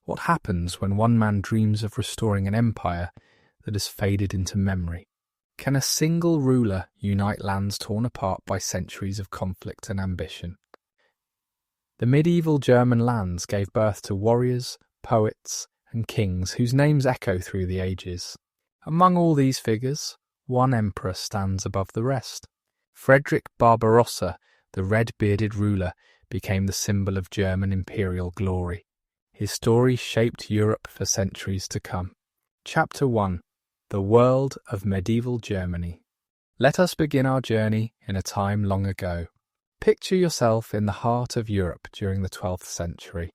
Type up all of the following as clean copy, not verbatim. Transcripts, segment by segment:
What happens when one man dreams of restoring an empire that has faded into memory? Can a single ruler unite lands torn apart by centuries of conflict and ambition? The medieval German lands gave birth to warriors, poets, and kings whose names echo through the ages. Among all these figures, one emperor stands above the rest. Frederick Barbarossa, the red-bearded ruler, became the symbol of German imperial glory. His story shaped Europe for centuries to come. Chapter 1. The World of Medieval Germany. Let us begin our journey in a time long ago. Picture yourself in the heart of Europe during the 12th century.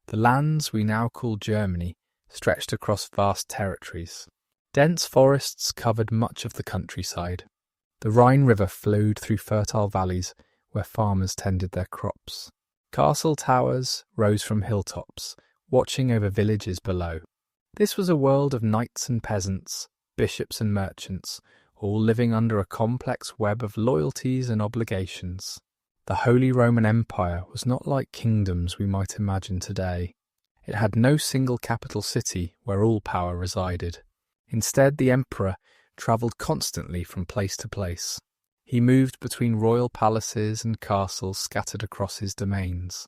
The lands we now call Germany stretched across vast territories. Dense forests covered much of the countryside. The Rhine River flowed through fertile valleys where farmers tended their crops. Castle towers rose from hilltops, watching over villages below. This was a world of knights and peasants, bishops and merchants, all living under a complex web of loyalties and obligations. The Holy Roman Empire was not like kingdoms we might imagine today. It had no single capital city where all power resided. Instead, the emperor travelled constantly from place to place. He moved between royal palaces and castles scattered across his domains.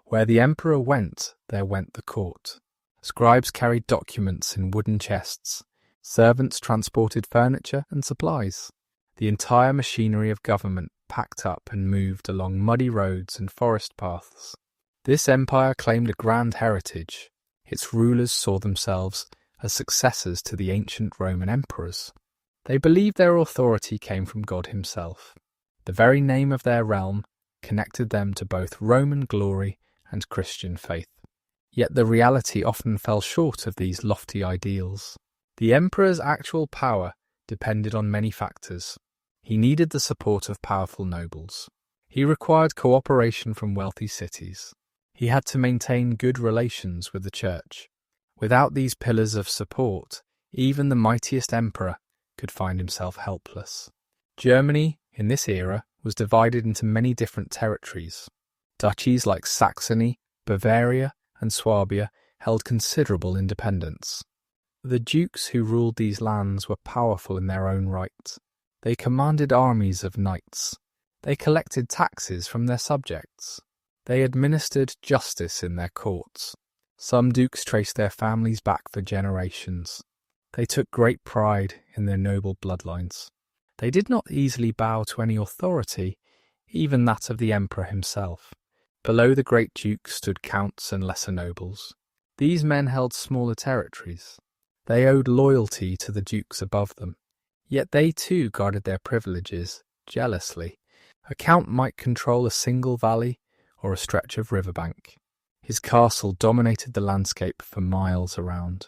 Where the emperor went, there went the court. Scribes carried documents in wooden chests. Servants transported furniture and supplies. The entire machinery of government packed up and moved along muddy roads and forest paths. This empire claimed a grand heritage. Its rulers saw themselves as successors to the ancient Roman emperors. They believed their authority came from God himself. The very name of their realm connected them to both Roman glory and Christian faith. Yet the reality often fell short of these lofty ideals. The emperor's actual power depended on many factors. He needed the support of powerful nobles. He required cooperation from wealthy cities. He had to maintain good relations with the church. Without these pillars of support, even the mightiest emperor could find himself helpless. Germany, in this era, was divided into many different territories. Duchies like Saxony, Bavaria, and Swabia held considerable independence. The dukes who ruled these lands were powerful in their own right. They commanded armies of knights. They collected taxes from their subjects. They administered justice in their courts. Some dukes traced their families back for generations. They took great pride in their noble bloodlines. They did not easily bow to any authority, even that of the emperor himself. Below the great dukes stood counts and lesser nobles. These men held smaller territories. They owed loyalty to the dukes above them. Yet they too guarded their privileges jealously. A count might control a single valley or a stretch of riverbank. His castle dominated the landscape for miles around.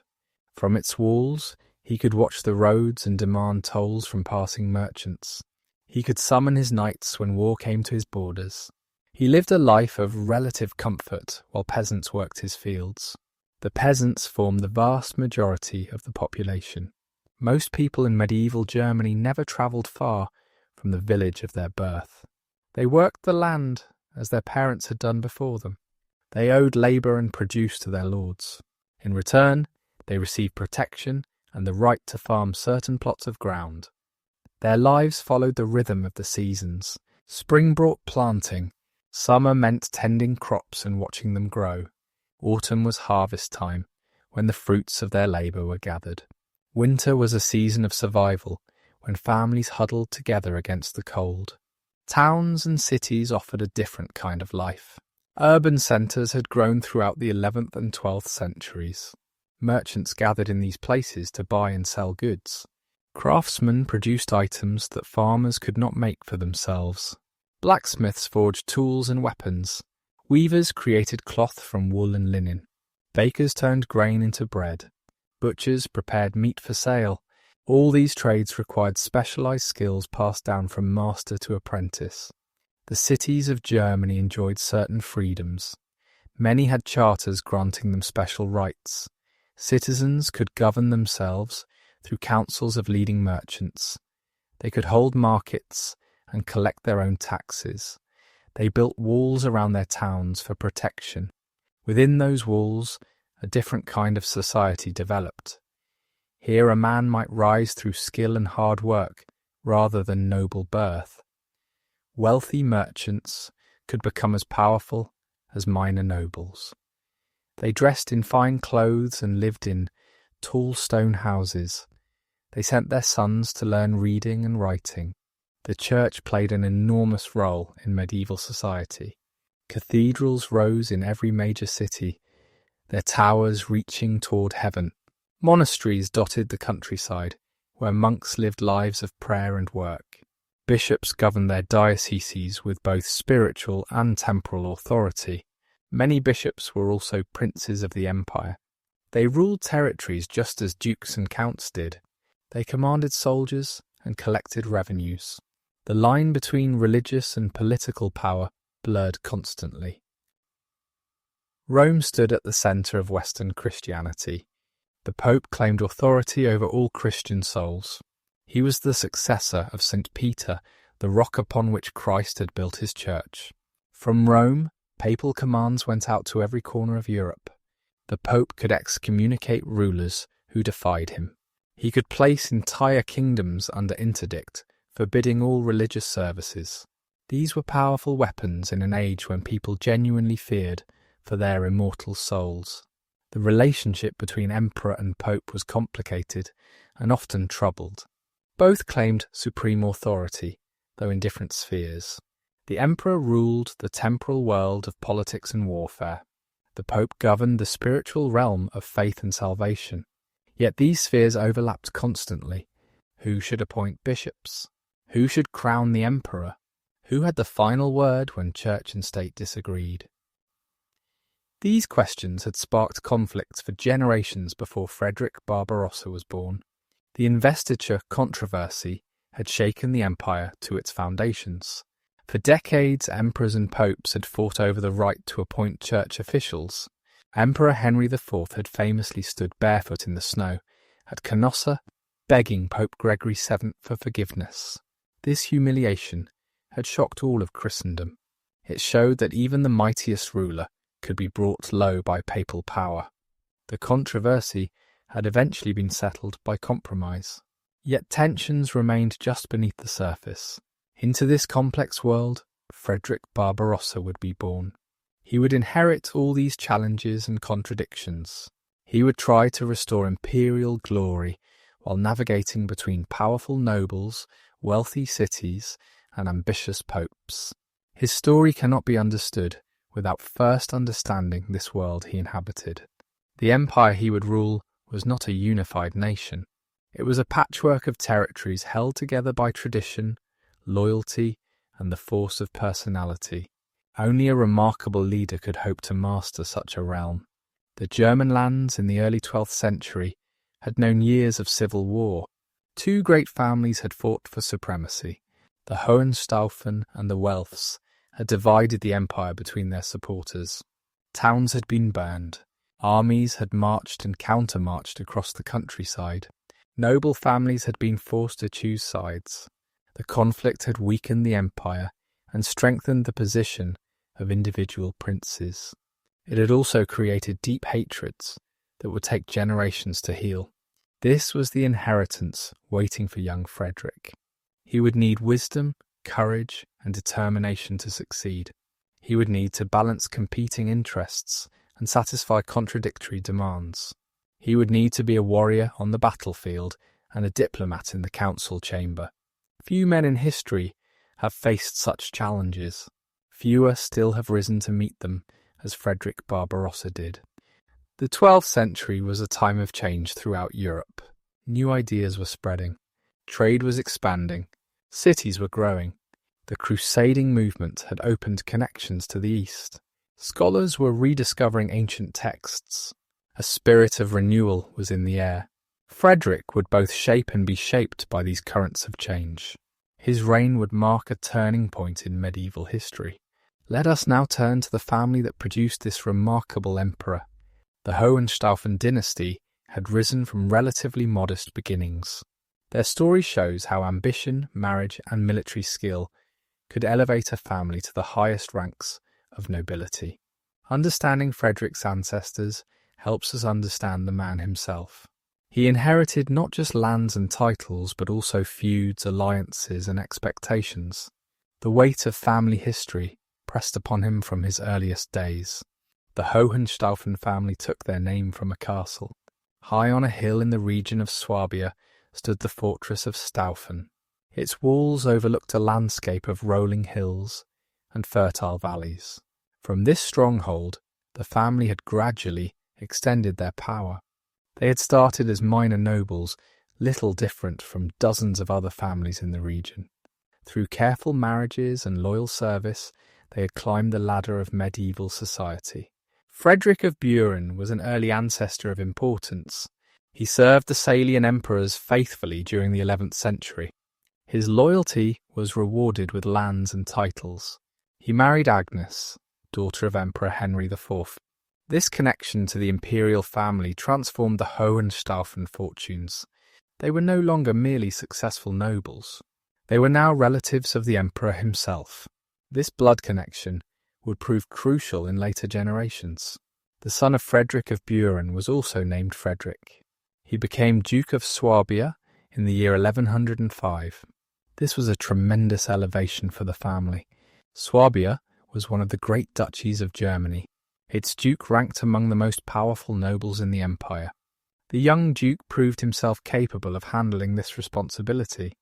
From its walls, he could watch the roads and demand tolls from passing merchants. He could summon his knights when war came to his borders. He lived a life of relative comfort while peasants worked his fields. The peasants formed the vast majority of the population. Most people in medieval Germany never travelled far from the village of their birth. They worked the land as their parents had done before them. They owed labour and produce to their lords. In return, they received protection and the right to farm certain plots of ground. Their lives followed the rhythm of the seasons. Spring brought planting. Summer meant tending crops and watching them grow. Autumn was harvest time, when the fruits of their labour were gathered. Winter was a season of survival, when families huddled together against the cold. Towns and cities offered a different kind of life. Urban centres had grown throughout the 11th and 12th centuries. Merchants gathered in these places to buy and sell goods. Craftsmen produced items that farmers could not make for themselves. Blacksmiths forged tools and weapons. Weavers created cloth from wool and linen. Bakers turned grain into bread. Butchers prepared meat for sale. All these trades required specialised skills passed down from master to apprentice. The cities of Germany enjoyed certain freedoms. Many had charters granting them special rights. Citizens could govern themselves through councils of leading merchants. They could hold markets and collect their own taxes. They built walls around their towns for protection. Within those walls, a different kind of society developed. Here a man might rise through skill and hard work rather than noble birth. Wealthy merchants could become as powerful as minor nobles. They dressed in fine clothes and lived in tall stone houses. They sent their sons to learn reading and writing. The church played an enormous role in medieval society. Cathedrals rose in every major city, their towers reaching toward heaven. Monasteries dotted the countryside, where monks lived lives of prayer and work. Bishops governed their dioceses with both spiritual and temporal authority. Many bishops were also princes of the empire. They ruled territories just as dukes and counts did. They commanded soldiers and collected revenues. The line between religious and political power blurred constantly. Rome stood at the centre of Western Christianity. The Pope claimed authority over all Christian souls. He was the successor of St. Peter, the rock upon which Christ had built his church. From Rome, papal commands went out to every corner of Europe. The Pope could excommunicate rulers who defied him. He could place entire kingdoms under interdict, forbidding all religious services. These were powerful weapons in an age when people genuinely feared for their immortal souls. The relationship between emperor and pope was complicated and often troubled. Both claimed supreme authority, though in different spheres. The emperor ruled the temporal world of politics and warfare. The pope governed the spiritual realm of faith and salvation. Yet these spheres overlapped constantly. Who should appoint bishops? Who should crown the emperor? Who had the final word when church and state disagreed? These questions had sparked conflicts for generations before Frederick Barbarossa was born. The investiture controversy had shaken the empire to its foundations. For decades, emperors and popes had fought over the right to appoint church officials. Emperor Henry IV had famously stood barefoot in the snow at Canossa, begging Pope Gregory VII for forgiveness. This humiliation had shocked all of Christendom. It showed that even the mightiest ruler could be brought low by papal power. The controversy had eventually been settled by compromise. Yet tensions remained just beneath the surface. Into this complex world, Frederick Barbarossa would be born. He would inherit all these challenges and contradictions. He would try to restore imperial glory while navigating between powerful nobles, wealthy cities, and ambitious popes. His story cannot be understood without first understanding this world he inhabited. The empire he would rule was not a unified nation. It was a patchwork of territories held together by tradition, loyalty, and the force of personality. Only a remarkable leader could hope to master such a realm. The German lands in the early 12th century had known years of civil war. Two great families had fought for supremacy. The Hohenstaufen and the Welfs had divided the empire between their supporters. Towns had been burned. Armies had marched and countermarched across the countryside. Noble families had been forced to choose sides. The conflict had weakened the empire and strengthened the position of individual princes. It had also created deep hatreds that would take generations to heal. This was the inheritance waiting for young Frederick. He would need wisdom, courage, and determination to succeed. He would need to balance competing interests and satisfy contradictory demands. He would need to be a warrior on the battlefield and a diplomat in the council chamber. Few men in history have faced such challenges. Fewer still have risen to meet them as Frederick Barbarossa did. The 12th century was a time of change throughout Europe. New ideas were spreading. Trade was expanding. Cities were growing. The crusading movement had opened connections to the East. Scholars were rediscovering ancient texts. A spirit of renewal was in the air. Frederick would both shape and be shaped by these currents of change. His reign would mark a turning point in medieval history. Let us now turn to the family that produced this remarkable emperor. The Hohenstaufen dynasty had risen from relatively modest beginnings. Their story shows how ambition, marriage, and military skill could elevate a family to the highest ranks of nobility. Understanding Frederick's ancestors helps us understand the man himself. He inherited not just lands and titles, but also feuds, alliances, and expectations. The weight of family history pressed upon him from his earliest days. The Hohenstaufen family took their name from a castle. High on a hill in the region of Swabia stood the fortress of Staufen. Its walls overlooked a landscape of rolling hills and fertile valleys. From this stronghold, the family had gradually extended their power. They had started as minor nobles, little different from dozens of other families in the region. Through careful marriages and loyal service, they had climbed the ladder of medieval society. Frederick of Buren was an early ancestor of importance. He served the Salian emperors faithfully during the 11th century. His loyalty was rewarded with lands and titles. He married Agnes, daughter of Emperor Henry IV. This connection to the imperial family transformed the Hohenstaufen fortunes. They were no longer merely successful nobles. They were now relatives of the emperor himself. This blood connection would prove crucial in later generations. The son of Frederick of Buren was also named Frederick. He became Duke of Swabia in the year 1105. This was a tremendous elevation for the family. Swabia was one of the great duchies of Germany. Its duke ranked among the most powerful nobles in the empire. The young duke proved himself capable of handling this responsibility.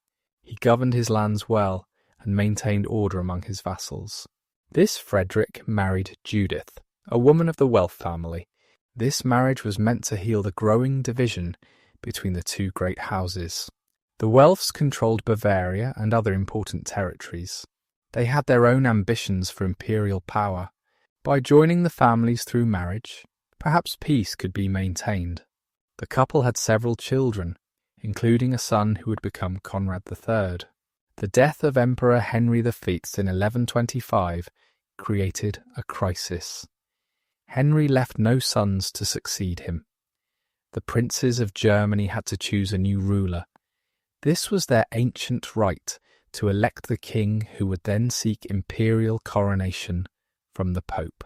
He governed his lands well and maintained order among his vassals. This Frederick married Judith, a woman of the Welf family. This marriage was meant to heal the growing division between the two great houses. The Welfs controlled Bavaria and other important territories. They had their own ambitions for imperial power. By joining the families through marriage, perhaps peace could be maintained. The couple had several children, including a son who would become Conrad III. The death of Emperor Henry V in 1125 created a crisis. Henry left no sons to succeed him. The princes of Germany had to choose a new ruler. This was their ancient right to elect the king who would then seek imperial coronation from the Pope.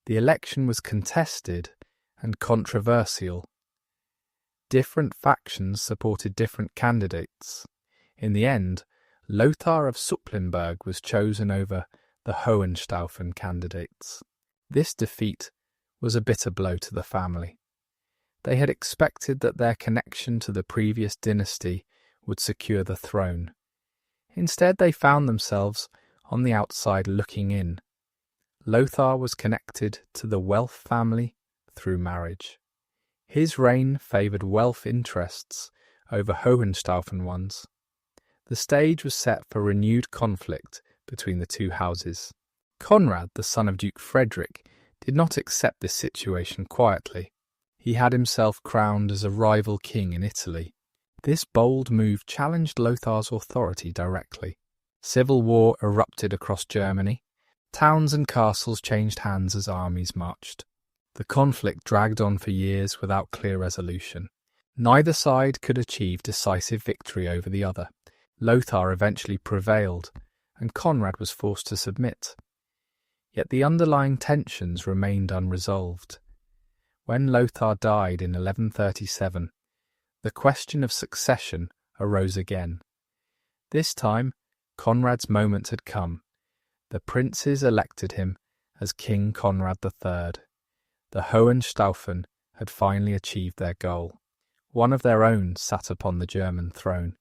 The election was contested and controversial. Different factions supported different candidates. In the end, Lothar of Supplinburg was chosen over the Hohenstaufen candidates. This defeat was a bitter blow to the family. They had expected that their connection to the previous dynasty would secure the throne. Instead, they found themselves on the outside looking in. Lothar was connected to the Welf family through marriage. His reign favoured Welf interests over Hohenstaufen ones. The stage was set for renewed conflict between the two houses. Conrad, the son of Duke Frederick, did not accept this situation quietly. He had himself crowned as a rival king in Italy. This bold move challenged Lothar's authority directly. Civil war erupted across Germany. Towns and castles changed hands as armies marched. The conflict dragged on for years without clear resolution. Neither side could achieve decisive victory over the other. Lothar eventually prevailed, and Conrad was forced to submit. Yet the underlying tensions remained unresolved. When Lothar died in 1137, the question of succession arose again. This time, Conrad's moment had come. The princes elected him as King Conrad III. The Hohenstaufen had finally achieved their goal. One of their own sat upon the German throne.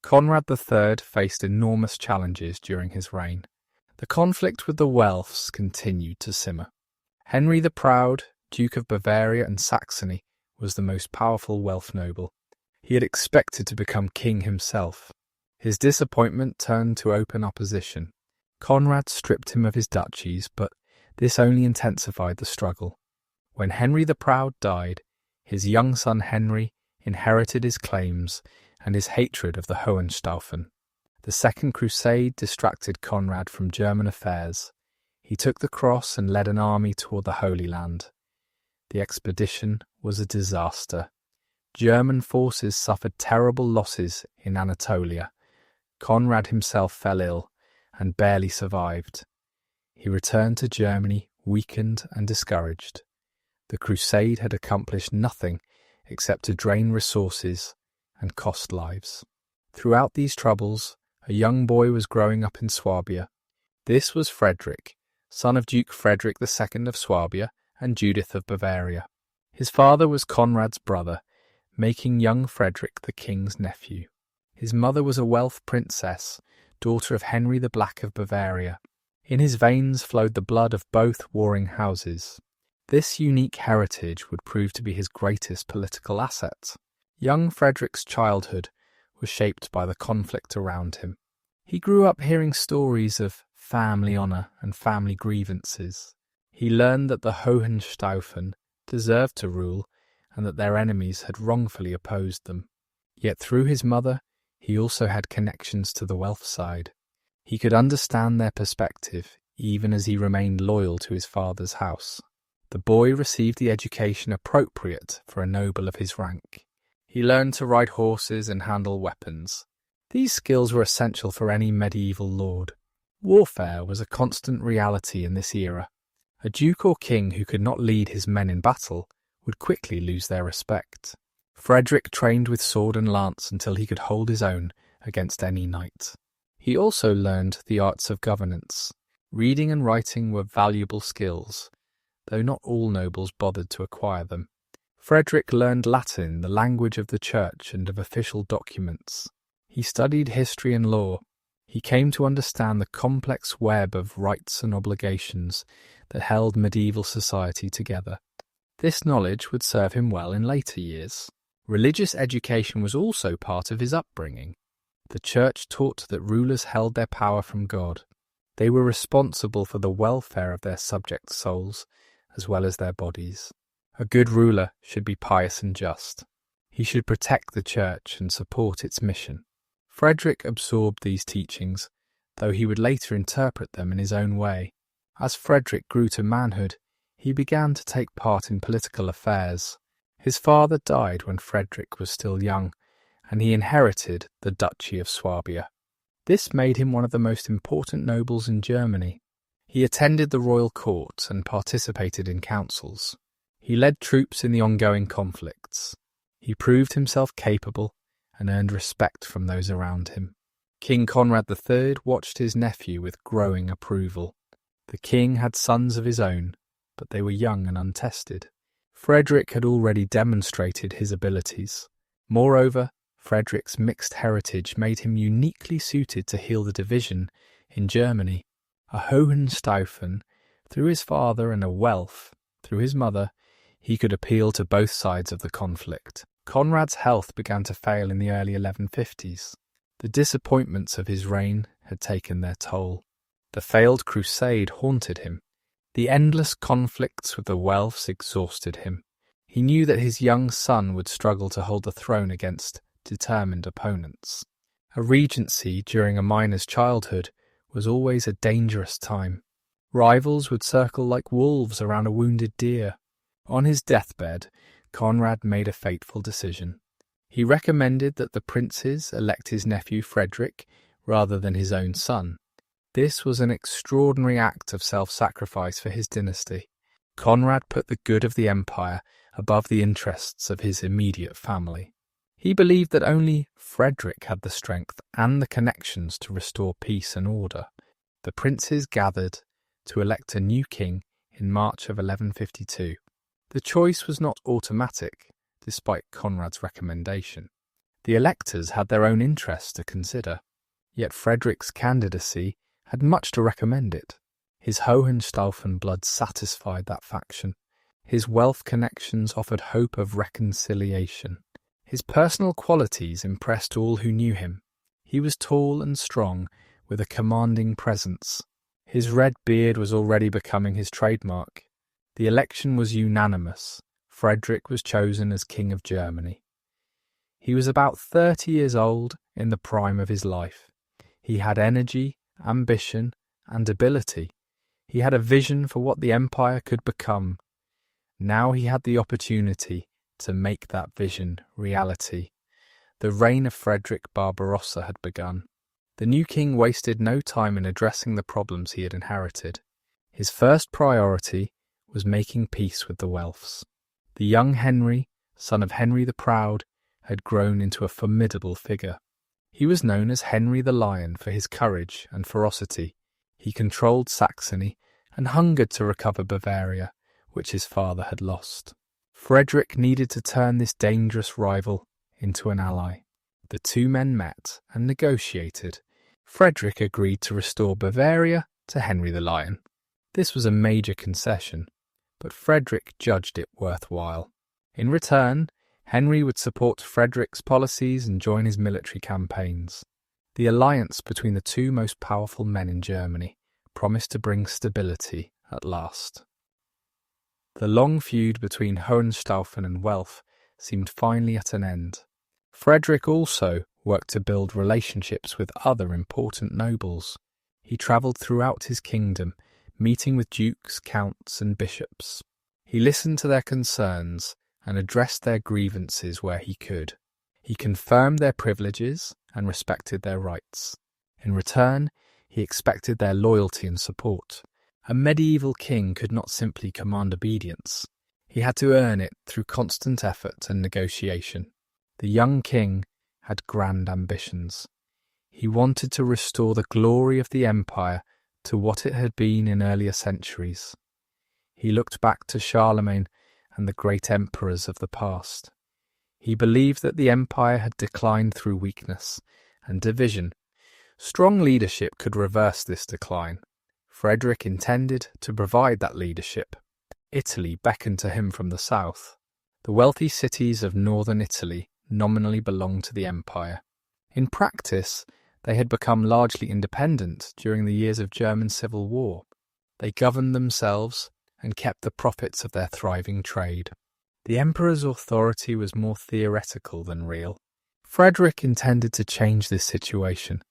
Conrad III faced enormous challenges during his reign. The conflict with the Welfs continued to simmer. Henry the Proud, Duke of Bavaria and Saxony, was the most powerful Welf noble. He had expected to become king himself. His disappointment turned to open opposition. Conrad stripped him of his duchies, but this only intensified the struggle. When Henry the Proud died, his young son Henry inherited his claims and his hatred of the Hohenstaufen. The Second Crusade distracted Conrad from German affairs. He took the cross and led an army toward the Holy Land. The expedition was a disaster. German forces suffered terrible losses in Anatolia. Conrad himself fell ill and barely survived. He returned to Germany weakened and discouraged. The crusade had accomplished nothing except to drain resources and cost lives. Throughout these troubles, a young boy was growing up in Swabia. This was Frederick, son of Duke Frederick II of Swabia and Judith of Bavaria. His father was Conrad's brother, making young Frederick the king's nephew. His mother was a Welf princess, daughter of Henry the Black of Bavaria. In his veins flowed the blood of both warring houses. This unique heritage would prove to be his greatest political asset. Young Frederick's childhood was shaped by the conflict around him. He grew up hearing stories of family honour and family grievances. He learned that the Hohenstaufen deserved to rule and that their enemies had wrongfully opposed them. Yet through his mother, he also had connections to the Welf side. He could understand their perspective, even as he remained loyal to his father's house. The boy received the education appropriate for a noble of his rank. He learned to ride horses and handle weapons. These skills were essential for any medieval lord. Warfare was a constant reality in this era. A duke or king who could not lead his men in battle would quickly lose their respect. Frederick trained with sword and lance until he could hold his own against any knight. He also learned the arts of governance. Reading and writing were valuable skills, though not all nobles bothered to acquire them. Frederick learned Latin, the language of the church and of official documents. He studied history and law. He came to understand the complex web of rights and obligations that held medieval society together. This knowledge would serve him well in later years. Religious education was also part of his upbringing. The church taught that rulers held their power from God. They were responsible for the welfare of their subject souls as well as their bodies. A good ruler should be pious and just. He should protect the church and support its mission. Frederick absorbed these teachings, though he would later interpret them in his own way. As Frederick grew to manhood, he began to take part in political affairs. His father died when Frederick was still young, and he inherited the Duchy of Swabia. This made him one of the most important nobles in Germany. He attended the royal court and participated in councils. He led troops in the ongoing conflicts. He proved himself capable and earned respect from those around him. King Conrad III watched his nephew with growing approval. The king had sons of his own, but they were young and untested. Frederick had already demonstrated his abilities. Moreover, Frederick's mixed heritage made him uniquely suited to heal the division in Germany. A Hohenstaufen through his father and a Welf through his mother, he could appeal to both sides of the conflict. Conrad's health began to fail in the early 1150s. The disappointments of his reign had taken their toll. The failed crusade haunted him. The endless conflicts with the Welfs exhausted him. He knew that his young son would struggle to hold the throne against determined opponents. A regency during a minor's childhood was always a dangerous time. Rivals would circle like wolves around a wounded deer. On his deathbed, Conrad made a fateful decision. He recommended that the princes elect his nephew Frederick rather than his own son. This was an extraordinary act of self-sacrifice for his dynasty. Conrad put the good of the empire above the interests of his immediate family. He believed that only Frederick had the strength and the connections to restore peace and order. The princes gathered to elect a new king in March of 1152. The choice was not automatic, despite Conrad's recommendation. The electors had their own interests to consider, yet Frederick's candidacy had much to recommend it. His Hohenstaufen blood satisfied that faction. His Welf connections offered hope of reconciliation. His personal qualities impressed all who knew him. He was tall and strong, with a commanding presence. His red beard was already becoming his trademark. The election was unanimous. Frederick was chosen as King of Germany. He was about 30 years old, in the prime of his life. He had energy, ambition, and ability. He had a vision for what the empire could become. Now he had the opportunity to make that vision reality. The reign of Frederick Barbarossa had begun. The new king wasted no time in addressing the problems he had inherited. His first priority was making peace with the Welfs. The young Henry, son of Henry the Proud, had grown into a formidable figure. He was known as Henry the Lion for his courage and ferocity. He controlled Saxony and hungered to recover Bavaria, which his father had lost. Frederick needed to turn this dangerous rival into an ally. The two men met and negotiated. Frederick agreed to restore Bavaria to Henry the Lion. This was a major concession, but Frederick judged it worthwhile. In return, Henry would support Frederick's policies and join his military campaigns. The alliance between the two most powerful men in Germany promised to bring stability at last. The long feud between Hohenstaufen and Welf seemed finally at an end. Frederick also worked to build relationships with other important nobles. He travelled throughout his kingdom, meeting with dukes, counts, and bishops. He listened to their concerns and addressed their grievances where he could. He confirmed their privileges and respected their rights. In return, he expected their loyalty and support. A medieval king could not simply command obedience. He had to earn it through constant effort and negotiation. The young king had grand ambitions. He wanted to restore the glory of the empire to what it had been in earlier centuries. He looked back to Charlemagne and the great emperors of the past. He believed that the empire had declined through weakness and division. Strong leadership could reverse this decline. Frederick intended to provide that leadership. Italy beckoned to him from the south. The wealthy cities of northern Italy nominally belonged to the empire. In practice, they had become largely independent during the years of German civil war. They governed themselves and kept the profits of their thriving trade. The emperor's authority was more theoretical than real. Frederick intended to change this situation.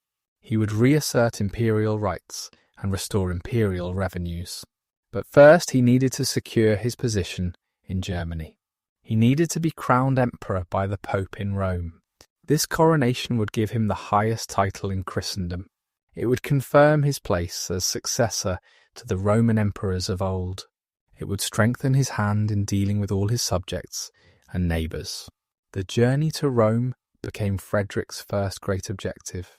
He would reassert imperial rights and restore imperial revenues. But first he needed to secure his position in Germany. He needed to be crowned emperor by the Pope in Rome. This coronation would give him the highest title in Christendom. It would confirm his place as successor to the Roman emperors of old. It would strengthen his hand in dealing with all his subjects and neighbours. The journey to Rome became Frederick's first great objective.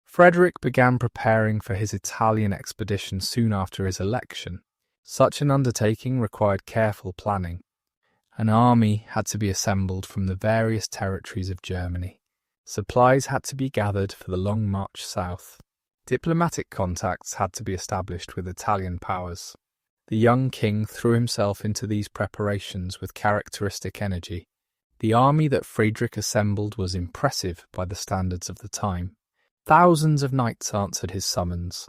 Frederick began preparing for his Italian expedition soon after his election. Such an undertaking required careful planning. An army had to be assembled from the various territories of Germany. Supplies had to be gathered for the long march south. Diplomatic contacts had to be established with Italian powers. The young king threw himself into these preparations with characteristic energy. The army that Friedrich assembled was impressive by the standards of the time. Thousands of knights answered his summons.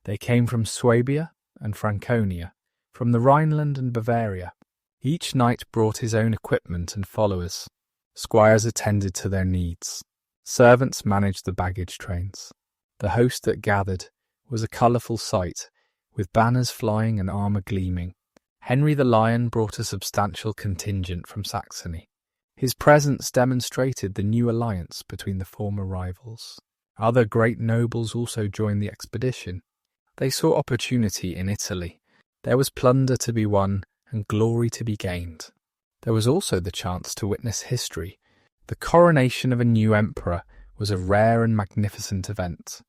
They came from Swabia and Franconia, from the Rhineland and Bavaria. Each knight brought his own equipment and followers. Squires attended to their needs. Servants managed the baggage trains. The host that gathered was a colourful sight, with banners flying and armour gleaming. Henry the Lion brought a substantial contingent from Saxony. His presence demonstrated the new alliance between the former rivals. Other great nobles also joined the expedition. They saw opportunity in Italy. There was plunder to be won and glory to be gained. There was also the chance to witness history. The coronation of a new emperor was a rare and magnificent event.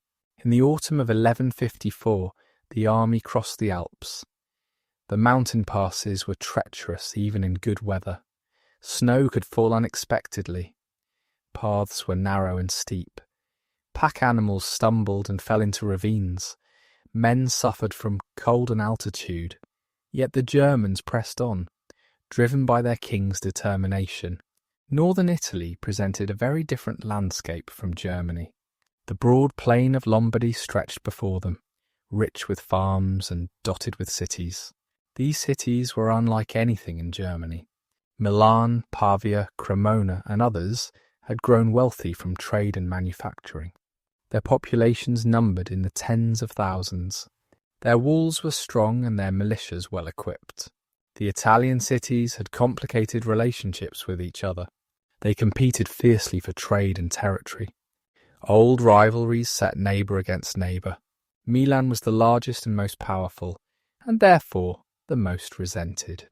In the autumn of 1154, the army crossed the Alps. The mountain passes were treacherous even in good weather. Snow could fall unexpectedly. Paths were narrow and steep. Pack animals stumbled and fell into ravines. Men suffered from cold and altitude. Yet the Germans pressed on, driven by their king's determination. Northern Italy presented a very different landscape from Germany. The broad plain of Lombardy stretched before them, rich with farms and dotted with cities. These cities were unlike anything in Germany. Milan, Pavia, Cremona, and others had grown wealthy from trade and manufacturing. Their populations numbered in the tens of thousands. Their walls were strong and their militias well equipped. The Italian cities had complicated relationships with each other. They competed fiercely for trade and territory. Old rivalries set neighbour against neighbour. Milan was the largest and most powerful, and therefore the most resented.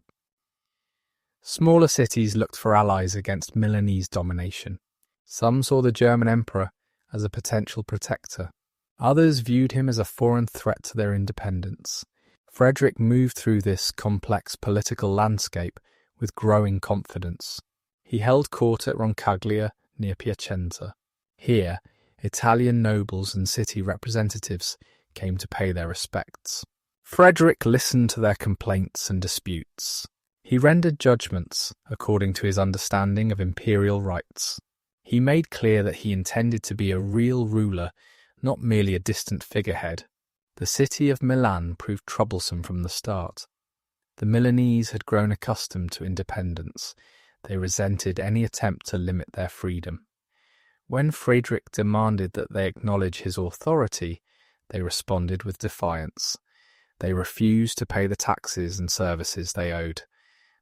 Smaller cities looked for allies against Milanese domination. Some saw the German emperor as a potential protector. Others viewed him as a foreign threat to their independence. Frederick moved through this complex political landscape with growing confidence. He held court at Roncaglia near Piacenza. Here, Italian nobles and city representatives came to pay their respects. Frederick listened to their complaints and disputes. He rendered judgments according to his understanding of imperial rights. He made clear that he intended to be a real ruler, not merely a distant figurehead. The city of Milan proved troublesome from the start. The Milanese had grown accustomed to independence. They resented any attempt to limit their freedom. When Frederick demanded that they acknowledge his authority, they responded with defiance. They refused to pay the taxes and services they owed.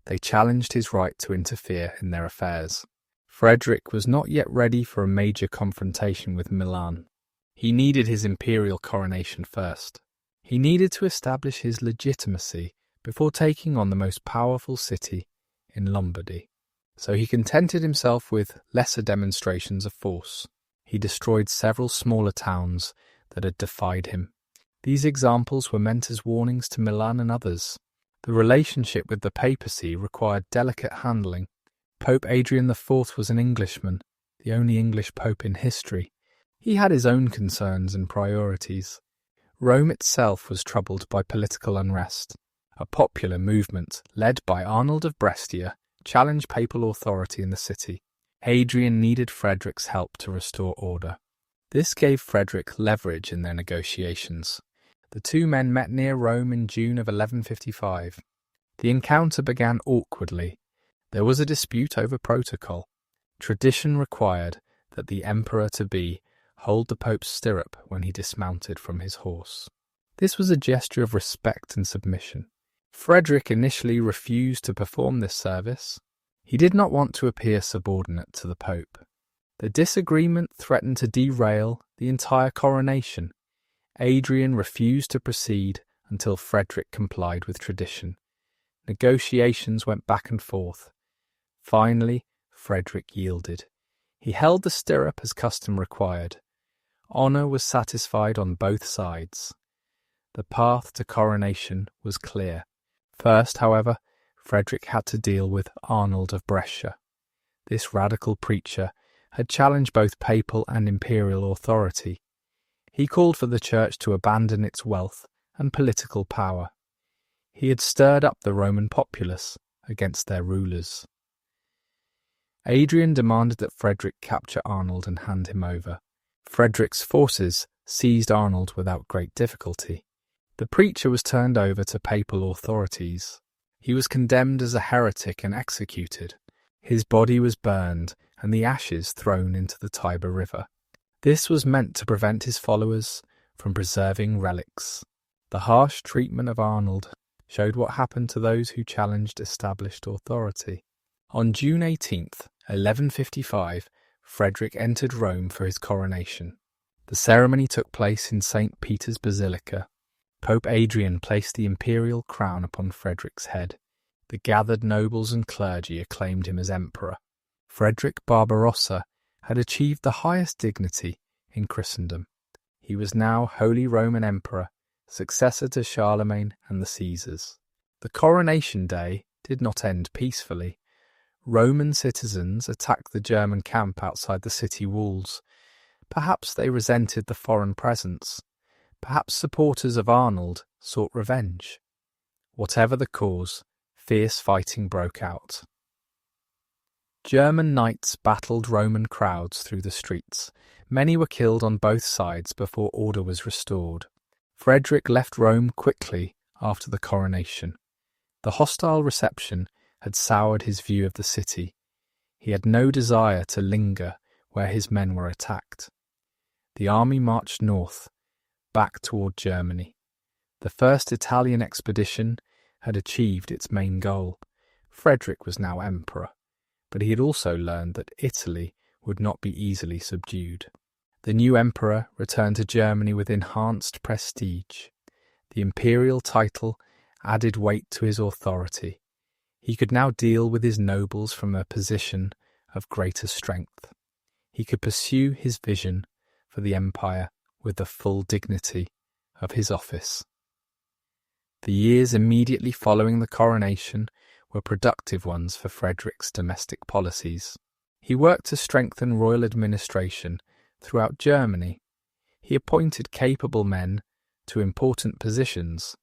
They challenged his right to interfere in their affairs. Frederick was not yet ready for a major confrontation with Milan. He needed his imperial coronation first. He needed to establish his legitimacy before taking on the most powerful city in Lombardy. So he contented himself with lesser demonstrations of force. He destroyed several smaller towns that had defied him. These examples were meant as warnings to Milan and others. The relationship with the papacy required delicate handling. Pope Adrian IV was an Englishman, the only English pope in history. He had his own concerns and priorities. Rome itself was troubled by political unrest. A popular movement, led by Arnold of Brescia, challenged papal authority in the city. Adrian needed Frederick's help to restore order. This gave Frederick leverage in their negotiations. The two men met near Rome in June of 1155. The encounter began awkwardly. There was a dispute over protocol. Tradition required that the emperor-to-be hold the pope's stirrup when he dismounted from his horse. This was a gesture of respect and submission. Frederick initially refused to perform this service. He did not want to appear subordinate to the pope. The disagreement threatened to derail the entire coronation. Adrian refused to proceed until Frederick complied with tradition. Negotiations went back and forth. Finally, Frederick yielded. He held the stirrup as custom required. Honour was satisfied on both sides. The path to coronation was clear. First, however, Frederick had to deal with Arnold of Brescia. This radical preacher had challenged both papal and imperial authority. He called for the church to abandon its wealth and political power. He had stirred up the Roman populace against their rulers. Adrian demanded that Frederick capture Arnold and hand him over. Frederick's forces seized Arnold without great difficulty. The preacher was turned over to papal authorities. He was condemned as a heretic and executed. His body was burned and the ashes thrown into the Tiber River. This was meant to prevent his followers from preserving relics. The harsh treatment of Arnold showed what happened to those who challenged established authority. On June 18th, 1155, Frederick entered Rome for his coronation. The ceremony took place in St. Peter's Basilica. Pope Adrian placed the imperial crown upon Frederick's head. The gathered nobles and clergy acclaimed him as emperor. Frederick Barbarossa had achieved the highest dignity in Christendom. He was now Holy Roman Emperor, successor to Charlemagne and the Caesars. The coronation day did not end peacefully. Roman citizens attacked the German camp outside the city walls. Perhaps they resented the foreign presence. Perhaps supporters of Arnold sought revenge. Whatever the cause, fierce fighting broke out. German knights battled Roman crowds through the streets. Many were killed on both sides before order was restored. Frederick left Rome quickly after the coronation. The hostile reception had soured his view of the city. He had no desire to linger where his men were attacked. The army marched north, back toward Germany. The first Italian expedition had achieved its main goal. Frederick was now emperor, but he had also learned that Italy would not be easily subdued. The new emperor returned to Germany with enhanced prestige. The imperial title added weight to his authority. He could now deal with his nobles from a position of greater strength. He could pursue his vision for the empire with the full dignity of his office. The years immediately following the coronation were productive ones for Frederick's domestic policies. He worked to strengthen royal administration throughout Germany. He appointed capable men to important positions.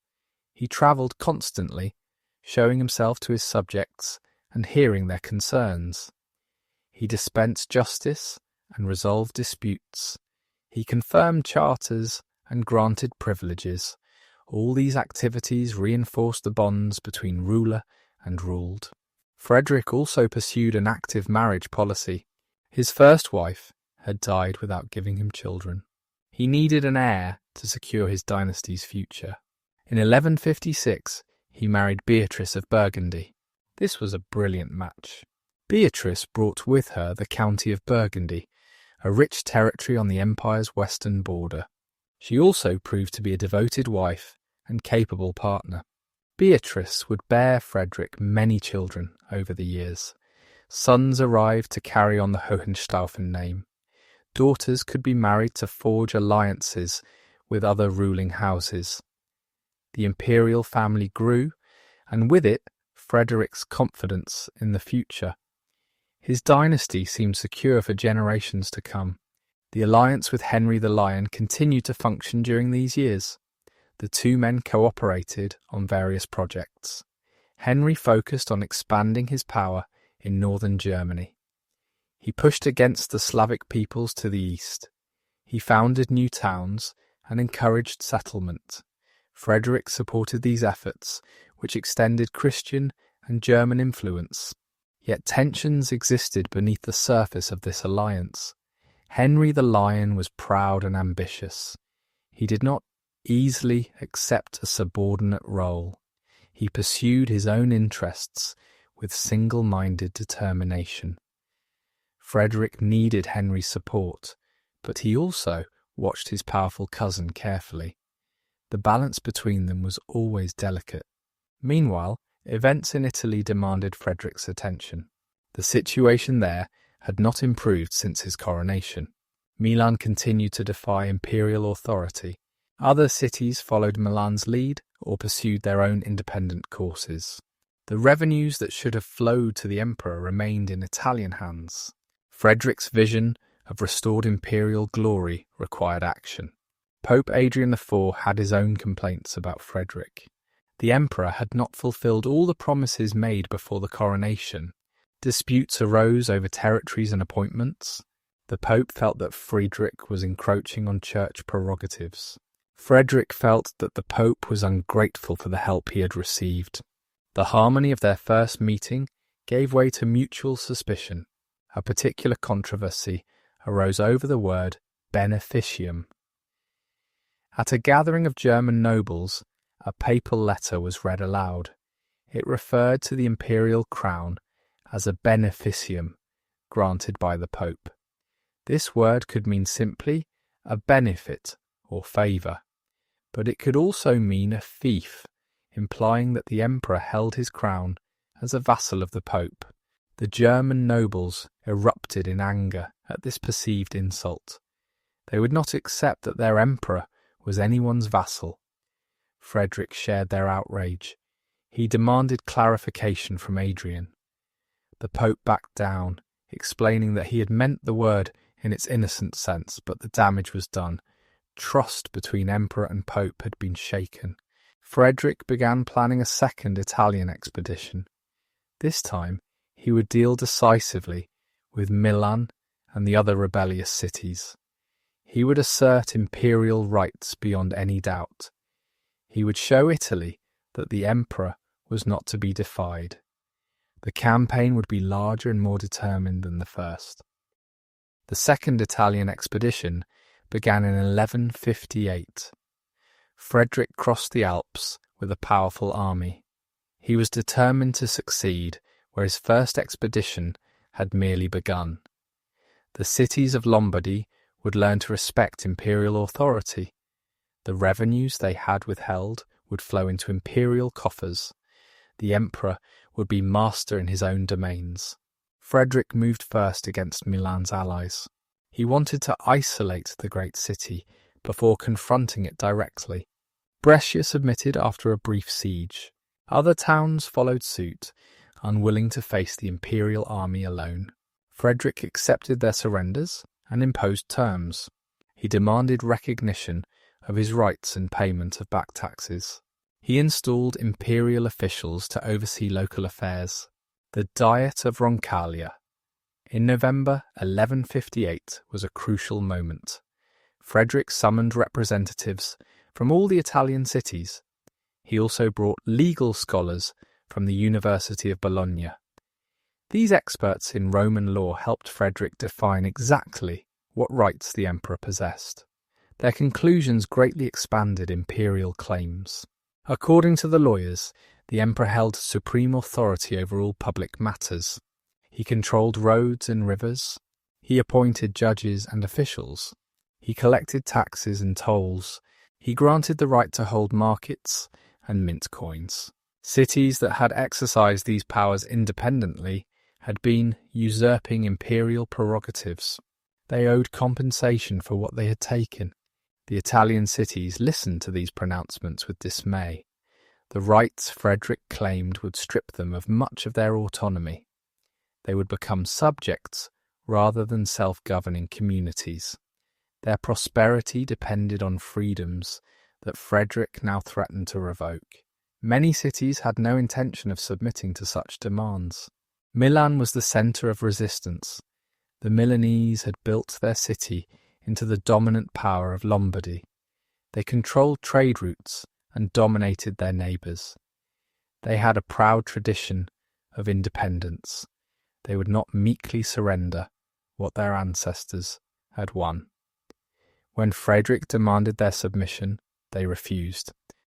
He travelled constantly, showing himself to his subjects and hearing their concerns. He dispensed justice and resolved disputes. He confirmed charters and granted privileges. All these activities reinforced the bonds between ruler and ruled. Frederick also pursued an active marriage policy. His first wife had died without giving him children. He needed an heir to secure his dynasty's future. In 1156, he married Beatrice of Burgundy. This was a brilliant match. Beatrice brought with her the county of Burgundy, a rich territory on the empire's western border. She also proved to be a devoted wife and capable partner. Beatrice would bear Frederick many children over the years. Sons arrived to carry on the Hohenstaufen name. Daughters could be married to forge alliances with other ruling houses. The imperial family grew, and with it, Frederick's confidence in the future. His dynasty seemed secure for generations to come. The alliance with Henry the Lion continued to function during these years. The two men cooperated on various projects. Henry focused on expanding his power in northern Germany. He pushed against the Slavic peoples to the east. He founded new towns and encouraged settlement. Frederick supported these efforts, which extended Christian and German influence. Yet tensions existed beneath the surface of this alliance. Henry the Lion was proud and ambitious. He did not easily accept a subordinate role. He pursued his own interests with single-minded determination. Frederick needed Henry's support, but he also watched his powerful cousin carefully. The balance between them was always delicate. Meanwhile, events in Italy demanded Frederick's attention. The situation there had not improved since his coronation. Milan continued to defy imperial authority. Other cities followed Milan's lead or pursued their own independent courses. The revenues that should have flowed to the emperor remained in Italian hands. Frederick's vision of restored imperial glory required action. Pope Adrian IV had his own complaints about Frederick. The emperor had not fulfilled all the promises made before the coronation. Disputes arose over territories and appointments. The Pope felt that Frederick was encroaching on church prerogatives. Frederick felt that the Pope was ungrateful for the help he had received. The harmony of their first meeting gave way to mutual suspicion. A particular controversy arose over the word beneficium. At a gathering of German nobles, a papal letter was read aloud. It referred to the imperial crown as a beneficium granted by the Pope. This word could mean simply a benefit or favour, but it could also mean a fief, implying that the emperor held his crown as a vassal of the Pope. The German nobles erupted in anger at this perceived insult. They would not accept that their emperor was anyone's vassal. Frederick shared their outrage. He demanded clarification from Adrian. The Pope backed down, explaining that he had meant the word in its innocent sense, but the damage was done. Trust between emperor and Pope had been shaken. Frederick began planning a second Italian expedition. This time, he would deal decisively with Milan and the other rebellious cities. He would assert imperial rights beyond any doubt. He would show Italy that the emperor was not to be defied. The campaign would be larger and more determined than the first. The second Italian expedition began in 1158. Frederick crossed the Alps with a powerful army. He was determined to succeed where his first expedition had merely begun. The cities of Lombardy would learn to respect imperial authority. The revenues they had withheld would flow into imperial coffers. The emperor would be master in his own domains. Frederick moved first against Milan's allies. He wanted to isolate the great city before confronting it directly. Brescia submitted after a brief siege. Other towns followed suit, unwilling to face the imperial army alone. Frederick accepted their surrenders and imposed terms. He demanded recognition of his rights and payment of back taxes. He installed imperial officials to oversee local affairs. The Diet of Roncaglia in November 1158 was a crucial moment. Frederick summoned representatives from all the Italian cities. He also brought legal scholars from the University of Bologna. These experts in Roman law helped Frederick define exactly what rights the emperor possessed. Their conclusions greatly expanded imperial claims. According to the lawyers, the emperor held supreme authority over all public matters. He controlled roads and rivers. He appointed judges and officials. He collected taxes and tolls. He granted the right to hold markets and mint coins. Cities that had exercised these powers independently had been usurping imperial prerogatives. They owed compensation for what they had taken. The Italian cities listened to these pronouncements with dismay. The rights Frederick claimed would strip them of much of their autonomy. They would become subjects rather than self-governing communities. Their prosperity depended on freedoms that Frederick now threatened to revoke. Many cities had no intention of submitting to such demands. Milan was the centre of resistance. The Milanese had built their city into the dominant power of Lombardy. They controlled trade routes and dominated their neighbours. They had a proud tradition of independence. They would not meekly surrender what their ancestors had won. When Frederick demanded their submission, they refused.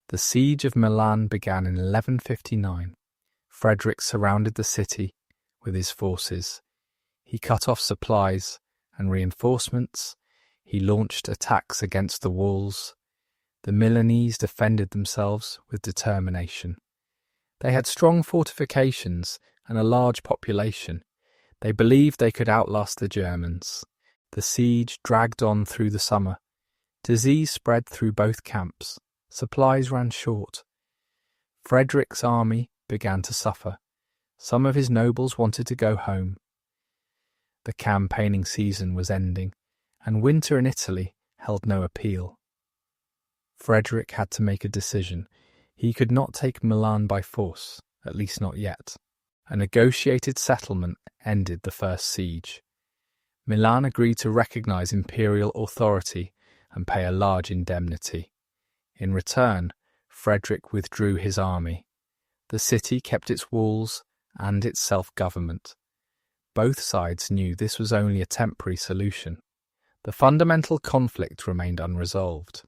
The siege of Milan began in 1159. Frederick surrounded the city with his forces. He cut off supplies and reinforcements. He launched attacks against the walls. The Milanese defended themselves with determination. They had strong fortifications and a large population. They believed they could outlast the Germans. The siege dragged on through the summer. Disease spread through both camps. Supplies ran short. Frederick's army began to suffer. Some of his nobles wanted to go home. The campaigning season was ending, and winter in Italy held no appeal. Frederick had to make a decision. He could not take Milan by force, at least not yet. A negotiated settlement ended the first siege. Milan agreed to recognize imperial authority and pay a large indemnity. In return, Frederick withdrew his army. The city kept its walls and its self-government. Both sides knew this was only a temporary solution. The fundamental conflict remained unresolved.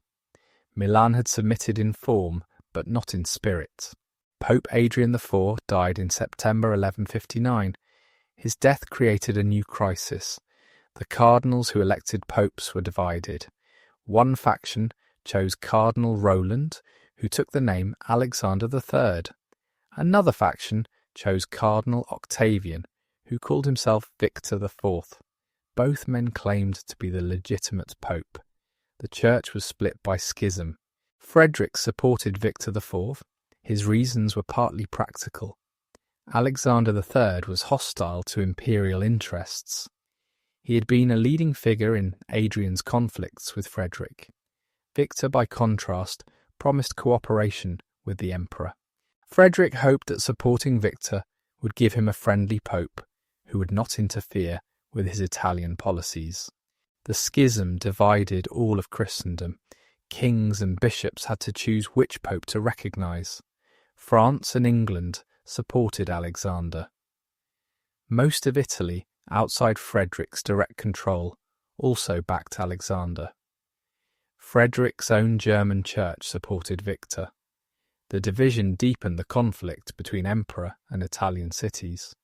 Milan had submitted in form, but not in spirit. Pope Adrian IV died in September 1159. His death created a new crisis. The cardinals who elected popes were divided. One faction chose Cardinal Roland, who took the name Alexander III. Another faction chose Cardinal Octavian, who called himself Victor IV. Both men claimed to be the legitimate pope. The church was split by schism. Frederick supported Victor IV. His reasons were partly practical. Alexander III was hostile to imperial interests. He had been a leading figure in Adrian's conflicts with Frederick. Victor, by contrast, promised cooperation with the emperor. Frederick hoped that supporting Victor would give him a friendly pope who would not interfere with his Italian policies. The schism divided all of Christendom. Kings and bishops had to choose which pope to recognize. France and England supported Alexander. Most of Italy, outside Frederick's direct control, also backed Alexander. Frederick's own German church supported Victor. The division deepened the conflict between emperor and Italian cities.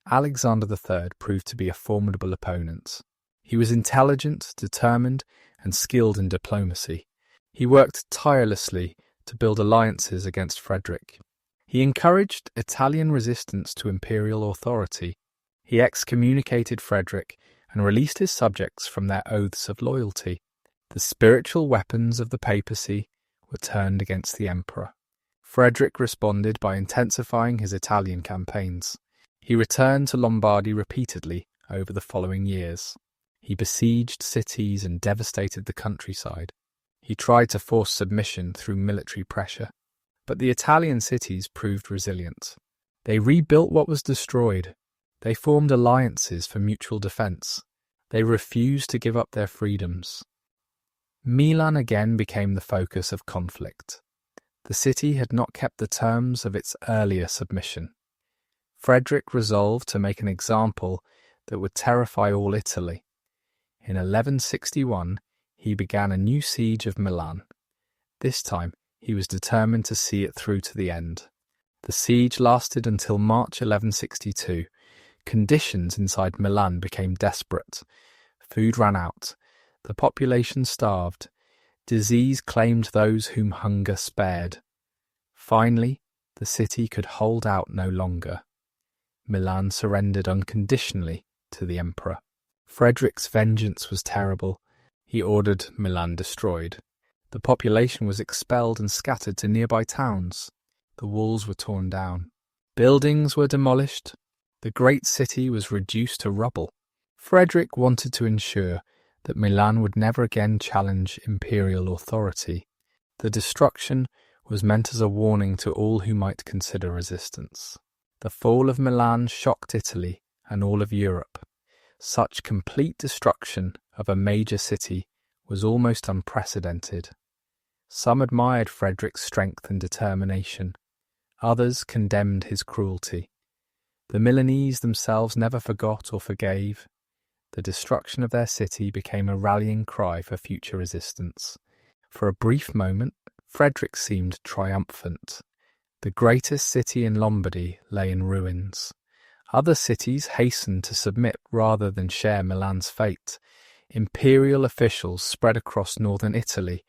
Alexander III proved to be a formidable opponent. He was intelligent, determined, and skilled in diplomacy. He worked tirelessly to build alliances against Frederick. He encouraged Italian resistance to imperial authority. He excommunicated Frederick and released his subjects from their oaths of loyalty. The spiritual weapons of the papacy were turned against the emperor. Frederick responded by intensifying his Italian campaigns. He returned to Lombardy repeatedly over the following years. He besieged cities and devastated the countryside. He tried to force submission through military pressure. But the Italian cities proved resilient. They rebuilt what was destroyed. They formed alliances for mutual defence. They refused to give up their freedoms. Milan again became the focus of conflict. The city had not kept the terms of its earlier submission. Frederick resolved to make an example that would terrify all Italy. In 1161, he began a new siege of Milan. This time, he was determined to see it through to the end. The siege lasted until March 1162. Conditions inside Milan became desperate. Food ran out. The population starved. Disease claimed those whom hunger spared. Finally, the city could hold out no longer. Milan surrendered unconditionally to the emperor. Frederick's vengeance was terrible. He ordered Milan destroyed. The population was expelled and scattered to nearby towns. The walls were torn down. Buildings were demolished. The great city was reduced to rubble. Frederick wanted to ensure that Milan would never again challenge imperial authority. The destruction was meant as a warning to all who might consider resistance. The fall of Milan shocked Italy and all of Europe. Such complete destruction of a major city was almost unprecedented. Some admired Frederick's strength and determination. Others condemned his cruelty. The Milanese themselves never forgot or forgave. The destruction of their city became a rallying cry for future resistance. For a brief moment, Frederick seemed triumphant. The greatest city in Lombardy lay in ruins. Other cities hastened to submit rather than share Milan's fate. Imperial officials spread across northern Italy,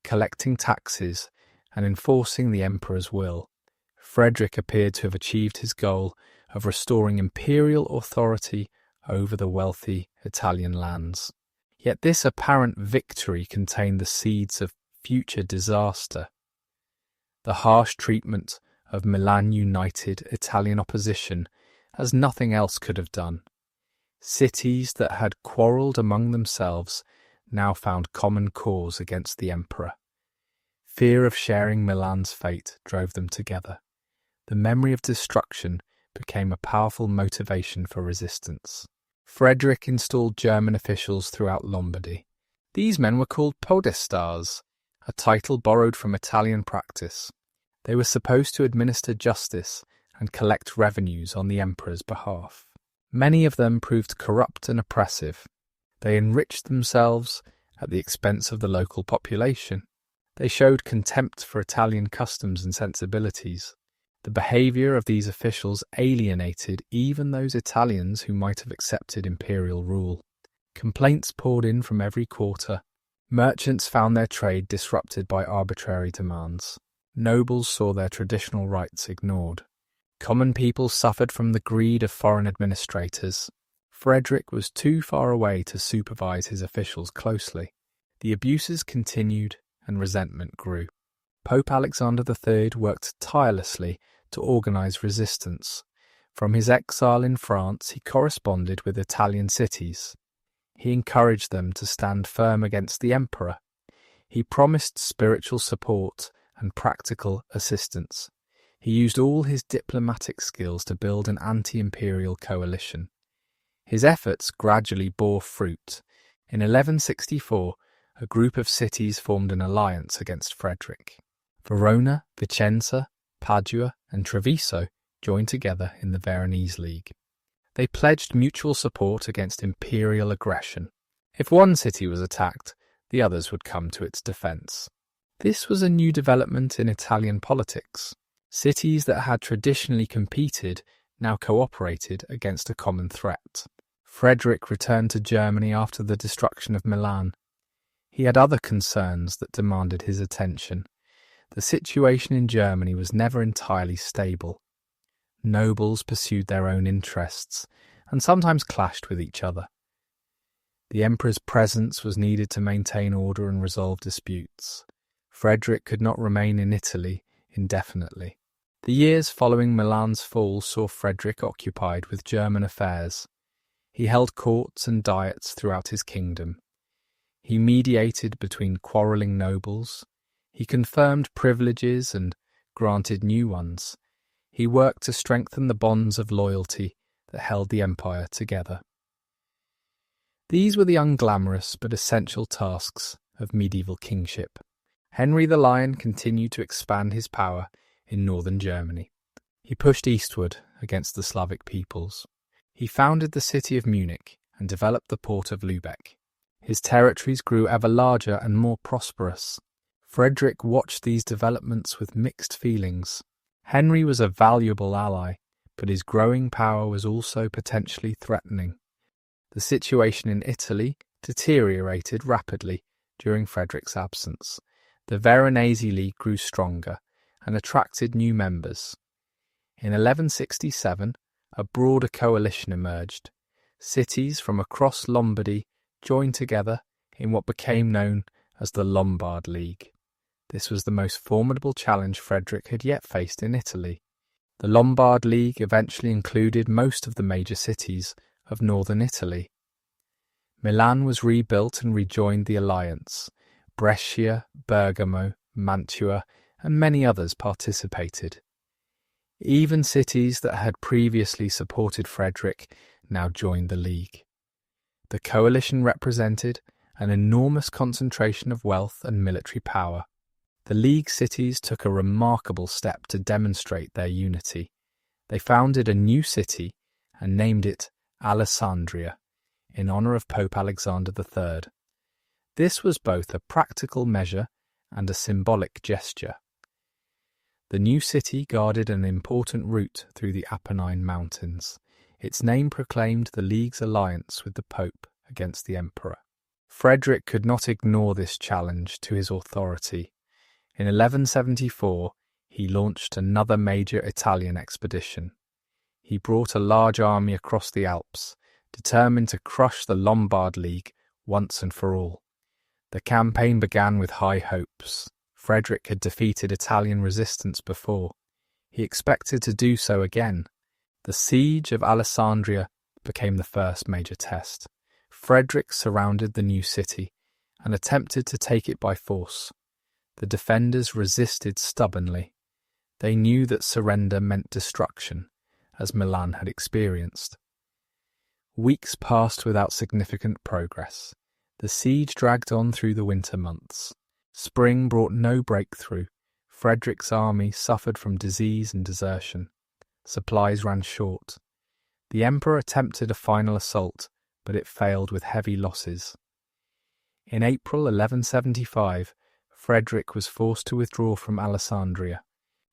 collecting taxes and enforcing the emperor's will. Frederick appeared to have achieved his goal of restoring imperial authority over the wealthy Italian lands. Yet this apparent victory contained the seeds of future disaster. The harsh treatment of Milan united Italian opposition as nothing else could have done. Cities that had quarrelled among themselves now found common cause against the emperor. Fear of sharing Milan's fate drove them together. The memory of destruction became a powerful motivation for resistance. Frederick installed German officials throughout Lombardy. These men were called podestas, a title borrowed from Italian practice. They were supposed to administer justice and collect revenues on the emperor's behalf. Many of them proved corrupt and oppressive. They enriched themselves at the expense of the local population. They showed contempt for Italian customs and sensibilities. The behaviour of these officials alienated even those Italians who might have accepted imperial rule. Complaints poured in from every quarter. Merchants found their trade disrupted by arbitrary demands. Nobles saw their traditional rights ignored. Common people suffered from the greed of foreign administrators. Frederick was too far away to supervise his officials closely. The abuses continued and resentment grew. Pope Alexander III worked tirelessly to organise resistance. From his exile in France, he corresponded with Italian cities. He encouraged them to stand firm against the emperor. He promised spiritual support and practical assistance. He used all his diplomatic skills to build an anti-imperial coalition. His efforts gradually bore fruit. In 1164, a group of cities formed an alliance against Frederick. Verona, Vicenza, Padua, and Treviso joined together in the Veronese League. They pledged mutual support against imperial aggression. If one city was attacked, the others would come to its defence. This was a new development in Italian politics. Cities that had traditionally competed now cooperated against a common threat. Frederick returned to Germany after the destruction of Milan. He had other concerns that demanded his attention. The situation in Germany was never entirely stable. Nobles pursued their own interests and sometimes clashed with each other. The emperor's presence was needed to maintain order and resolve disputes. Frederick could not remain in Italy indefinitely. The years following Milan's fall saw Frederick occupied with German affairs. He held courts and diets throughout his kingdom. He mediated between quarrelling nobles. He confirmed privileges and granted new ones. He worked to strengthen the bonds of loyalty that held the empire together. These were the unglamorous but essential tasks of medieval kingship. Henry the Lion continued to expand his power in northern Germany. He pushed eastward against the Slavic peoples. He founded the city of Munich and developed the port of Lübeck. His territories grew ever larger and more prosperous. Frederick watched these developments with mixed feelings. Henry was a valuable ally, but his growing power was also potentially threatening. The situation in Italy deteriorated rapidly during Frederick's absence. The Veronese League grew stronger and attracted new members. In 1167, a broader coalition emerged. Cities from across Lombardy joined together in what became known as the Lombard League. This was the most formidable challenge Frederick had yet faced in Italy. The Lombard League eventually included most of the major cities of northern Italy. Milan was rebuilt and rejoined the alliance. Brescia, Bergamo, Mantua, and many others participated. Even cities that had previously supported Frederick now joined the League. The coalition represented an enormous concentration of wealth and military power. The League cities took a remarkable step to demonstrate their unity. They founded a new city and named it Alessandria, in honour of Pope Alexander III. This was both a practical measure and a symbolic gesture. The new city guarded an important route through the Apennine Mountains. Its name proclaimed the League's alliance with the Pope against the Emperor. Frederick could not ignore this challenge to his authority. In 1174, he launched another major Italian expedition. He brought a large army across the Alps, determined to crush the Lombard League once and for all. The campaign began with high hopes. Frederick had defeated Italian resistance before. He expected to do so again. The siege of Alessandria became the first major test. Frederick surrounded the new city and attempted to take it by force. The defenders resisted stubbornly. They knew that surrender meant destruction, as Milan had experienced. Weeks passed without significant progress. The siege dragged on through the winter months. Spring brought no breakthrough. Frederick's army suffered from disease and desertion. Supplies ran short. The emperor attempted a final assault, but it failed with heavy losses. In April 1175, Frederick was forced to withdraw from Alessandria.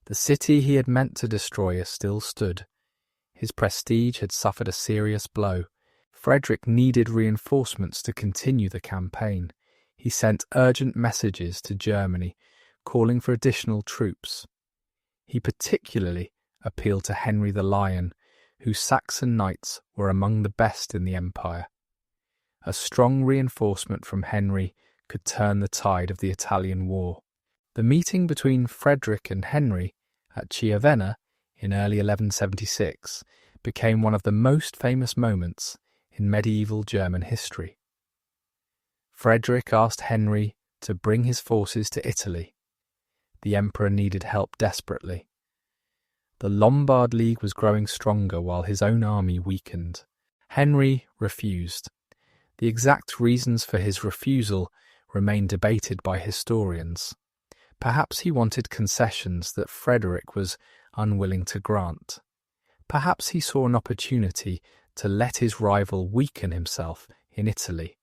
The city he had meant to destroy still stood. His prestige had suffered a serious blow. Frederick needed reinforcements to continue the campaign. He sent urgent messages to Germany, calling for additional troops. He particularly appealed to Henry the Lion, whose Saxon knights were among the best in the empire. A strong reinforcement from Henry could turn the tide of the Italian war. The meeting between Frederick and Henry at Chiavenna in early 1176 became one of the most famous moments in medieval German history. Frederick asked Henry to bring his forces to Italy. The emperor needed help desperately. The Lombard League was growing stronger while his own army weakened. Henry refused. The exact reasons for his refusal remain debated by historians. Perhaps he wanted concessions that Frederick was unwilling to grant. Perhaps he saw an opportunity to let his rival weaken himself in Italy.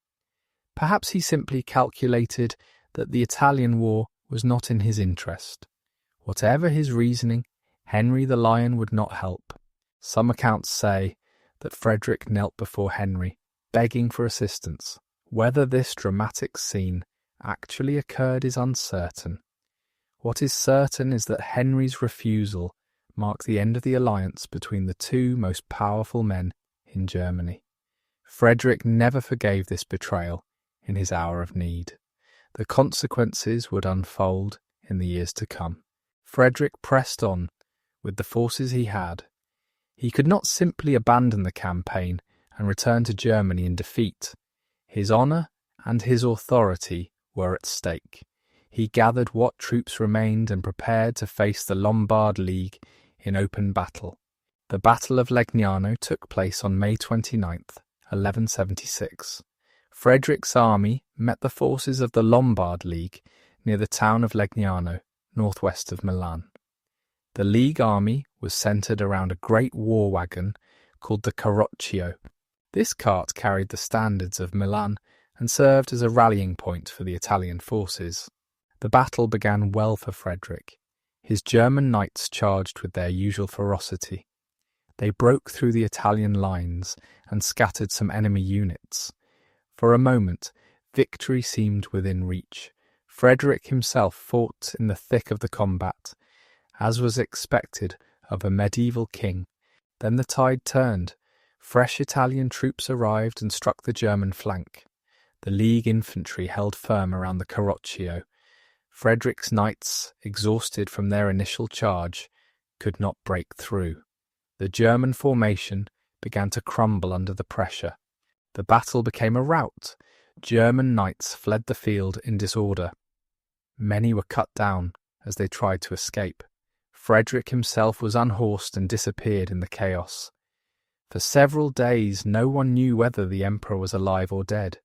Perhaps he simply calculated that the Italian war was not in his interest. Whatever his reasoning, Henry the Lion would not help. Some accounts say that Frederick knelt before Henry, begging for assistance. Whether this dramatic scene actually occurred is uncertain. What is certain is that Henry's refusal marked the end of the alliance between the two most powerful men in Germany. Frederick never forgave this betrayal in his hour of need. The consequences would unfold in the years to come. Frederick pressed on with the forces he had. He could not simply abandon the campaign and return to Germany in defeat. His honour and his authority were at stake. He gathered what troops remained and prepared to face the Lombard League in open battle. The Battle of Legnano took place on May 29th, 1176. Frederick's army met the forces of the Lombard League near the town of Legnano, northwest of Milan. The League army was centred around a great war wagon called the Carroccio. This cart carried the standards of Milan and served as a rallying point for the Italian forces. The battle began well for Frederick. His German knights charged with their usual ferocity. They broke through the Italian lines and scattered some enemy units. For a moment, victory seemed within reach. Frederick himself fought in the thick of the combat, as was expected of a medieval king. Then the tide turned. Fresh Italian troops arrived and struck the German flank. The League infantry held firm around the Carroccio. Frederick's knights, exhausted from their initial charge, could not break through. The German formation began to crumble under the pressure. The battle became a rout. German knights fled the field in disorder. Many were cut down as they tried to escape. Frederick himself was unhorsed and disappeared in the chaos. For several days no one knew whether the emperor was alive or dead.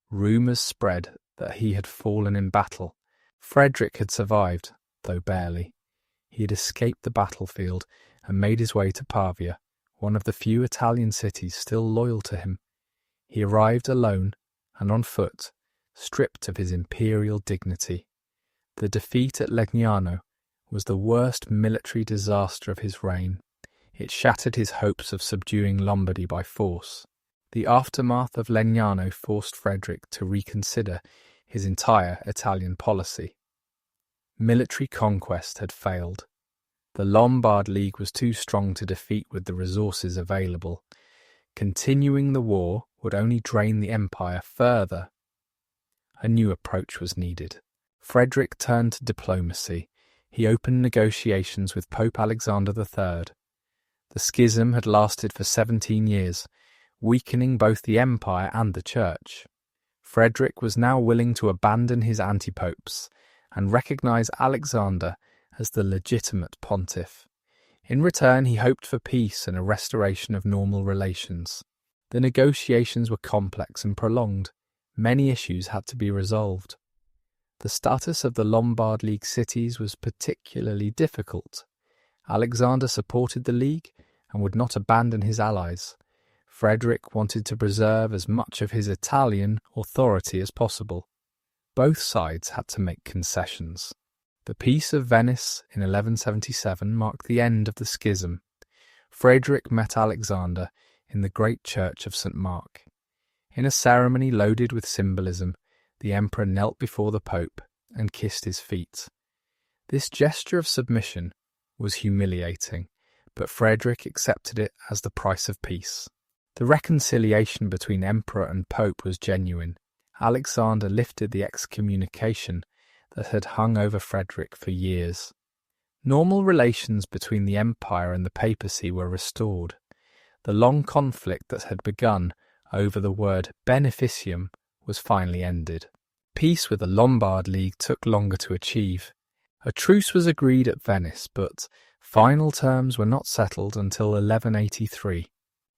Rumours spread that he had fallen in battle. Frederick had survived, though barely. He had escaped the battlefield and made his way to Pavia, one of the few Italian cities still loyal to him. He arrived alone and on foot, stripped of his imperial dignity. The defeat at Legnano was the worst military disaster of his reign. It shattered his hopes of subduing Lombardy by force. The aftermath of Legnano forced Frederick to reconsider his entire Italian policy. Military conquest had failed. The Lombard League was too strong to defeat with the resources available. Continuing the war would only drain the empire further. A new approach was needed. Frederick turned to diplomacy. He opened negotiations with Pope Alexander III. The schism had lasted for 17 years, weakening both the empire and the church. Frederick was now willing to abandon his anti-popes and recognise Alexander as the legitimate pontiff. In return, he hoped for peace and a restoration of normal relations. The negotiations were complex and prolonged. Many issues had to be resolved. The status of the Lombard League cities was particularly difficult. Alexander supported the League and would not abandon his allies. Frederick wanted to preserve as much of his Italian authority as possible. Both sides had to make concessions. The Peace of Venice in 1177 marked the end of the schism. Frederick met Alexander in the great church of St. Mark. In a ceremony loaded with symbolism, the emperor knelt before the pope and kissed his feet. This gesture of submission was humiliating, but Frederick accepted it as the price of peace. The reconciliation between emperor and pope was genuine. Alexander lifted the excommunication that had hung over Frederick for years. Normal relations between the empire and the papacy were restored. The long conflict that had begun over the word beneficium was finally ended. Peace with the Lombard League took longer to achieve. A truce was agreed at Venice, but final terms were not settled until 1183.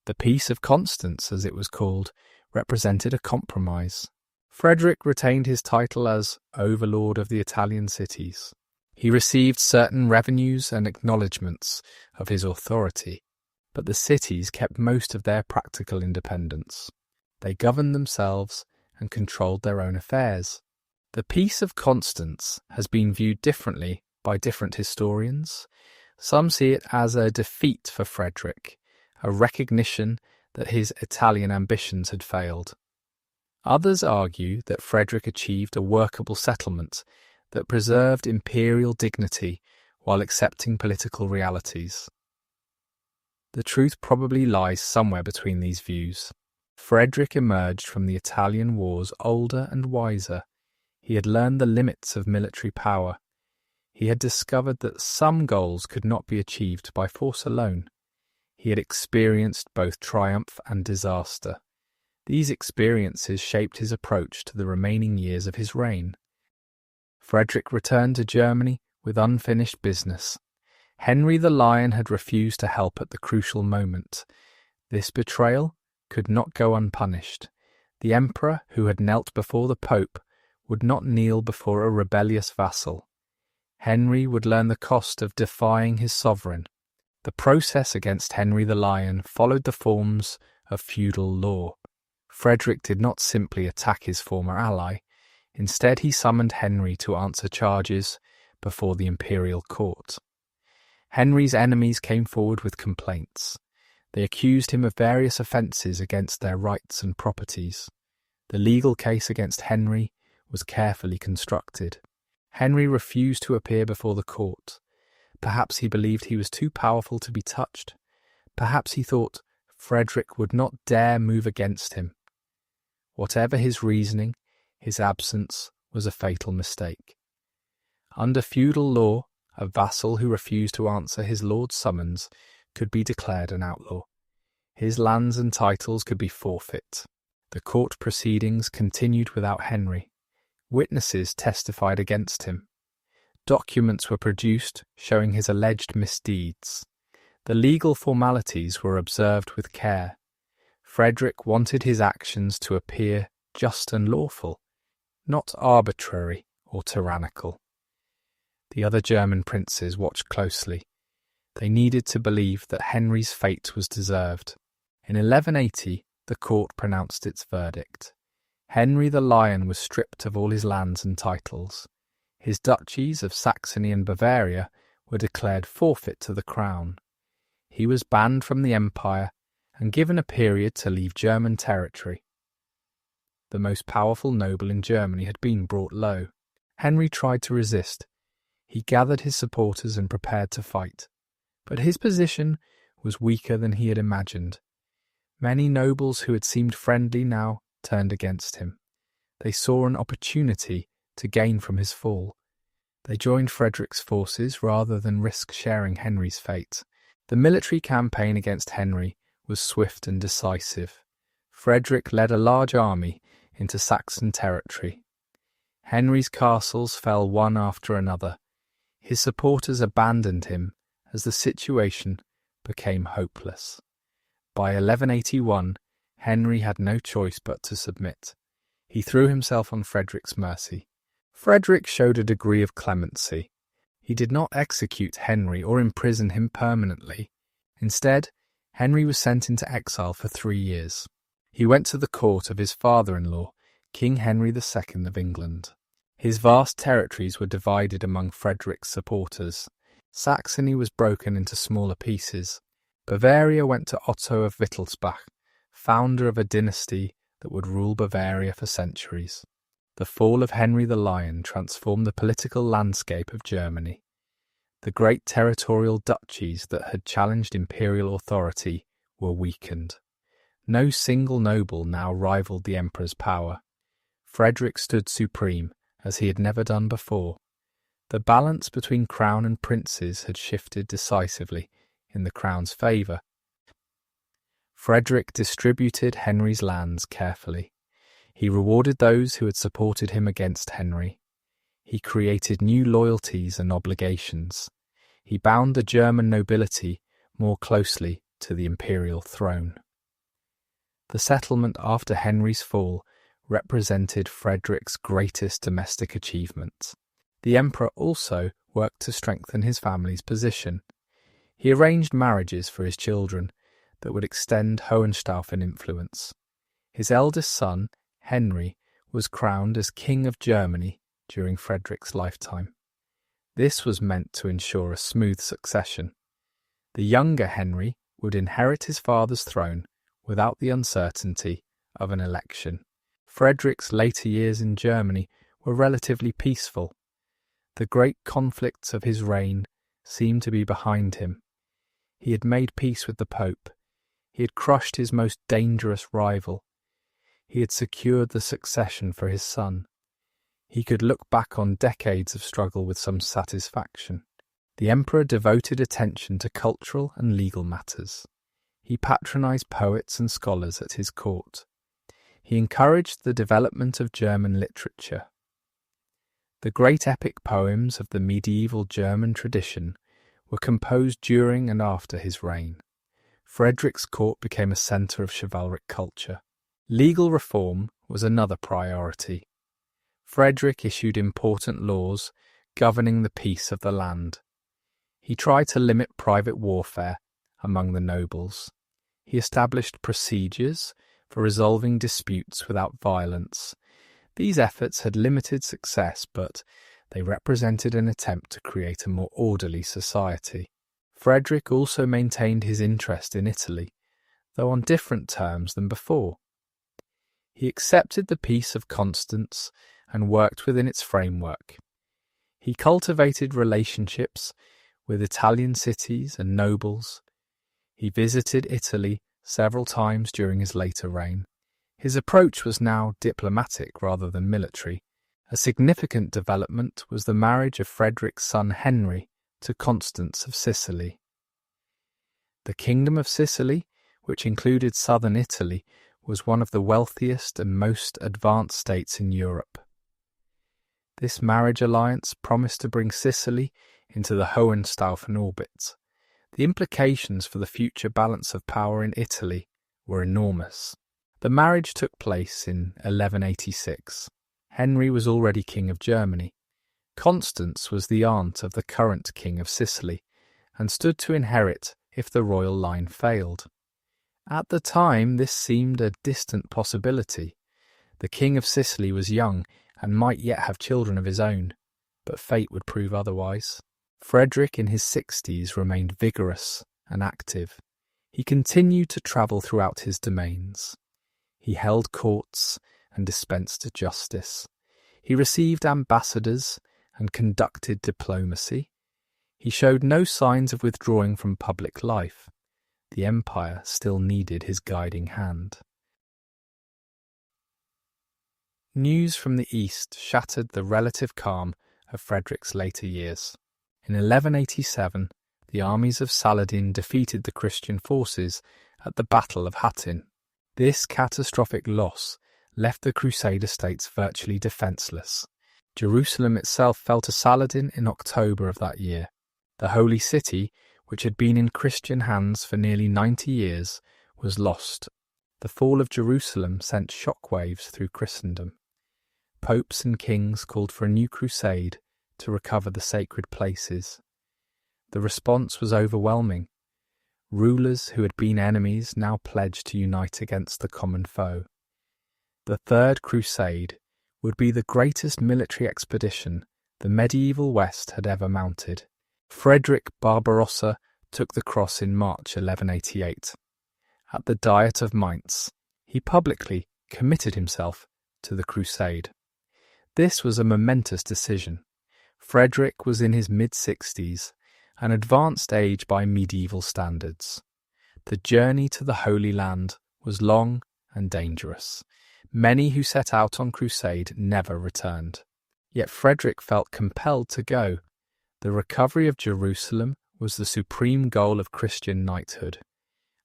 The Peace of Constance, as it was called, represented a compromise. Frederick retained his title as overlord of the Italian cities. He received certain revenues and acknowledgements of his authority, but the cities kept most of their practical independence. They governed themselves and controlled their own affairs. The Peace of Constance has been viewed differently by different historians. Some see it as a defeat for Frederick, a recognition that his Italian ambitions had failed. Others argue that Frederick achieved a workable settlement that preserved imperial dignity while accepting political realities. The truth probably lies somewhere between these views. Frederick emerged from the Italian wars older and wiser. He had learned the limits of military power. He had discovered that some goals could not be achieved by force alone. He had experienced both triumph and disaster. These experiences shaped his approach to the remaining years of his reign. Frederick returned to Germany with unfinished business. Henry the Lion had refused to help at the crucial moment. This betrayal could not go unpunished. The emperor, who had knelt before the Pope, would not kneel before a rebellious vassal. Henry would learn the cost of defying his sovereign. The process against Henry the Lion followed the forms of feudal law. Frederick did not simply attack his former ally. Instead, he summoned Henry to answer charges before the imperial court. Henry's enemies came forward with complaints. They accused him of various offences against their rights and properties. The legal case against Henry was carefully constructed. Henry refused to appear before the court. Perhaps he believed he was too powerful to be touched. Perhaps he thought Frederick would not dare move against him. Whatever his reasoning, his absence was a fatal mistake. Under feudal law, a vassal who refused to answer his lord's summons could be declared an outlaw. His lands and titles could be forfeit. The court proceedings continued without Henry. Witnesses testified against him. Documents were produced showing his alleged misdeeds. The legal formalities were observed with care. Frederick wanted his actions to appear just and lawful, not arbitrary or tyrannical. The other German princes watched closely. They needed to believe that Henry's fate was deserved. In 1180, the court pronounced its verdict. Henry the Lion was stripped of all his lands and titles. His duchies of Saxony and Bavaria were declared forfeit to the crown. He was banned from the empire and given a period to leave German territory. The most powerful noble in Germany had been brought low. Henry tried to resist. He gathered his supporters and prepared to fight. But his position was weaker than he had imagined. Many nobles who had seemed friendly now turned against him. They saw an opportunity to gain from his fall. They joined Frederick's forces rather than risk sharing Henry's fate. The military campaign against Henry was swift and decisive. Frederick led a large army into Saxon territory. Henry's castles fell one after another. His supporters abandoned him as the situation became hopeless. By 1181, Henry had no choice but to submit. He threw himself on Frederick's mercy. Frederick showed a degree of clemency. He did not execute Henry or imprison him permanently. Instead, Henry was sent into exile for 3 years. He went to the court of his father-in-law, King Henry II of England. His vast territories were divided among Frederick's supporters. Saxony was broken into smaller pieces. Bavaria went to Otto of Wittelsbach, founder of a dynasty that would rule Bavaria for centuries. The fall of Henry the Lion transformed the political landscape of Germany. The great territorial duchies that had challenged imperial authority were weakened. No single noble now rivaled the emperor's power. Frederick stood supreme, as he had never done before. The balance between crown and princes had shifted decisively in the crown's favour. Frederick distributed Henry's lands carefully. He rewarded those who had supported him against Henry. He created new loyalties and obligations. He bound the German nobility more closely to the imperial throne. The settlement after Henry's fall represented Frederick's greatest domestic achievement. The emperor also worked to strengthen his family's position. He arranged marriages for his children that would extend Hohenstaufen influence. His eldest son, Henry, was crowned as King of Germany during Frederick's lifetime. This was meant to ensure a smooth succession. The younger Henry would inherit his father's throne without the uncertainty of an election. Frederick's later years in Germany were relatively peaceful. The great conflicts of his reign seemed to be behind him. He had made peace with the Pope. He had crushed his most dangerous rival. He had secured the succession for his son. He could look back on decades of struggle with some satisfaction. The emperor devoted attention to cultural and legal matters. He patronized poets and scholars at his court. He encouraged the development of German literature. The great epic poems of the medieval German tradition were composed during and after his reign. Frederick's court became a centre of chivalric culture. Legal reform was another priority. Frederick issued important laws governing the peace of the land. He tried to limit private warfare among the nobles. He established procedures for resolving disputes without violence. These efforts had limited success, but they represented an attempt to create a more orderly society. Frederick also maintained his interest in Italy, though on different terms than before. He accepted the Peace of Constance and worked within its framework. He cultivated relationships with Italian cities and nobles. He visited Italy several times during his later reign. His approach was now diplomatic rather than military. A significant development was the marriage of Frederick's son Henry to Constance of Sicily. The Kingdom of Sicily, which included southern Italy, was one of the wealthiest and most advanced states in Europe. This marriage alliance promised to bring Sicily into the Hohenstaufen orbit. The implications for the future balance of power in Italy were enormous. The marriage took place in 1186. Henry was already King of Germany. Constance was the aunt of the current King of Sicily, and stood to inherit if the royal line failed. At the time, this seemed a distant possibility. The King of Sicily was young and might yet have children of his own, but fate would prove otherwise. Frederick in his 60s remained vigorous and active. He continued to travel throughout his domains. He held courts and dispensed justice. He received ambassadors and conducted diplomacy. He showed no signs of withdrawing from public life. The empire still needed his guiding hand. News from the east shattered the relative calm of Frederick's later years. In 1187, the armies of Saladin defeated the Christian forces at the Battle of Hattin. This catastrophic loss left the Crusader states virtually defenceless. Jerusalem itself fell to Saladin in October of that year. The Holy City, which had been in Christian hands for nearly 90 years, was lost. The fall of Jerusalem sent shockwaves through Christendom. Popes and kings called for a new crusade to recover the sacred places. The response was overwhelming. Rulers who had been enemies now pledged to unite against the common foe. The Third Crusade would be the greatest military expedition the medieval West had ever mounted. Frederick Barbarossa took the cross in March 1188. At the Diet of Mainz, he publicly committed himself to the crusade. This was a momentous decision. Frederick was in his mid-60s, an advanced age by medieval standards. The journey to the Holy Land was long and dangerous. Many who set out on crusade never returned. Yet Frederick felt compelled to go. The recovery of Jerusalem was the supreme goal of Christian knighthood.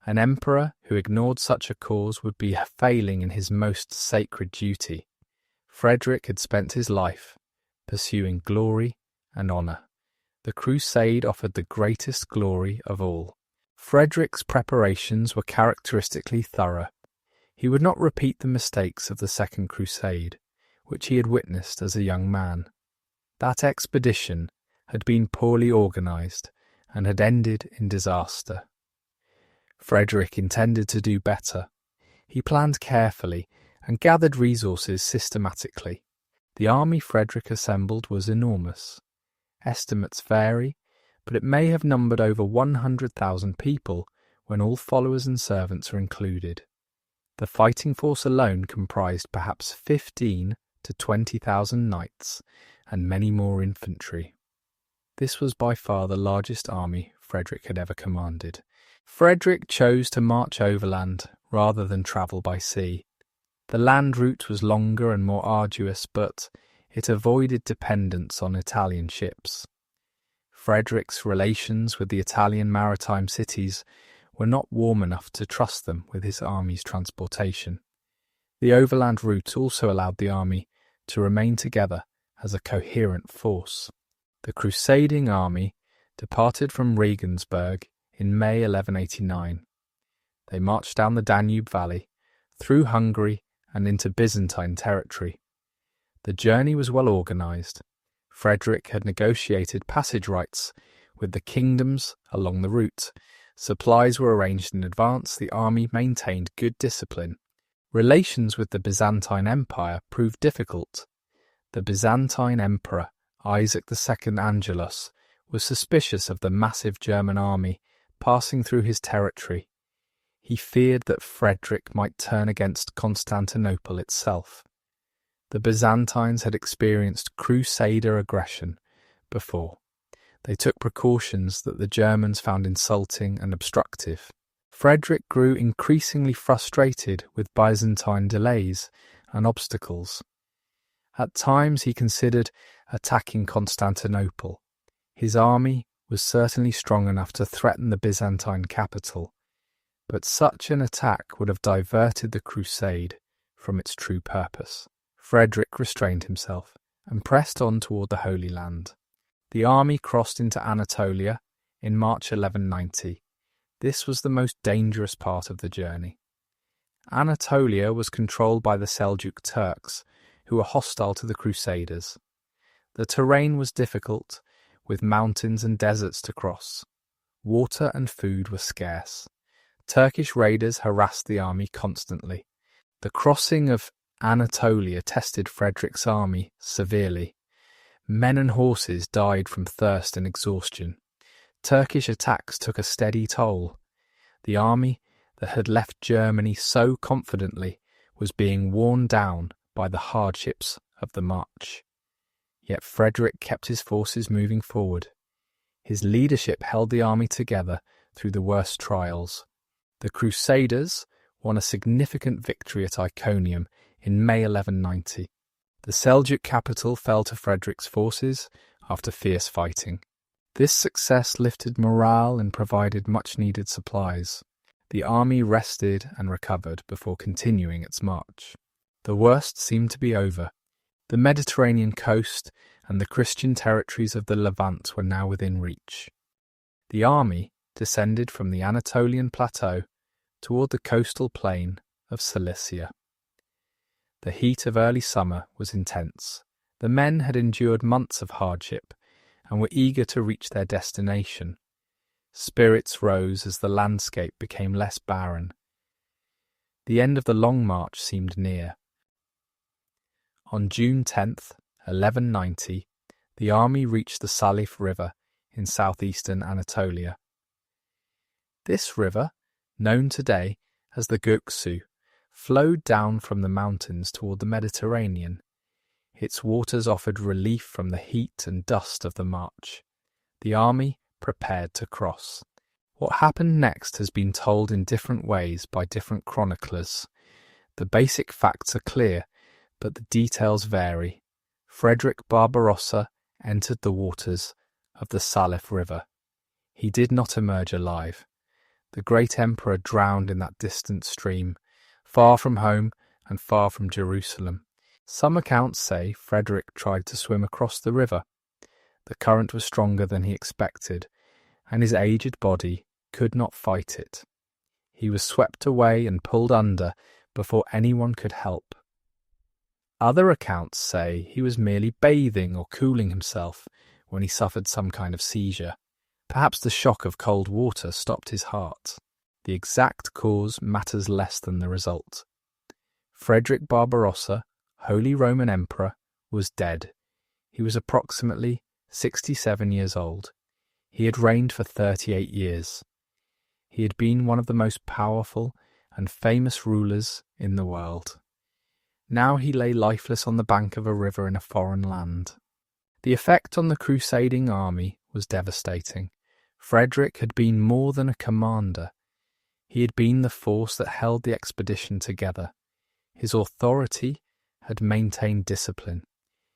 An emperor who ignored such a cause would be failing in his most sacred duty. Frederick had spent his life pursuing glory and honour. The crusade offered the greatest glory of all. Frederick's preparations were characteristically thorough. He would not repeat the mistakes of the Second Crusade, which he had witnessed as a young man. That expedition had been poorly organised and had ended in disaster. Frederick intended to do better. He planned carefully and gathered resources systematically. The army Frederick assembled was enormous. Estimates vary, but it may have numbered over 100,000 people when all followers and servants are included. The fighting force alone comprised perhaps 15,000 to 20,000 knights and many more infantry. This was by far the largest army Frederick had ever commanded. Frederick chose to march overland rather than travel by sea. The land route was longer and more arduous, but it avoided dependence on Italian ships. Frederick's relations with the Italian maritime cities were not warm enough to trust them with his army's transportation. The overland route also allowed the army to remain together as a coherent force. The crusading army departed from Regensburg in May 1189. They marched down the Danube Valley, through Hungary and into Byzantine territory. The journey was well organised. Frederick had negotiated passage rights with the kingdoms along the route. Supplies were arranged in advance. The army maintained good discipline. Relations with the Byzantine Empire proved difficult. The Byzantine Emperor, Isaac II Angelos, was suspicious of the massive German army passing through his territory. He feared that Frederick might turn against Constantinople itself. The Byzantines had experienced crusader aggression before. They took precautions that the Germans found insulting and obstructive. Frederick grew increasingly frustrated with Byzantine delays and obstacles. At times he considered attacking Constantinople. His army was certainly strong enough to threaten the Byzantine capital, but such an attack would have diverted the crusade from its true purpose. Frederick restrained himself and pressed on toward the Holy Land. The army crossed into Anatolia in March 1190. This was the most dangerous part of the journey. Anatolia was controlled by the Seljuk Turks, who were hostile to the Crusaders. The terrain was difficult, with mountains and deserts to cross. Water and food were scarce. Turkish raiders harassed the army constantly. The crossing of Anatolia tested Frederick's army severely. Men and horses died from thirst and exhaustion. Turkish attacks took a steady toll. The army that had left Germany so confidently was being worn down by the hardships of the march. Yet Frederick kept his forces moving forward. His leadership held the army together through the worst trials. The Crusaders won a significant victory at Iconium in May 1190. The Seljuk capital fell to Frederick's forces after fierce fighting. This success lifted morale and provided much-needed supplies. The army rested and recovered before continuing its march. The worst seemed to be over. The Mediterranean coast and the Christian territories of the Levant were now within reach. The army descended from the Anatolian plateau toward the coastal plain of Cilicia. The heat of early summer was intense. The men had endured months of hardship and were eager to reach their destination. Spirits rose as the landscape became less barren. The end of the long march seemed near. On June 10th, 1190, the army reached the Saleph River in southeastern Anatolia. This river, known today as the Göksu, flowed down from the mountains toward the Mediterranean. Its waters offered relief from the heat and dust of the march. The army prepared to cross. What happened next has been told in different ways by different chroniclers. The basic facts are clear, but the details vary. Frederick Barbarossa entered the waters of the Saleph River. He did not emerge alive. The great emperor drowned in that distant stream, far from home and far from Jerusalem. Some accounts say Frederick tried to swim across the river. The current was stronger than he expected, and his aged body could not fight it. He was swept away and pulled under before anyone could help. Other accounts say he was merely bathing or cooling himself when he suffered some kind of seizure. Perhaps the shock of cold water stopped his heart. The exact cause matters less than the result. Frederick Barbarossa, Holy Roman Emperor, was dead. He was approximately 67 years old. He had reigned for 38 years. He had been one of the most powerful and famous rulers in the world. Now he lay lifeless on the bank of a river in a foreign land. The effect on the crusading army was devastating. Frederick had been more than a commander. He had been the force that held the expedition together. His authority had maintained discipline.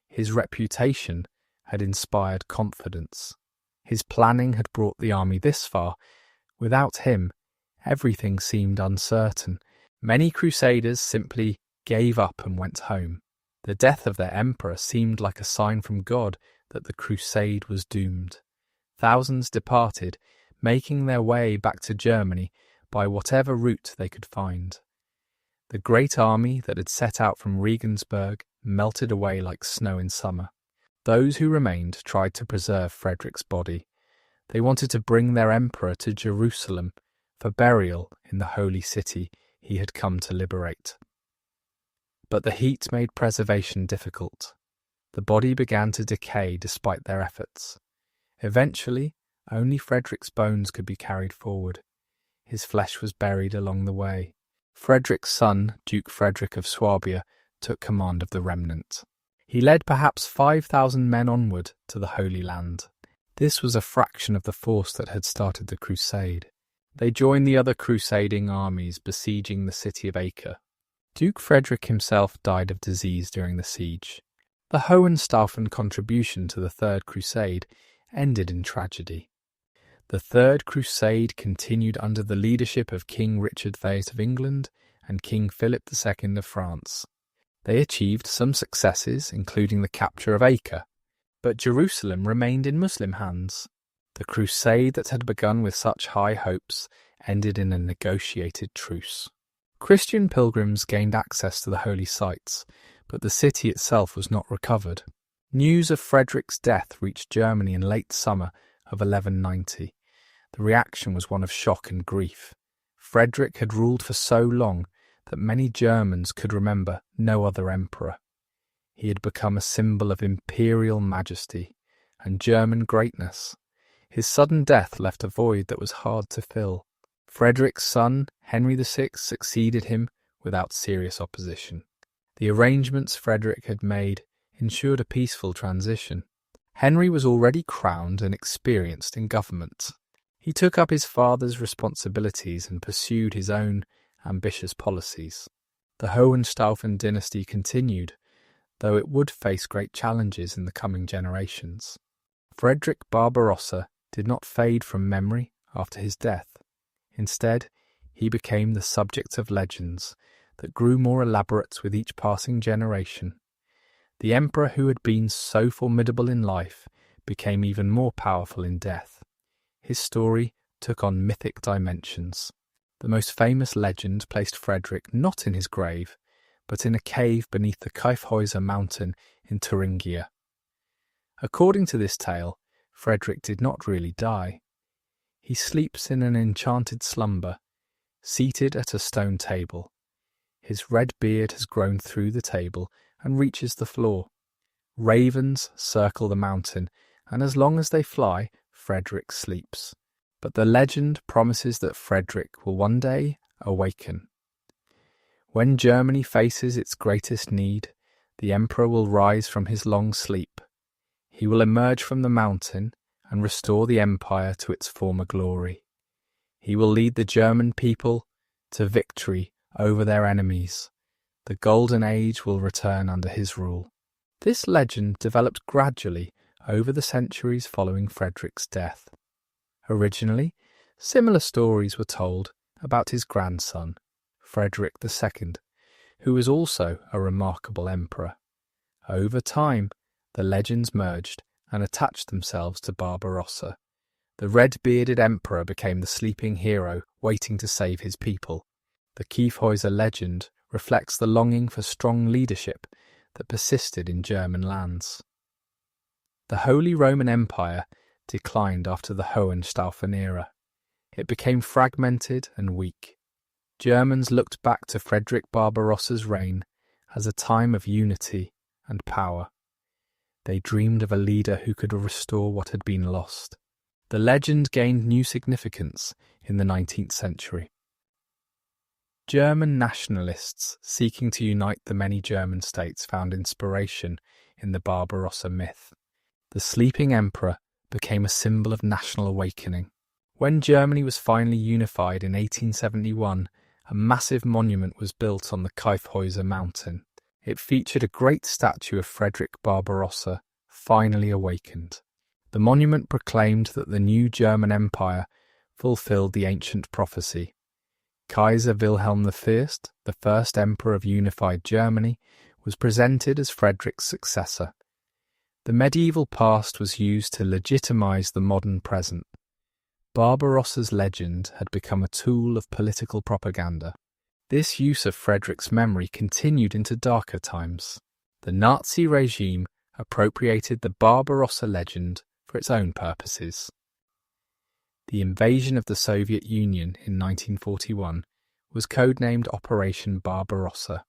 His reputation had inspired confidence. His planning had brought the army this far. Without him, everything seemed uncertain. Many crusaders simply gave up and went home. The death of their emperor seemed like a sign from God that the crusade was doomed. Thousands departed, making their way back to Germany by whatever route they could find. The great army that had set out from Regensburg melted away like snow in summer. Those who remained tried to preserve Frederick's body. They wanted to bring their emperor to Jerusalem for burial in the holy city he had come to liberate. But the heat made preservation difficult. The body began to decay despite their efforts. Eventually, only Frederick's bones could be carried forward. His flesh was buried along the way. Frederick's son, Duke Frederick of Swabia, took command of the remnant. He led perhaps 5,000 men onward to the Holy Land. This was a fraction of the force that had started the crusade. They joined the other crusading armies besieging the city of Acre. Duke Frederick himself died of disease during the siege. The Hohenstaufen contribution to the Third Crusade ended in tragedy. The Third Crusade continued under the leadership of King Richard VIII of England and King Philip II of France. They achieved some successes, including the capture of Acre, but Jerusalem remained in Muslim hands. The crusade that had begun with such high hopes ended in a negotiated truce. Christian pilgrims gained access to the holy sites, but the city itself was not recovered. News of Frederick's death reached Germany in late summer of 1190. The reaction was one of shock and grief. Frederick had ruled for so long that many Germans could remember no other emperor. He had become a symbol of imperial majesty and German greatness. His sudden death left a void that was hard to fill. Frederick's son, Henry VI, succeeded him without serious opposition. The arrangements Frederick had made ensured a peaceful transition. Henry was already crowned and experienced in government. He took up his father's responsibilities and pursued his own ambitious policies. The Hohenstaufen dynasty continued, though it would face great challenges in the coming generations. Frederick Barbarossa did not fade from memory after his death. Instead, he became the subject of legends that grew more elaborate with each passing generation. The emperor who had been so formidable in life became even more powerful in death. His story took on mythic dimensions. The most famous legend placed Frederick not in his grave, but in a cave beneath the Kyffhäuser mountain in Thuringia. According to this tale, Frederick did not really die. He sleeps in an enchanted slumber, seated at a stone table. His red beard has grown through the table and reaches the floor. Ravens circle the mountain, and as long as they fly, Frederick sleeps. But the legend promises that Frederick will one day awaken. When Germany faces its greatest need, the emperor will rise from his long sleep. He will emerge from the mountain and restore the empire to its former glory. He will lead the German people to victory over their enemies. The golden age will return under his rule. This legend developed gradually over the centuries following Frederick's death. Originally, similar stories were told about his grandson, Frederick II, who was also a remarkable emperor. Over time, the legends merged and attached themselves to Barbarossa. The red-bearded emperor became the sleeping hero waiting to save his people. The Kyffhäuser legend reflects the longing for strong leadership that persisted in German lands. The Holy Roman Empire declined after the Hohenstaufen era. It became fragmented and weak. Germans looked back to Frederick Barbarossa's reign as a time of unity and power. They dreamed of a leader who could restore what had been lost. The legend gained new significance in the 19th century. German nationalists seeking to unite the many German states found inspiration in the Barbarossa myth. the sleeping emperor became a symbol of national awakening. When Germany was finally unified in 1871, a massive monument was built on the Kyffhäuser mountain. It featured a great statue of Frederick Barbarossa, finally awakened. The monument proclaimed that the new German Empire fulfilled the ancient prophecy. Kaiser Wilhelm I, the first emperor of unified Germany, was presented as Frederick's successor. The medieval past was used to legitimize the modern present. Barbarossa's legend had become a tool of political propaganda. This use of Frederick's memory continued into darker times. The Nazi regime appropriated the Barbarossa legend for its own purposes. The invasion of the Soviet Union in 1941 was codenamed Operation Barbarossa.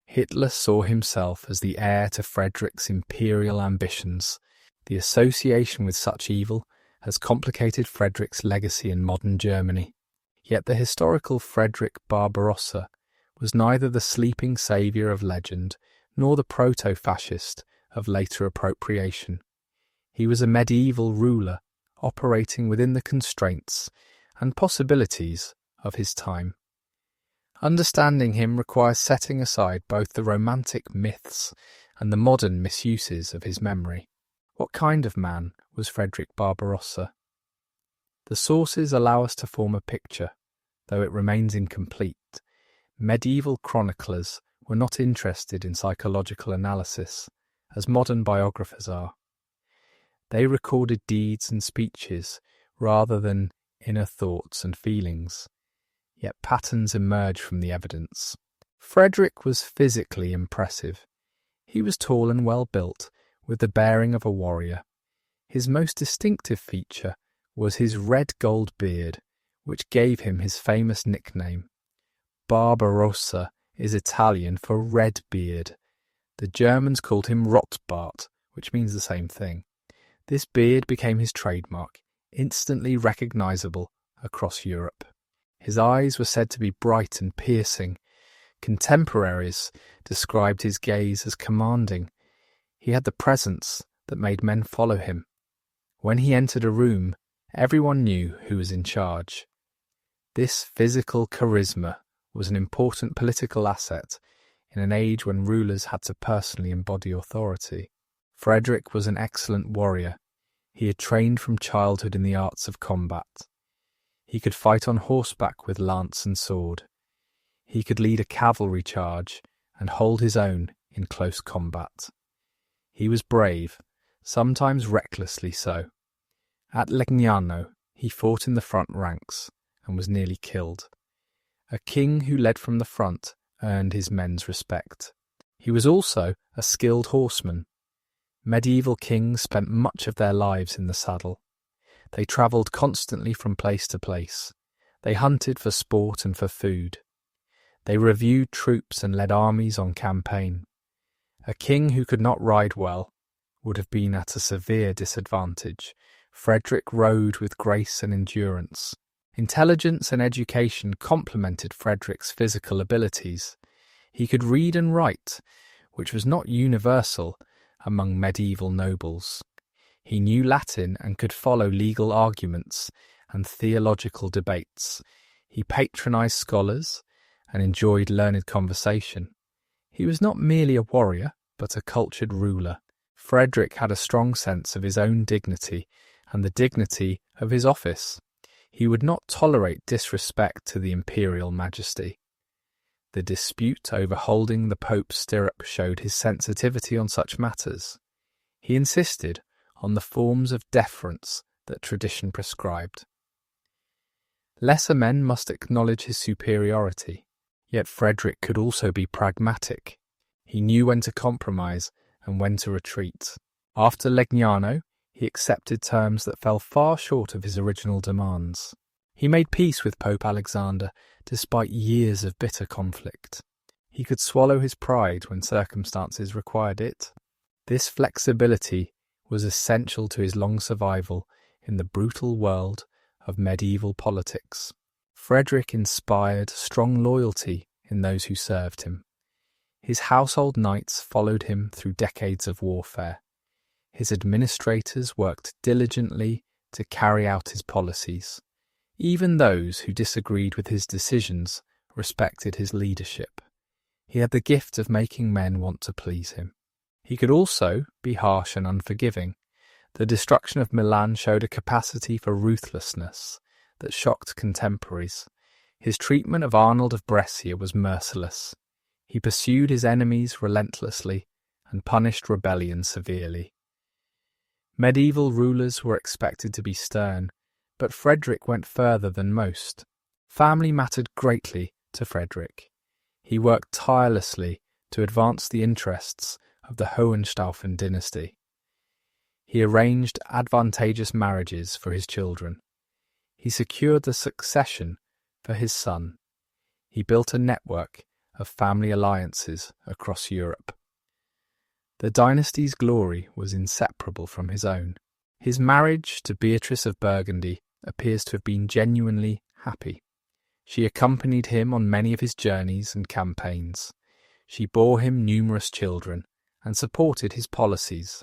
Hitler saw himself as the heir to Frederick's imperial ambitions. The association with such evil has complicated Frederick's legacy in modern Germany. Yet the historical Frederick Barbarossa was neither the sleeping saviour of legend nor the proto-fascist of later appropriation. He was a medieval ruler operating within the constraints and possibilities of his time. Understanding him requires setting aside both the romantic myths and the modern misuses of his memory. What kind of man was Frederick Barbarossa? The sources allow us to form a picture, though it remains incomplete. Medieval chroniclers were not interested in psychological analysis, as modern biographers are. They recorded deeds and speeches rather than inner thoughts and feelings. Yet patterns emerge from the evidence. Frederick was physically impressive. He was tall and well built, with the bearing of a warrior. His most distinctive feature was his red gold beard, which gave him his famous nickname. Barbarossa is Italian for red beard. The Germans called him Rotbart, which means the same thing. This beard became his trademark, instantly recognizable across Europe. His eyes were said to be bright and piercing. Contemporaries described his gaze as commanding. He had the presence that made men follow him. When he entered a room, everyone knew who was in charge. This physical charisma was an important political asset in an age when rulers had to personally embody authority. Frederick was an excellent warrior. He had trained from childhood in the arts of combat. He could fight on horseback with lance and sword. He could lead a cavalry charge and hold his own in close combat. He was brave, sometimes recklessly so. At Legnano, he fought in the front ranks and was nearly killed. A king who led from the front earned his men's respect. He was also a skilled horseman. Medieval kings spent much of their lives in the saddle. They travelled constantly from place to place. They hunted for sport and for food. They reviewed troops and led armies on campaign. A king who could not ride well would have been at a severe disadvantage. Frederick rode with grace and endurance. Intelligence and education complemented Frederick's physical abilities. He could read and write, which was not universal among medieval nobles. He knew Latin and could follow legal arguments and theological debates. He patronized scholars and enjoyed learned conversation. He was not merely a warrior, but a cultured ruler. Frederick had a strong sense of his own dignity and the dignity of his office. He would not tolerate disrespect to the imperial majesty. The dispute over holding the Pope's stirrup showed his sensitivity on such matters. He insisted on the forms of deference that tradition prescribed. Lesser men must acknowledge his superiority, yet Frederick could also be pragmatic. He knew when to compromise and when to retreat. After Legnano, he accepted terms that fell far short of his original demands. He made peace with Pope Alexander despite years of bitter conflict. He could swallow his pride when circumstances required it. This flexibility was essential to his long survival in the brutal world of medieval politics. Frederick inspired strong loyalty in those who served him. His household knights followed him through decades of warfare. His administrators worked diligently to carry out his policies. Even those who disagreed with his decisions respected his leadership. He had the gift of making men want to please him. He could also be harsh and unforgiving. The destruction of Milan showed a capacity for ruthlessness that shocked contemporaries. His treatment of Arnold of Brescia was merciless. He pursued his enemies relentlessly and punished rebellion severely. Medieval rulers were expected to be stern, but Frederick went further than most. Family mattered greatly to Frederick. He worked tirelessly to advance the interests of the Hohenstaufen dynasty. He arranged advantageous marriages for his children. He secured the succession for his son. He built a network of family alliances across Europe. The dynasty's glory was inseparable from his own. His marriage to Beatrice of Burgundy appears to have been genuinely happy. She accompanied him on many of his journeys and campaigns. She bore him numerous children and supported his policies.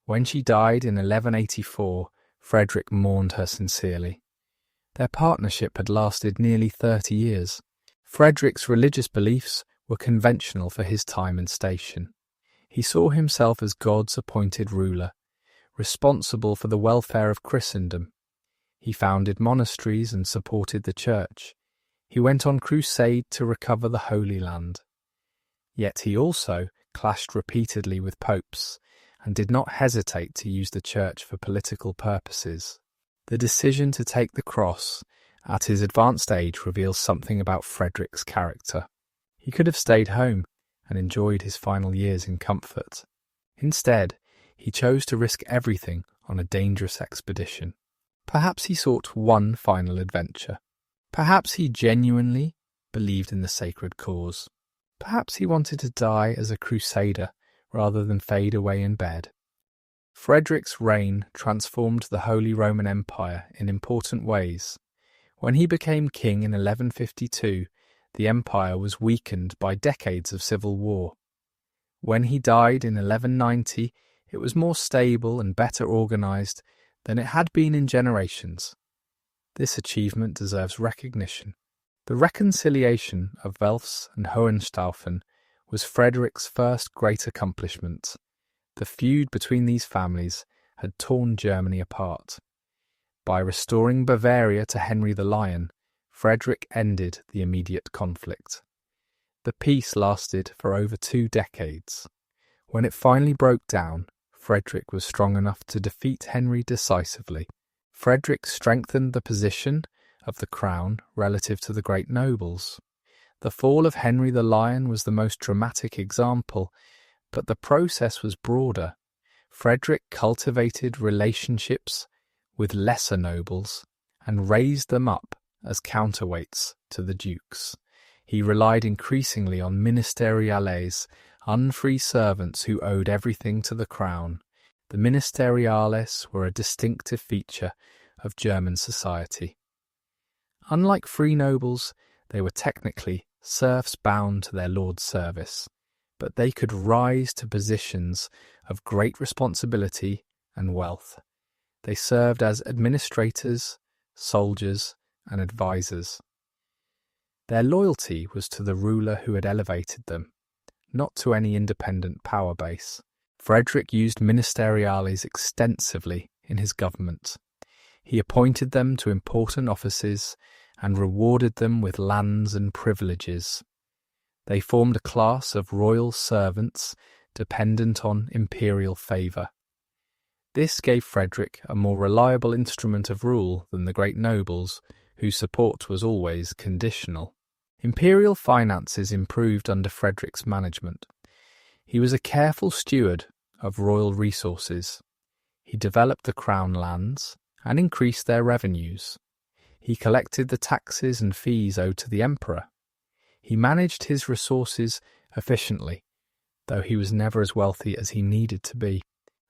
When she died in 1184, Frederick mourned her sincerely. Their partnership had lasted nearly 30 years. Frederick's religious beliefs were conventional for his time and station. He saw himself as God's appointed ruler, responsible for the welfare of Christendom. He founded monasteries and supported the church. He went on crusade to recover the Holy Land. Yet he also clashed repeatedly with popes and did not hesitate to use the church for political purposes. The decision to take the cross at his advanced age reveals something about Frederick's character. He could have stayed home and enjoyed his final years in comfort. Instead, he chose to risk everything on a dangerous expedition. Perhaps he sought one final adventure. Perhaps he genuinely believed in the sacred cause. Perhaps he wanted to die as a crusader rather than fade away in bed. Frederick's reign transformed the Holy Roman Empire in important ways. When he became king in 1152, the empire was weakened by decades of civil war. When he died in 1190, it was more stable and better organized than it had been in generations. This achievement deserves recognition. The reconciliation of Welfs and Hohenstaufen was Frederick's first great accomplishment. The feud between these families had torn Germany apart. By restoring Bavaria to Henry the Lion, Frederick ended the immediate conflict. The peace lasted for over 2 decades. When it finally broke down, Frederick was strong enough to defeat Henry decisively. Frederick strengthened the position of the crown relative to the great nobles. The fall of Henry the Lion was the most dramatic example, but the process was broader. Frederick cultivated relationships with lesser nobles and raised them up as counterweights to the dukes. He relied increasingly on ministeriales, unfree servants who owed everything to the crown. The ministeriales were a distinctive feature of German society. Unlike free nobles, they were technically serfs bound to their lord's service, but they could rise to positions of great responsibility and wealth. They served as administrators, soldiers, and advisors. Their loyalty was to the ruler who had elevated them, not to any independent power base. Frederick used ministeriales extensively in his government. He appointed them to important offices and rewarded them with lands and privileges. They formed a class of royal servants dependent on imperial favour. This gave Frederick a more reliable instrument of rule than the great nobles, whose support was always conditional. Imperial finances improved under Frederick's management. He was a careful steward of royal resources. He developed the crown lands and increased their revenues. He collected the taxes and fees owed to the emperor. He managed his resources efficiently, though he was never as wealthy as he needed to be.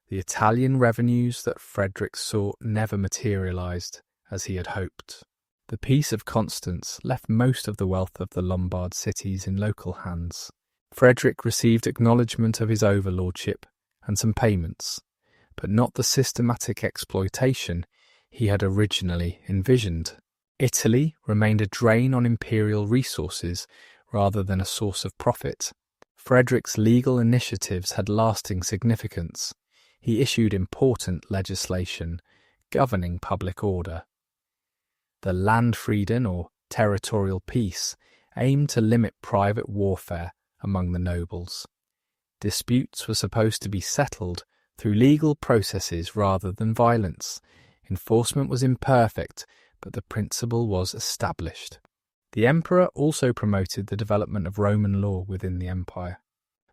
The Italian revenues that Frederick sought never materialized as he had hoped. The Peace of Constance left most of the wealth of the Lombard cities in local hands. Frederick received acknowledgement of his overlordship and some payments, but not the systematic exploitation he had originally envisioned. Italy remained a drain on imperial resources rather than a source of profit. Frederick's legal initiatives had lasting significance. He issued important legislation governing public order. The Landfrieden, or territorial peace, aimed to limit private warfare among the nobles. Disputes were supposed to be settled through legal processes rather than violence. Enforcement was imperfect, but the principle was established. The emperor also promoted the development of Roman law within the empire.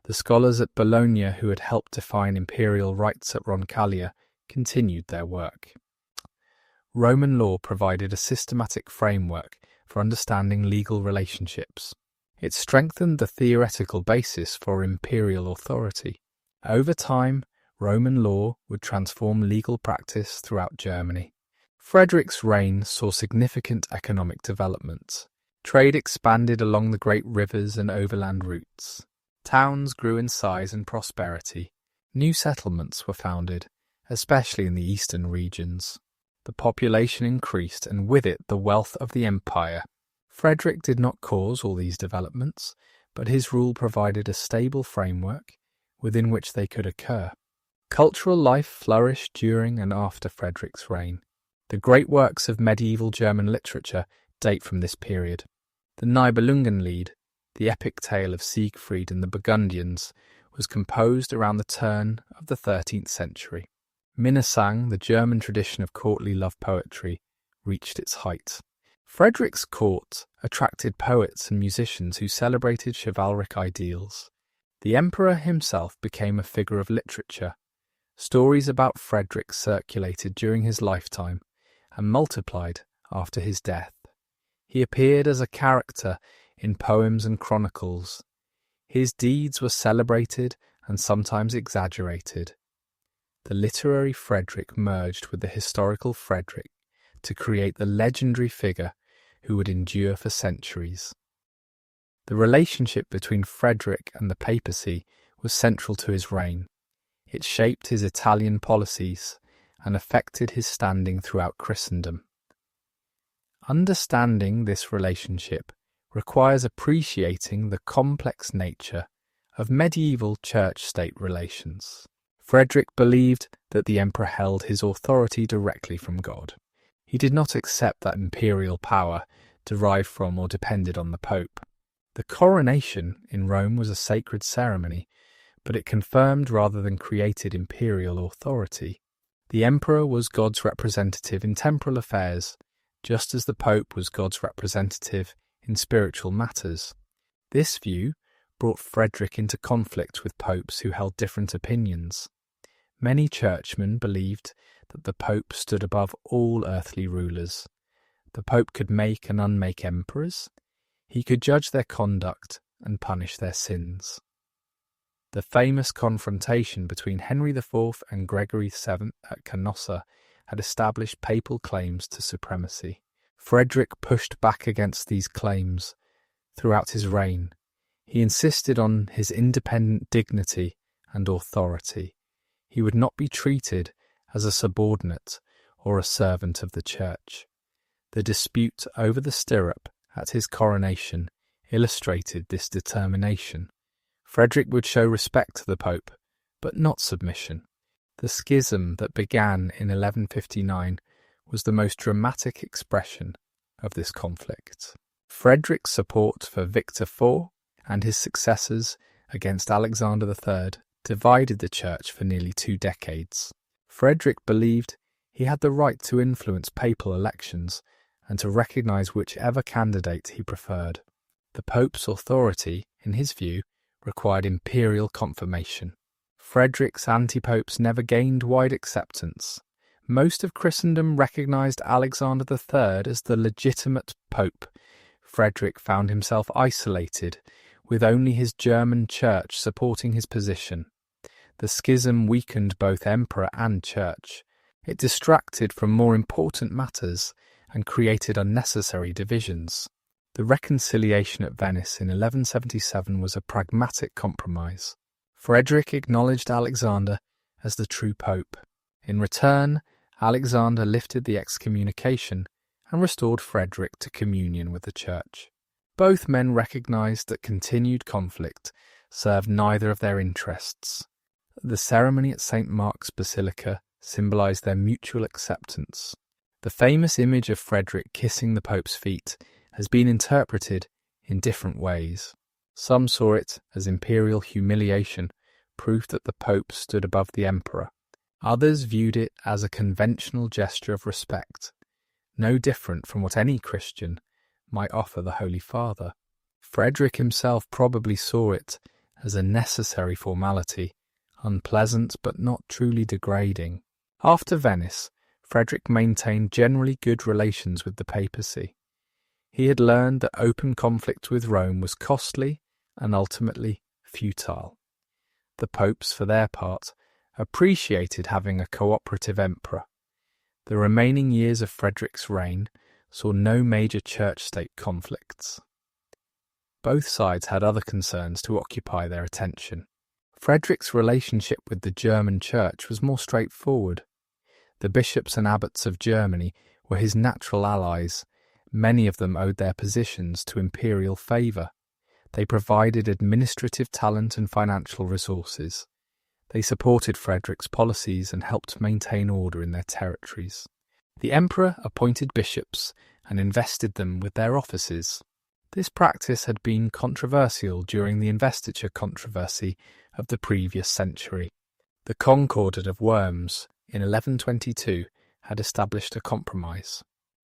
The scholars at Bologna who had helped define imperial rights at Roncaglia continued their work. Roman law provided a systematic framework for understanding legal relationships. It strengthened the theoretical basis for imperial authority. Over time, Roman law would transform legal practice throughout Germany. Frederick's reign saw significant economic developments. Trade expanded along the great rivers and overland routes. Towns grew in size and prosperity. New settlements were founded, especially in the eastern regions. The population increased, and with it the wealth of the empire. Frederick did not cause all these developments, but his rule provided a stable framework within which they could occur. Cultural life flourished during and after Frederick's reign. The great works of medieval German literature date from this period. The Nibelungenlied, the epic tale of Siegfried and the Burgundians, was composed around the turn of the 13th century. Minnesang, the German tradition of courtly love poetry, reached its height. Frederick's court attracted poets and musicians who celebrated chivalric ideals. The emperor himself became a figure of literature. Stories about Frederick circulated during his lifetime and multiplied after his death. He appeared as a character in poems and chronicles. His deeds were celebrated and sometimes exaggerated. The literary Frederick merged with the historical Frederick to create the legendary figure who would endure for centuries. The relationship between Frederick and the papacy was central to his reign. It shaped his Italian policies and affected his standing throughout Christendom. Understanding this relationship requires appreciating the complex nature of medieval church-state relations. Frederick believed that the emperor held his authority directly from God. He did not accept that imperial power derived from or depended on the Pope. The coronation in Rome was a sacred ceremony, but it confirmed rather than created imperial authority. The emperor was God's representative in temporal affairs, just as the Pope was God's representative in spiritual matters. This view brought Frederick into conflict with popes who held different opinions. Many churchmen believed that the Pope stood above all earthly rulers. The Pope could make and unmake emperors. He could judge their conduct and punish their sins. The famous confrontation between Henry IV and Gregory VII at Canossa had established papal claims to supremacy. Frederick pushed back against these claims throughout his reign. He insisted on his independent dignity and authority. He would not be treated as a subordinate or a servant of the Church. The dispute over the stirrup at his coronation illustrated this determination. Frederick would show respect to the Pope, but not submission. The schism that began in 1159 was the most dramatic expression of this conflict. Frederick's support for Victor IV and his successors against Alexander III divided the Church for nearly 2 decades. Frederick believed he had the right to influence papal elections and to recognise whichever candidate he preferred. The Pope's authority, in his view, required imperial confirmation. Frederick's anti-popes never gained wide acceptance. Most of Christendom recognised Alexander III as the legitimate pope. Frederick found himself isolated, with only his German church supporting his position. The schism weakened both emperor and church. It distracted from more important matters and created unnecessary divisions. The reconciliation at Venice in 1177 was a pragmatic compromise. Frederick acknowledged Alexander as the true pope. In return, Alexander lifted the excommunication and restored Frederick to communion with the Church. Both men recognized that continued conflict served neither of their interests. The ceremony at St. Mark's Basilica symbolized their mutual acceptance. The famous image of Frederick kissing the Pope's feet has been interpreted in different ways. Some saw it as imperial humiliation, proof that the Pope stood above the Emperor. Others viewed it as a conventional gesture of respect, no different from what any Christian might offer the Holy Father. Frederick himself probably saw it as a necessary formality, unpleasant but not truly degrading. After Venice, Frederick maintained generally good relations with the papacy. He had learned that open conflict with Rome was costly and ultimately futile. The popes, for their part, appreciated having a cooperative emperor. The remaining years of Frederick's reign saw no major church-state conflicts. Both sides had other concerns to occupy their attention. Frederick's relationship with the German Church was more straightforward. The bishops and abbots of Germany were his natural allies. Many of them owed their positions to imperial favour. They provided administrative talent and financial resources. They supported Frederick's policies and helped maintain order in their territories. The emperor appointed bishops and invested them with their offices. This practice had been controversial during the investiture controversy of the previous century. The Concordat of Worms in 1122 had established a compromise.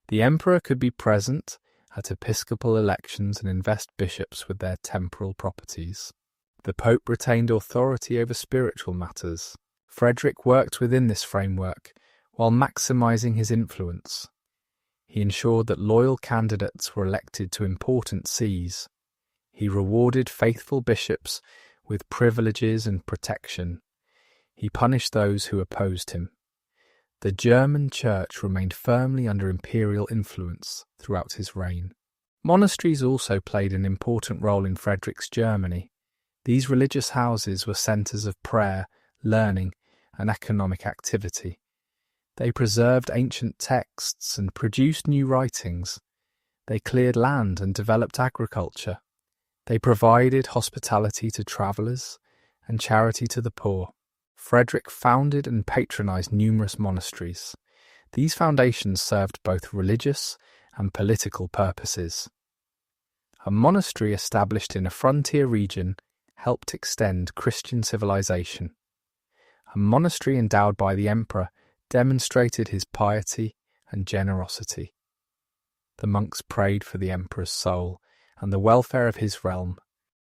The emperor could be present at episcopal elections and invest bishops with their temporal properties. The Pope retained authority over spiritual matters. Frederick worked within this framework while maximising his influence. He ensured that loyal candidates were elected to important sees. He rewarded faithful bishops with privileges and protection. He punished those who opposed him. The German Church remained firmly under imperial influence throughout his reign. Monasteries also played an important role in Frederick's Germany. These religious houses were centres of prayer, learning, and economic activity. They preserved ancient texts and produced new writings. They cleared land and developed agriculture. They provided hospitality to travellers and charity to the poor. Frederick founded and patronised numerous monasteries. These foundations served both religious and political purposes. A monastery established in a frontier region helped extend Christian civilization. A monastery endowed by the emperor demonstrated his piety and generosity. The monks prayed for the emperor's soul and the welfare of his realm.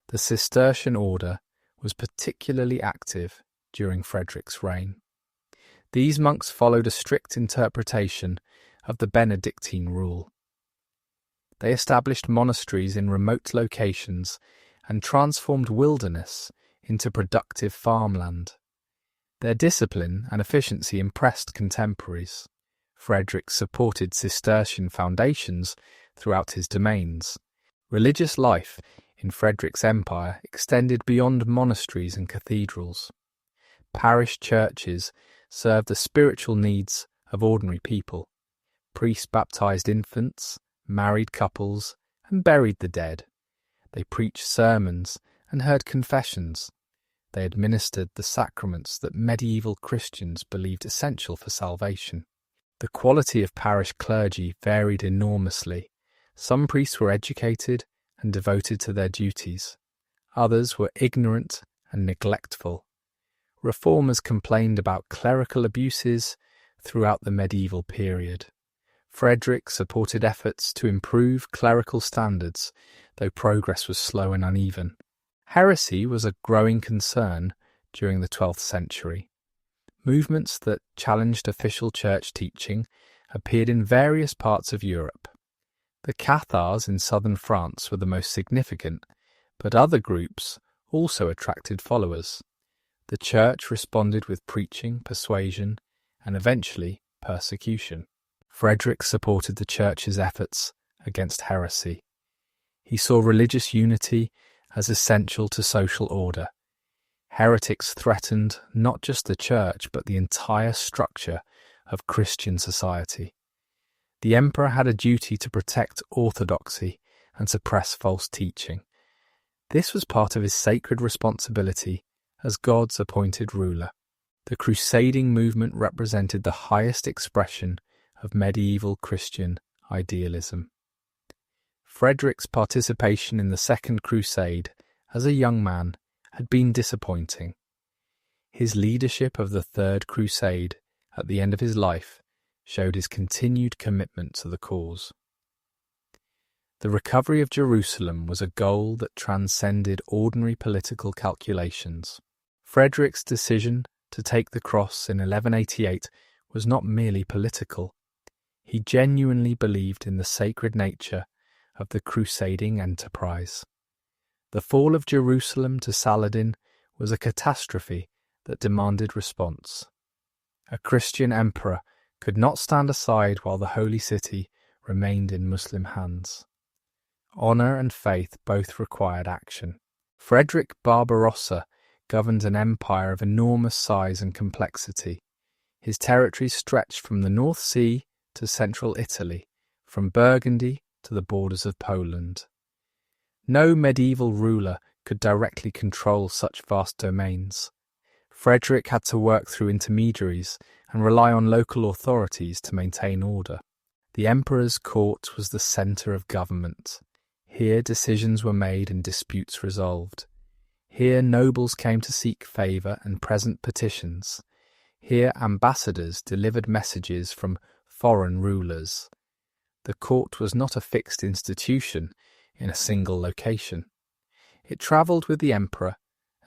The Cistercian order was particularly active during Frederick's reign. These monks followed a strict interpretation of the Benedictine rule. They established monasteries in remote locations and transformed wilderness into productive farmland. Their discipline and efficiency impressed contemporaries. Frederick supported Cistercian foundations throughout his domains. Religious life in Frederick's empire extended beyond monasteries and cathedrals. Parish churches served the spiritual needs of ordinary people. Priests baptized infants, married couples, and buried the dead. They preached sermons and heard confessions. They administered the sacraments that medieval Christians believed essential for salvation. The quality of parish clergy varied enormously. Some priests were educated and devoted to their duties. Others were ignorant and neglectful. Reformers complained about clerical abuses throughout the medieval period. Frederick supported efforts to improve clerical standards, though progress was slow and uneven. Heresy was a growing concern during the 12th century. Movements that challenged official church teaching appeared in various parts of Europe. The Cathars in southern France were the most significant, but other groups also attracted followers. The church responded with preaching, persuasion, and eventually persecution. Frederick supported the church's efforts against heresy. He saw religious unity as essential to social order. Heretics threatened not just the church but the entire structure of Christian society. The emperor had a duty to protect orthodoxy and suppress false teaching. This was part of his sacred responsibility as God's appointed ruler. The crusading movement represented the highest expression of medieval Christian idealism. Frederick's participation in the Second Crusade as a young man had been disappointing. His leadership of the Third Crusade at the end of his life showed his continued commitment to the cause. The recovery of Jerusalem was a goal that transcended ordinary political calculations. Frederick's decision to take the cross in 1188 was not merely political. He genuinely believed in the sacred nature of the crusading enterprise. The fall of Jerusalem to Saladin was a catastrophe that demanded response. A Christian emperor could not stand aside while the holy city remained in Muslim hands. Honour and faith both required action. Frederick Barbarossa governed an empire of enormous size and complexity. His territories stretched from the North Sea to central Italy, from Burgundy to the borders of Poland. No medieval ruler could directly control such vast domains. Frederick had to work through intermediaries and rely on local authorities to maintain order. The emperor's court was the centre of government. Here decisions were made and disputes resolved. Here nobles came to seek favour and present petitions. Here ambassadors delivered messages from foreign rulers. The court was not a fixed institution in a single location. It travelled with the emperor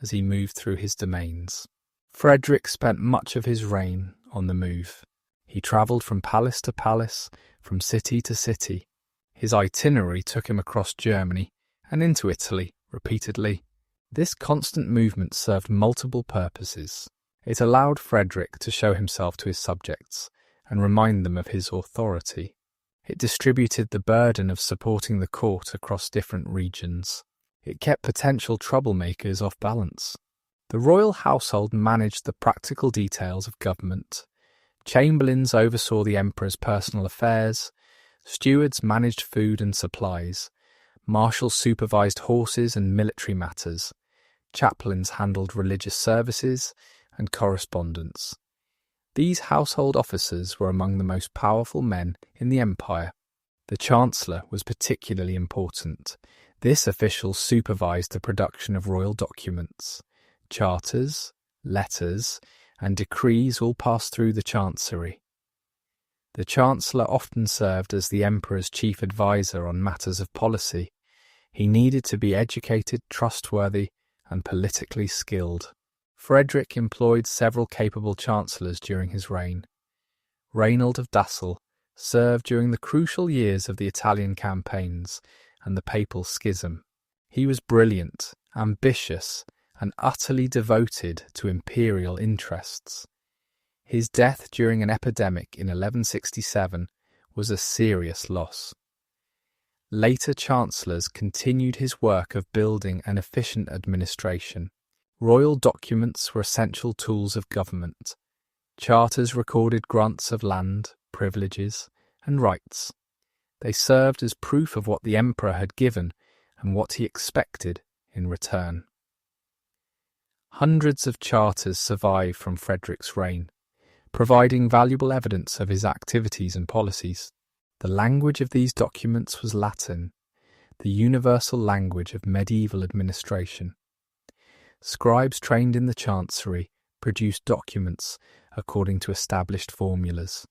as he moved through his domains. Frederick spent much of his reign on the move. He travelled from palace to palace, from city to city. His itinerary took him across Germany and into Italy repeatedly. This constant movement served multiple purposes. It allowed Frederick to show himself to his subjects and remind them of his authority. It distributed the burden of supporting the court across different regions. It kept potential troublemakers off balance. The royal household managed the practical details of government. Chamberlains oversaw the emperor's personal affairs. Stewards managed food and supplies. Marshals supervised horses and military matters. Chaplains handled religious services and correspondence. These household officers were among the most powerful men in the empire. The chancellor was particularly important. This official supervised the production of royal documents. Charters, letters, and decrees all passed through the chancery. The chancellor often served as the emperor's chief advisor on matters of policy. He needed to be educated, trustworthy, and politically skilled. Frederick employed several capable chancellors during his reign. Reinald of Dassel served during the crucial years of the Italian campaigns and the papal schism. He was brilliant, ambitious, and utterly devoted to imperial interests. His death during an epidemic in 1167 was a serious loss. Later chancellors continued his work of building an efficient administration. Royal documents were essential tools of government. Charters recorded grants of land, privileges, and rights. They served as proof of what the emperor had given and what he expected in return. Hundreds of charters survive from Frederick's reign, providing valuable evidence of his activities and policies. The language of these documents was Latin, the universal language of medieval administration. Scribes trained in the chancery produced documents according to established formulas.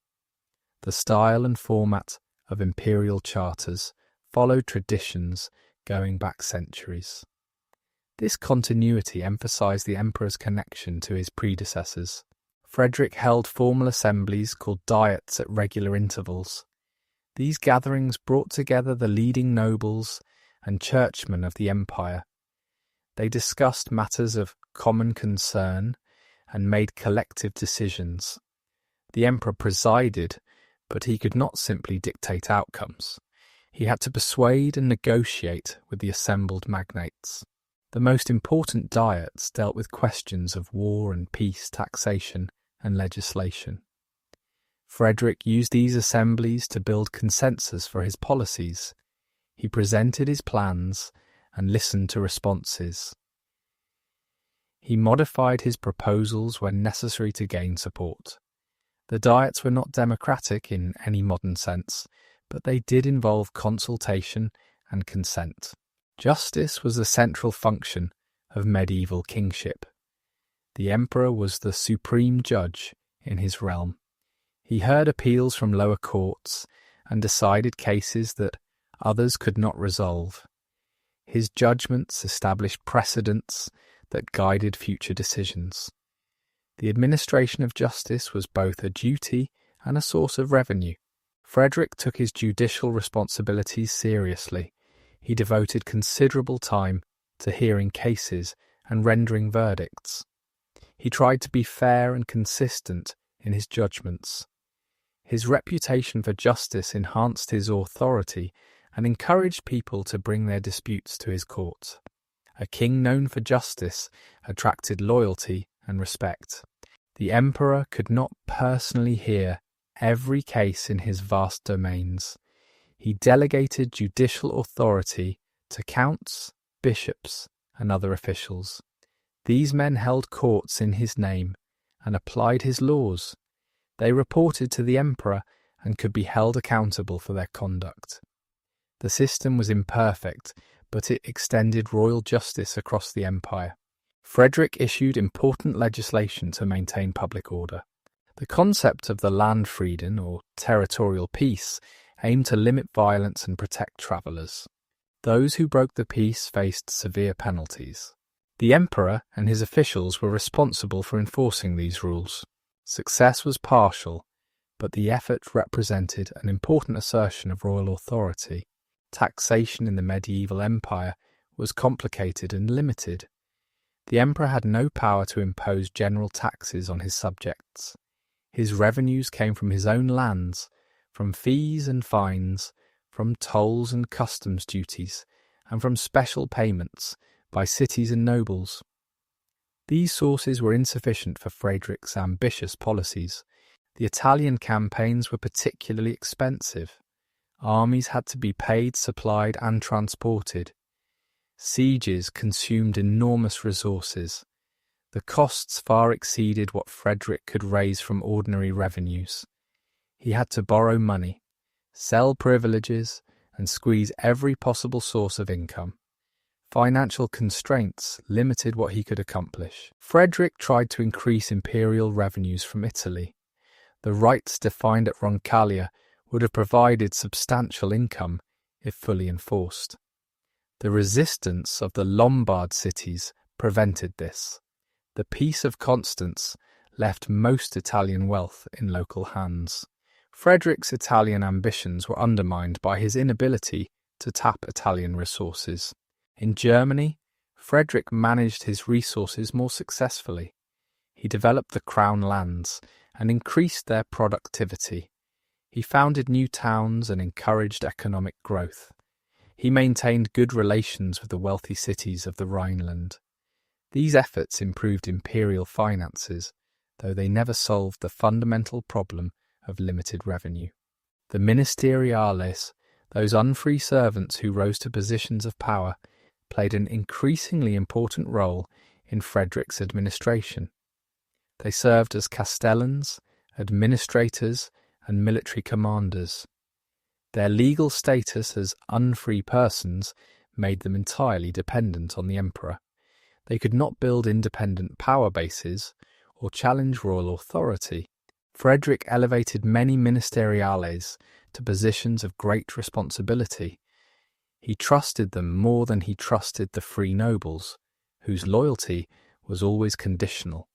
The style and format of imperial charters followed traditions going back centuries. This continuity emphasized the emperor's connection to his predecessors. Frederick held formal assemblies called diets at regular intervals. These gatherings brought together the leading nobles and churchmen of the empire. They discussed matters of common concern and made collective decisions. The emperor presided, but he could not simply dictate outcomes. He had to persuade and negotiate with the assembled magnates. The most important diets dealt with questions of war and peace, taxation, and legislation. Frederick used these assemblies to build consensus for his policies. He presented his plans and listened to responses. He modified his proposals when necessary to gain support. The diets were not democratic in any modern sense, but they did involve consultation and consent. Justice was the central function of medieval kingship. The emperor was the supreme judge in his realm. He heard appeals from lower courts and decided cases that others could not resolve. His judgments established precedents that guided future decisions. The administration of justice was both a duty and a source of revenue. Frederick took his judicial responsibilities seriously. He devoted considerable time to hearing cases and rendering verdicts. He tried to be fair and consistent in his judgments. His reputation for justice enhanced his authority and encouraged people to bring their disputes to his court. A king known for justice attracted loyalty and respect. The emperor could not personally hear every case in his vast domains. He delegated judicial authority to counts, bishops, and other officials. These men held courts in his name and applied his laws. They reported to the emperor and could be held accountable for their conduct. The system was imperfect, but it extended royal justice across the empire. Frederick issued important legislation to maintain public order. The concept of the Landfrieden, or territorial peace, aimed to limit violence and protect travellers. Those who broke the peace faced severe penalties. The emperor and his officials were responsible for enforcing these rules. Success was partial, but the effort represented an important assertion of royal authority. Taxation in the medieval empire was complicated and limited. The emperor had no power to impose general taxes on his subjects. His revenues came from his own lands, from fees and fines, from tolls and customs duties, and from special payments by cities and nobles. These sources were insufficient for Frederick's ambitious policies. The Italian campaigns were particularly expensive. Armies had to be paid, supplied, and transported. Sieges consumed enormous resources. The costs far exceeded what Frederick could raise from ordinary revenues. He had to borrow money, sell privileges, and squeeze every possible source of income. Financial constraints limited what he could accomplish. Frederick tried to increase imperial revenues from Italy. The rights defined at Roncaglia would have provided substantial income if fully enforced. The resistance of the Lombard cities prevented this. The Peace of Constance left most Italian wealth in local hands. Frederick's Italian ambitions were undermined by his inability to tap Italian resources. In Germany, Frederick managed his resources more successfully. He developed the crown lands and increased their productivity. He founded new towns and encouraged economic growth. He maintained good relations with the wealthy cities of the Rhineland. These efforts improved imperial finances, though they never solved the fundamental problem of limited revenue. The ministeriales, those unfree servants who rose to positions of power, played an increasingly important role in Frederick's administration. They served as castellans, administrators, and military commanders. Their legal status as unfree persons made them entirely dependent on the emperor. They could not build independent power bases or challenge royal authority. Frederick elevated many ministeriales to positions of great responsibility. He trusted them more than he trusted the free nobles, whose loyalty was always conditional.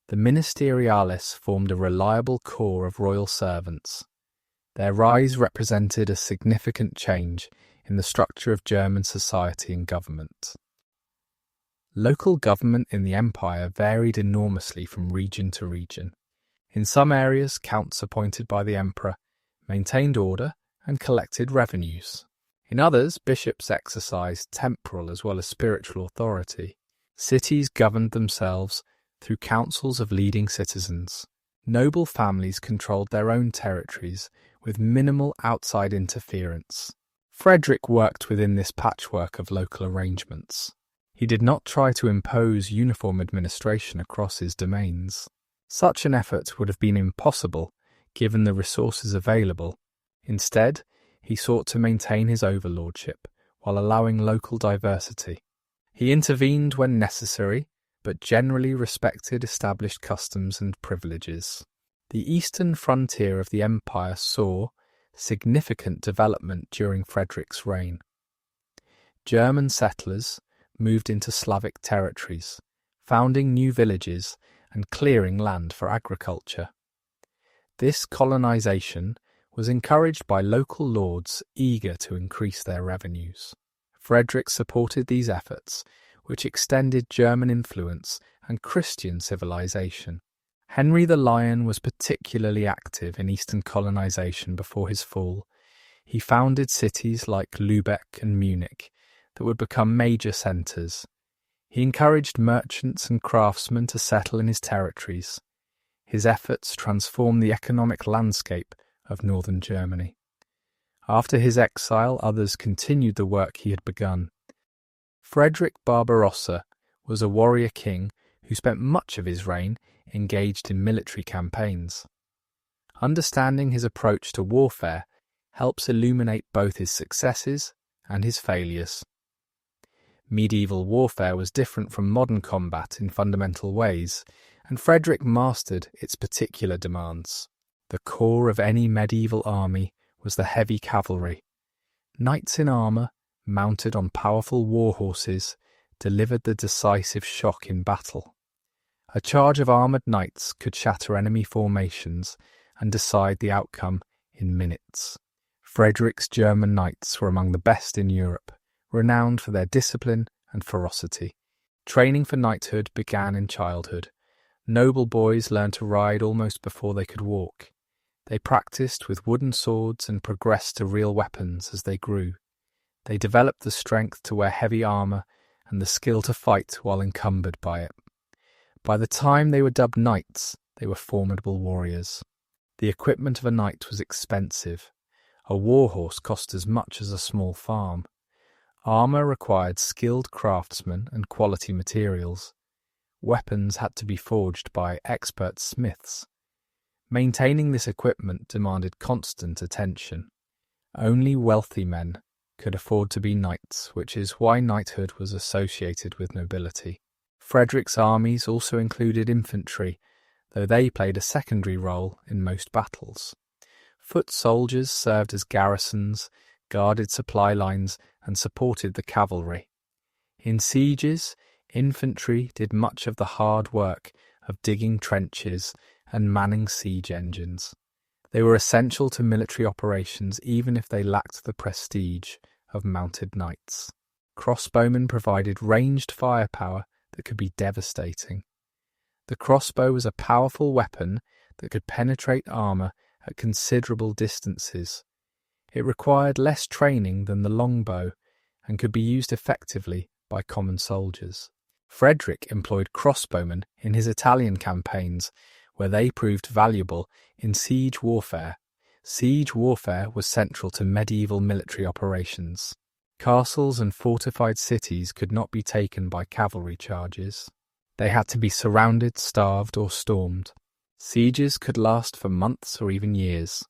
The ministeriales formed a reliable core of royal servants. Their rise represented a significant change in the structure of German society and government. Local government in the empire varied enormously from region to region. In some areas, counts appointed by the emperor maintained order and collected revenues. In others, bishops exercised temporal as well as spiritual authority. Cities governed themselves through councils of leading citizens. Noble families controlled their own territories with minimal outside interference. Frederick worked within this patchwork of local arrangements. He did not try to impose uniform administration across his domains. Such an effort would have been impossible given the resources available. Instead, he sought to maintain his overlordship while allowing local diversity. He intervened when necessary, but generally respected established customs and privileges. The eastern frontier of the empire saw significant development during Frederick's reign. German settlers moved into Slavic territories, founding new villages and clearing land for agriculture. This colonization was encouraged by local lords eager to increase their revenues. Frederick supported these efforts, which extended German influence and Christian civilization. Henry the Lion was particularly active in eastern colonization before his fall. He founded cities like Lübeck and Munich that would become major centres. He encouraged merchants and craftsmen to settle in his territories. His efforts transformed the economic landscape of northern Germany. After his exile, others continued the work he had begun. Frederick Barbarossa was a warrior king who spent much of his reign engaged in military campaigns. Understanding his approach to warfare helps illuminate both his successes and his failures. Medieval warfare was different from modern combat in fundamental ways, and Frederick mastered its particular demands. The core of any medieval army was the heavy cavalry. Knights in armour, mounted on powerful war horses, delivered the decisive shock in battle. A charge of armoured knights could shatter enemy formations and decide the outcome in minutes. Frederick's German knights were among the best in Europe, renowned for their discipline and ferocity. Training for knighthood began in childhood. Noble boys learned to ride almost before they could walk. They practiced with wooden swords and progressed to real weapons as they grew. They developed the strength to wear heavy armour and the skill to fight while encumbered by it. By the time they were dubbed knights, they were formidable warriors. The equipment of a knight was expensive. A war horse cost as much as a small farm. Armour required skilled craftsmen and quality materials. Weapons had to be forged by expert smiths. Maintaining this equipment demanded constant attention. Only wealthy men could afford to be knights, which is why knighthood was associated with nobility. Frederick's armies also included infantry, though they played a secondary role in most battles. Foot soldiers served as garrisons, guarded supply lines, and supported the cavalry. In sieges, infantry did much of the hard work of digging trenches and manning siege engines. They were essential to military operations even if they lacked the prestige of mounted knights. Crossbowmen provided ranged firepower that could be devastating. The crossbow was a powerful weapon that could penetrate armour at considerable distances. It required less training than the longbow and could be used effectively by common soldiers. Frederick employed crossbowmen in his Italian campaigns, where they proved valuable in siege warfare. Siege warfare was central to medieval military operations. Castles and fortified cities could not be taken by cavalry charges. They had to be surrounded, starved, or stormed. Sieges could last for months or even years.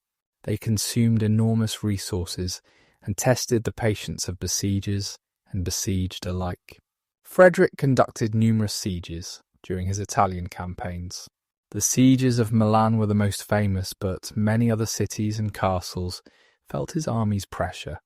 They consumed enormous resources and tested the patience of besiegers and besieged alike. Frederick conducted numerous sieges during his Italian campaigns. The sieges of Milan were the most famous, but many other cities and castles felt his army's pressure.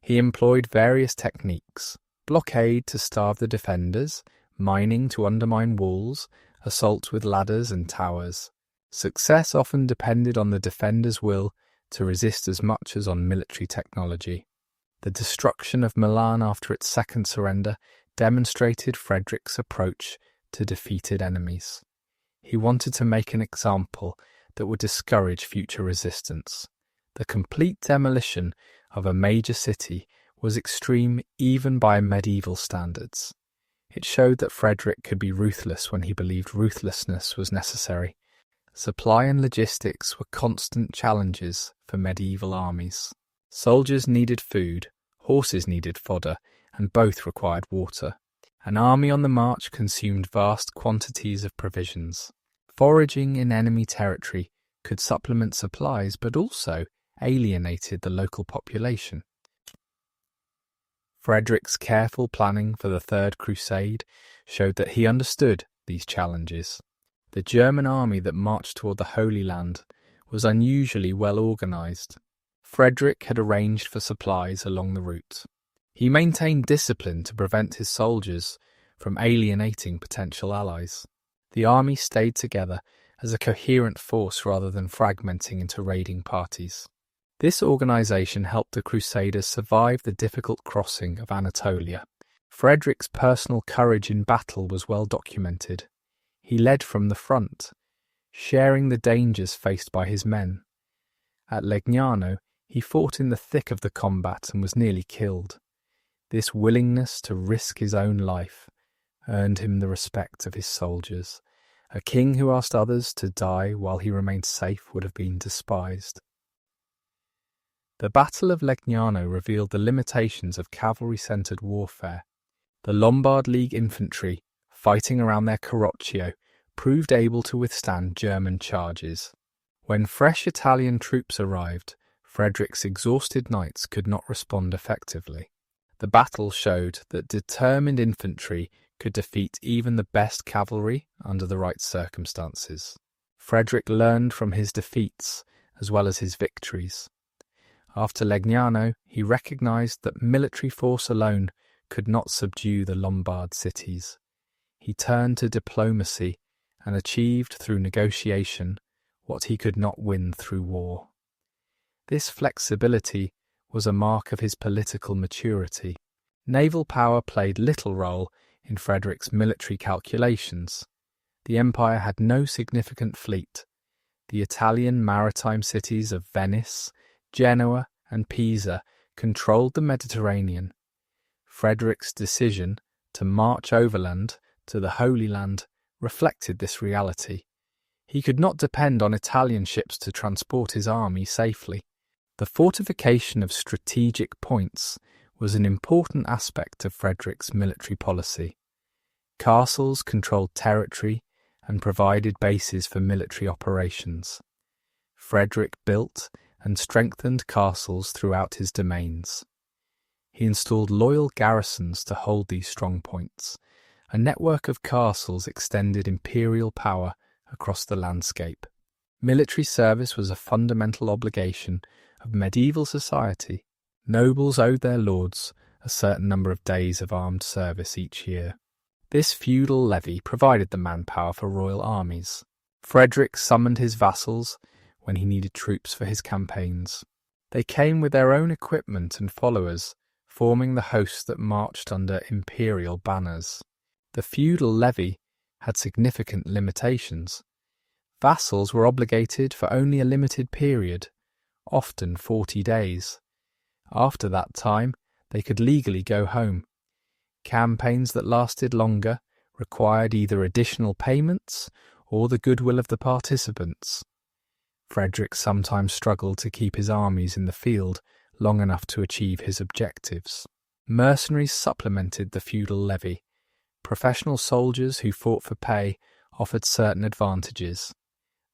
He employed various techniques: blockade to starve the defenders, mining to undermine walls, assault with ladders and towers. Success often depended on the defender's will to resist as much as on military technology. The destruction of Milan after its second surrender demonstrated Frederick's approach to defeated enemies. He wanted to make an example that would discourage future resistance. The complete demolition of a major city was extreme even by medieval standards. It showed that Frederick could be ruthless when he believed ruthlessness was necessary. Supply and logistics were constant challenges for medieval armies. Soldiers needed food, horses needed fodder, and both required water. An army on the march consumed vast quantities of provisions. Foraging in enemy territory could supplement supplies, but also alienated the local population. Frederick's careful planning for the Third Crusade showed that he understood these challenges. The German army that marched toward the Holy Land was unusually well organised. Frederick had arranged for supplies along the route. He maintained discipline to prevent his soldiers from alienating potential allies. The army stayed together as a coherent force rather than fragmenting into raiding parties. This organisation helped the Crusaders survive the difficult crossing of Anatolia. Frederick's personal courage in battle was well documented. He led from the front, sharing the dangers faced by his men. At Legnano, he fought in the thick of the combat and was nearly killed. This willingness to risk his own life earned him the respect of his soldiers. A king who asked others to die while he remained safe would have been despised. The Battle of Legnano revealed the limitations of cavalry-centred warfare. The Lombard League infantry, fighting around their Carroccio, proved able to withstand German charges. When fresh Italian troops arrived, Frederick's exhausted knights could not respond effectively. The battle showed that determined infantry could defeat even the best cavalry under the right circumstances. Frederick learned from his defeats as well as his victories. After Legnano, he recognised that military force alone could not subdue the Lombard cities. He turned to diplomacy and achieved through negotiation what he could not win through war. This flexibility was a mark of his political maturity. Naval power played little role in Frederick's military calculations. The empire had no significant fleet. The Italian maritime cities of Venice, Genoa, and Pisa controlled the Mediterranean. Frederick's decision to march overland to the Holy Land reflected this reality. He could not depend on Italian ships to transport his army safely. The fortification of strategic points was an important aspect of Frederick's military policy. Castles controlled territory and provided bases for military operations. Frederick built and strengthened castles throughout his domains. He installed loyal garrisons to hold these strong points. A network of castles extended imperial power across the landscape. Military service was a fundamental obligation of medieval society. Nobles owed their lords a certain number of days of armed service each year. This feudal levy provided the manpower for royal armies. Frederick summoned his vassals when he needed troops for his campaigns. They came with their own equipment and followers, forming the host that marched under imperial banners. The feudal levy had significant limitations. Vassals were obligated for only a limited period, often 40 days. After that time, they could legally go home. Campaigns that lasted longer required either additional payments or the goodwill of the participants. Frederick sometimes struggled to keep his armies in the field long enough to achieve his objectives. Mercenaries supplemented the feudal levy. Professional soldiers who fought for pay offered certain advantages.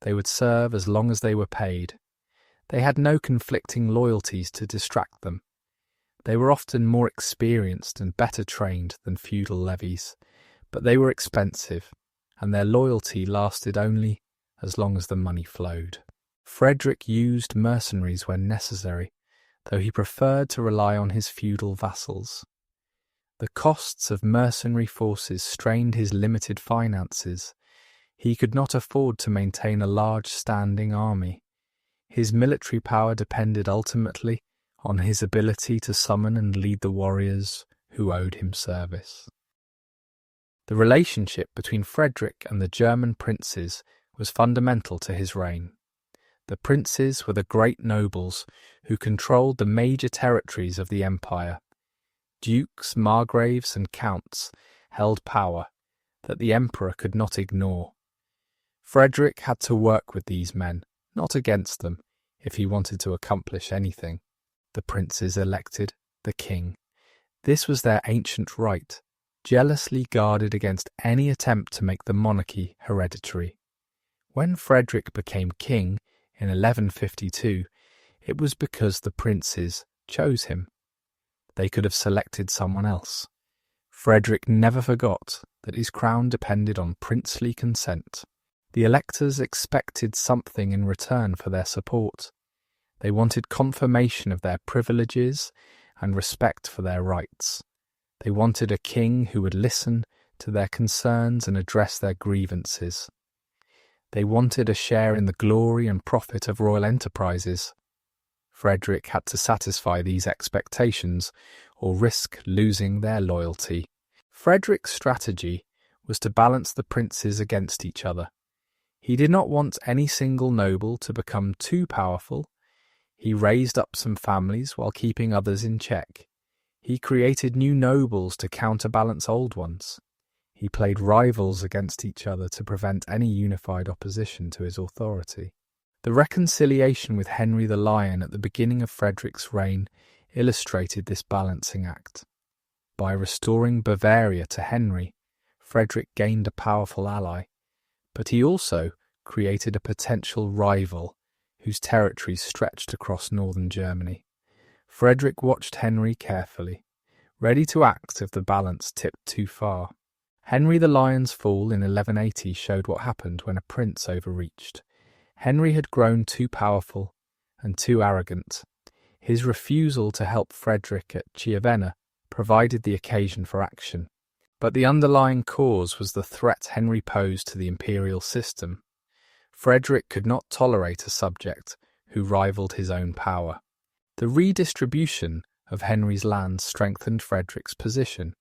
They would serve as long as they were paid. They had no conflicting loyalties to distract them. They were often more experienced and better trained than feudal levies, but they were expensive, and their loyalty lasted only as long as the money flowed. Frederick used mercenaries when necessary, though he preferred to rely on his feudal vassals. The costs of mercenary forces strained his limited finances. He could not afford to maintain a large standing army. His military power depended ultimately on his ability to summon and lead the warriors who owed him service. The relationship between Frederick and the German princes was fundamental to his reign. The princes were the great nobles who controlled the major territories of the empire. dukes, margraves, and counts held power that the emperor could not ignore. Frederick had to work with these men, not against them, if he wanted to accomplish anything. The princes elected the king. This was their ancient right, jealously guarded against any attempt to make the monarchy hereditary. When Frederick became king in 1152, it was because the princes chose him. They could have selected someone else. Frederick never forgot that his crown depended on princely consent. The electors expected something in return for their support. They wanted confirmation of their privileges and respect for their rights. They wanted a king who would listen to their concerns and address their grievances. They wanted a share in the glory and profit of royal enterprises. Frederick had to satisfy these expectations or risk losing their loyalty. Frederick's strategy was to balance the princes against each other. He did not want any single noble to become too powerful. He raised up some families while keeping others in check. He created new nobles to counterbalance old ones. He played rivals against each other to prevent any unified opposition to his authority. The reconciliation with Henry the Lion at the beginning of Frederick's reign illustrated this balancing act. By restoring Bavaria to Henry, Frederick gained a powerful ally, but he also created a potential rival whose territories stretched across northern Germany. Frederick watched Henry carefully, ready to act if the balance tipped too far. Henry the Lion's fall in 1180 showed what happened when a prince overreached. Henry had grown too powerful and too arrogant. His refusal to help Frederick at Chiavenna provided the occasion for action. But the underlying cause was the threat Henry posed to the imperial system. Frederick could not tolerate a subject who rivaled his own power. The redistribution of Henry's lands strengthened Frederick's position.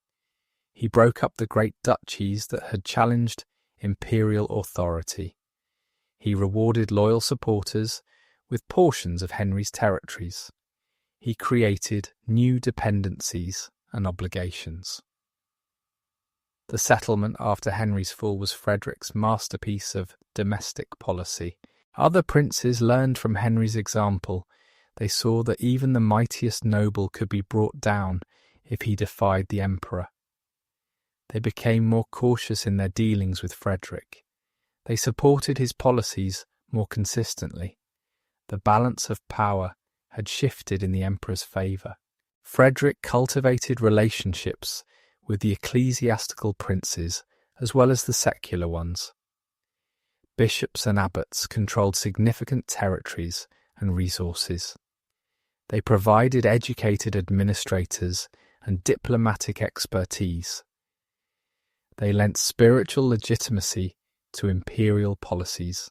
He broke up the great duchies that had challenged imperial authority. He rewarded loyal supporters with portions of Henry's territories. He created new dependencies and obligations. The settlement after Henry's fall was Frederick's masterpiece of domestic policy. Other princes learned from Henry's example. They saw that even the mightiest noble could be brought down if he defied the emperor. They became more cautious in their dealings with Frederick. They supported his policies more consistently. The balance of power had shifted in the emperor's favour. Frederick cultivated relationships with the ecclesiastical princes as well as the secular ones. Bishops and abbots controlled significant territories and resources. They provided educated administrators and diplomatic expertise. They lent spiritual legitimacy to imperial policies.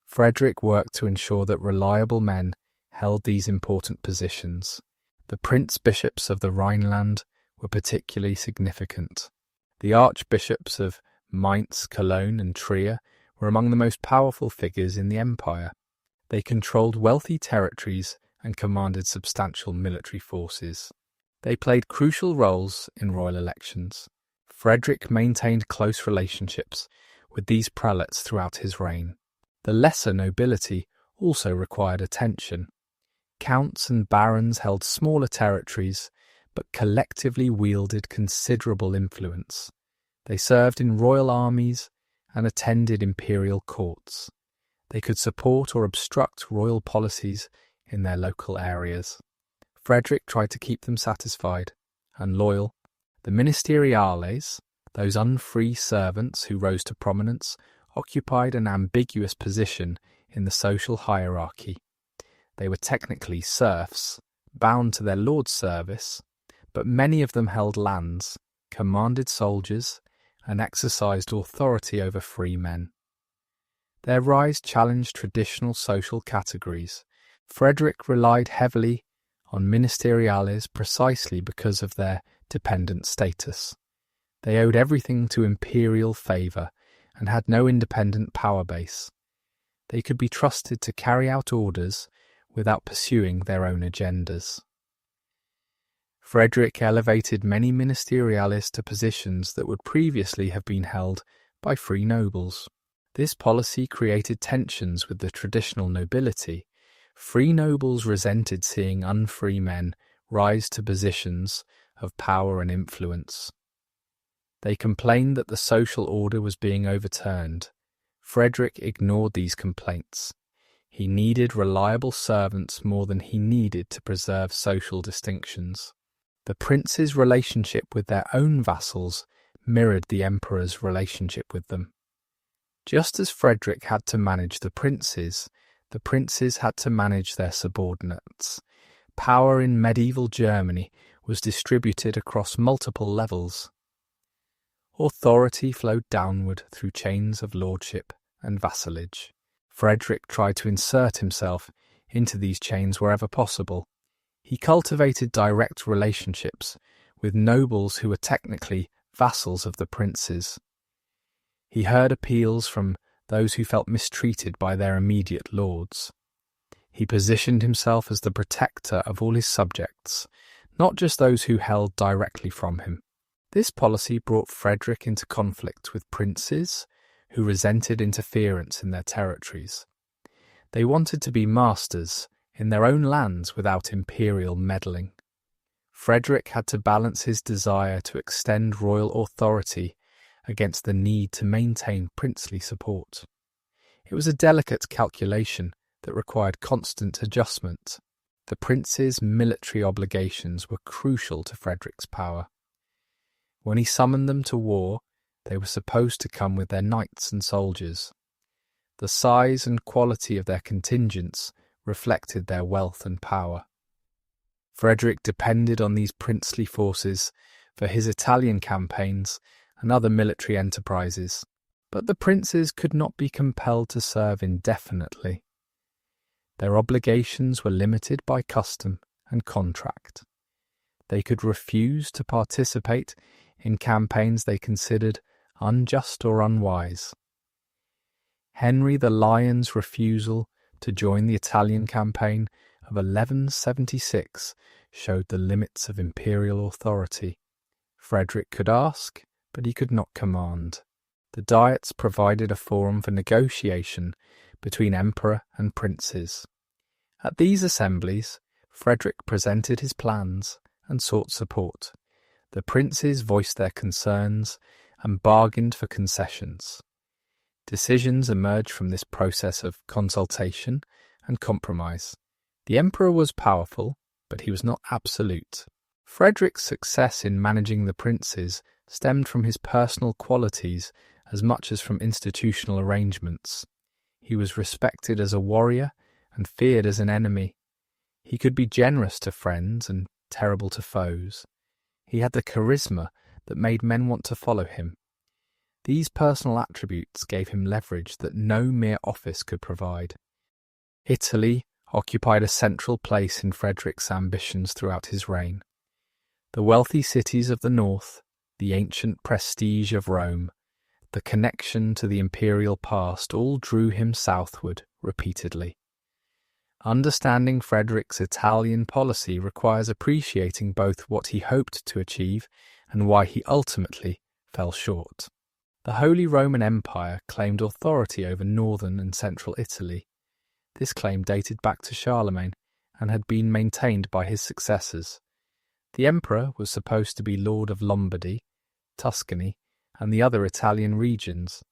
Frederick worked to ensure that reliable men held these important positions. The prince-bishops of the Rhineland were particularly significant. The archbishops of Mainz, Cologne, and Trier were among the most powerful figures in the empire. They controlled wealthy territories and commanded substantial military forces. They played crucial roles in royal elections. Frederick maintained close relationships with these prelates throughout his reign. The lesser nobility also required attention. Counts and barons held smaller territories, but collectively wielded considerable influence. They served in royal armies and attended imperial courts. They could support or obstruct royal policies in their local areas. Frederick tried to keep them satisfied and loyal. The ministeriales, those unfree servants who rose to prominence, occupied an ambiguous position in the social hierarchy. They were technically serfs, bound to their lord's service, but many of them held lands, commanded soldiers, and exercised authority over free men. Their rise challenged traditional social categories. Frederick relied heavily on ministeriales precisely because of their dependent status. They owed everything to imperial favour and had no independent power base. They could be trusted to carry out orders without pursuing their own agendas. Frederick elevated many ministeriales to positions that would previously have been held by free nobles. This policy created tensions with the traditional nobility. Free nobles resented seeing unfree men rise to positions of power and influence. They complained that the social order was being overturned. Frederick ignored these complaints. He needed reliable servants more than he needed to preserve social distinctions. The prince's relationship with their own vassals mirrored the emperor's relationship with them. Just as Frederick had to manage the princes had to manage their subordinates. Power in medieval Germany was distributed across multiple levels. Authority flowed downward through chains of lordship and vassalage. Frederick tried to insert himself into these chains wherever possible. He cultivated direct relationships with nobles who were technically vassals of the princes. He heard appeals from those who felt mistreated by their immediate lords. He positioned himself as the protector of all his subjects, not just those who held directly from him. This policy brought Frederick into conflict with princes who resented interference in their territories. They wanted to be masters in their own lands without imperial meddling. Frederick had to balance his desire to extend royal authority against the need to maintain princely support. It was a delicate calculation that required constant adjustment. The prince's military obligations were crucial to Frederick's power. When he summoned them to war, they were supposed to come with their knights and soldiers. The size and quality of their contingents reflected their wealth and power. Frederick depended on these princely forces for his Italian campaigns and other military enterprises, but the princes could not be compelled to serve indefinitely. Their obligations were limited by custom and contract. They could refuse to participate in campaigns they considered unjust or unwise. Henry the Lion's refusal to join the Italian campaign of 1176 showed the limits of imperial authority. Frederick could ask, but he could not command. The diets provided a forum for negotiation between emperor and princes. At these assemblies, Frederick presented his plans and sought support. The princes voiced their concerns and bargained for concessions. Decisions emerged from this process of consultation and compromise. The emperor was powerful, but he was not absolute. Frederick's success in managing the princes stemmed from his personal qualities as much as from institutional arrangements. He was respected as a warrior and feared as an enemy. He could be generous to friends and terrible to foes. He had the charisma that made men want to follow him. These personal attributes gave him leverage that no mere office could provide. Italy occupied a central place in Frederick's ambitions throughout his reign. The wealthy cities of the north, the ancient prestige of Rome, the connection to the imperial past all drew him southward repeatedly. Understanding Frederick's Italian policy requires appreciating both what he hoped to achieve and why he ultimately fell short. The Holy Roman Empire claimed authority over northern and central Italy. This claim dated back to Charlemagne and had been maintained by his successors. The emperor was supposed to be lord of Lombardy, Tuscany, and the other Italian regions.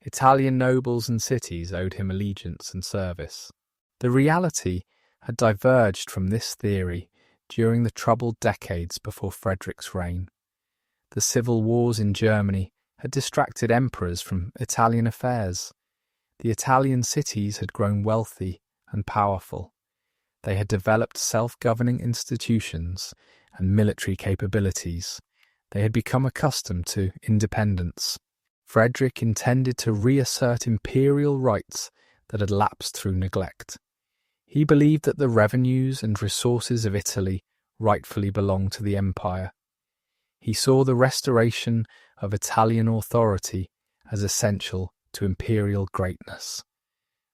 Italian nobles and cities owed him allegiance and service. The reality had diverged from this theory during the troubled decades before Frederick's reign. The civil wars in Germany had distracted emperors from Italian affairs. The Italian cities had grown wealthy and powerful. They had developed self-governing institutions and military capabilities. They had become accustomed to independence. Frederick intended to reassert imperial rights that had lapsed through neglect. He believed that the revenues and resources of Italy rightfully belonged to the empire. He saw the restoration of Italian authority as essential to imperial greatness.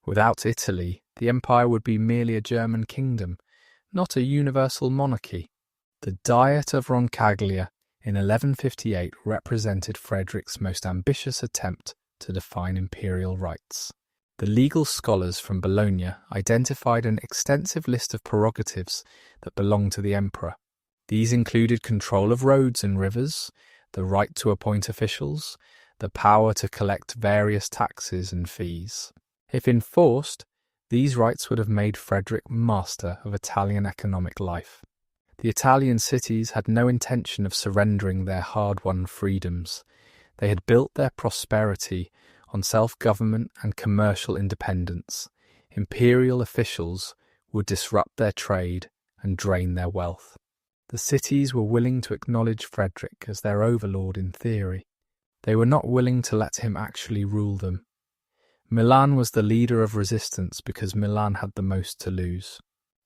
Without Italy, the empire would be merely a German kingdom, not a universal monarchy. The Diet of Roncaglia in 1158 represented Frederick's most ambitious attempt to define imperial rights. The legal scholars from Bologna identified an extensive list of prerogatives that belonged to the emperor. These included control of roads and rivers, the right to appoint officials, the power to collect various taxes and fees. If enforced, these rights would have made Frederick master of Italian economic life. The Italian cities had no intention of surrendering their hard-won freedoms. They had built their prosperity on self-government and commercial independence. Imperial officials would disrupt their trade and drain their wealth. The cities were willing to acknowledge Frederick as their overlord in theory. They were not willing to let him actually rule them. Milan was the leader of resistance because Milan had the most to lose.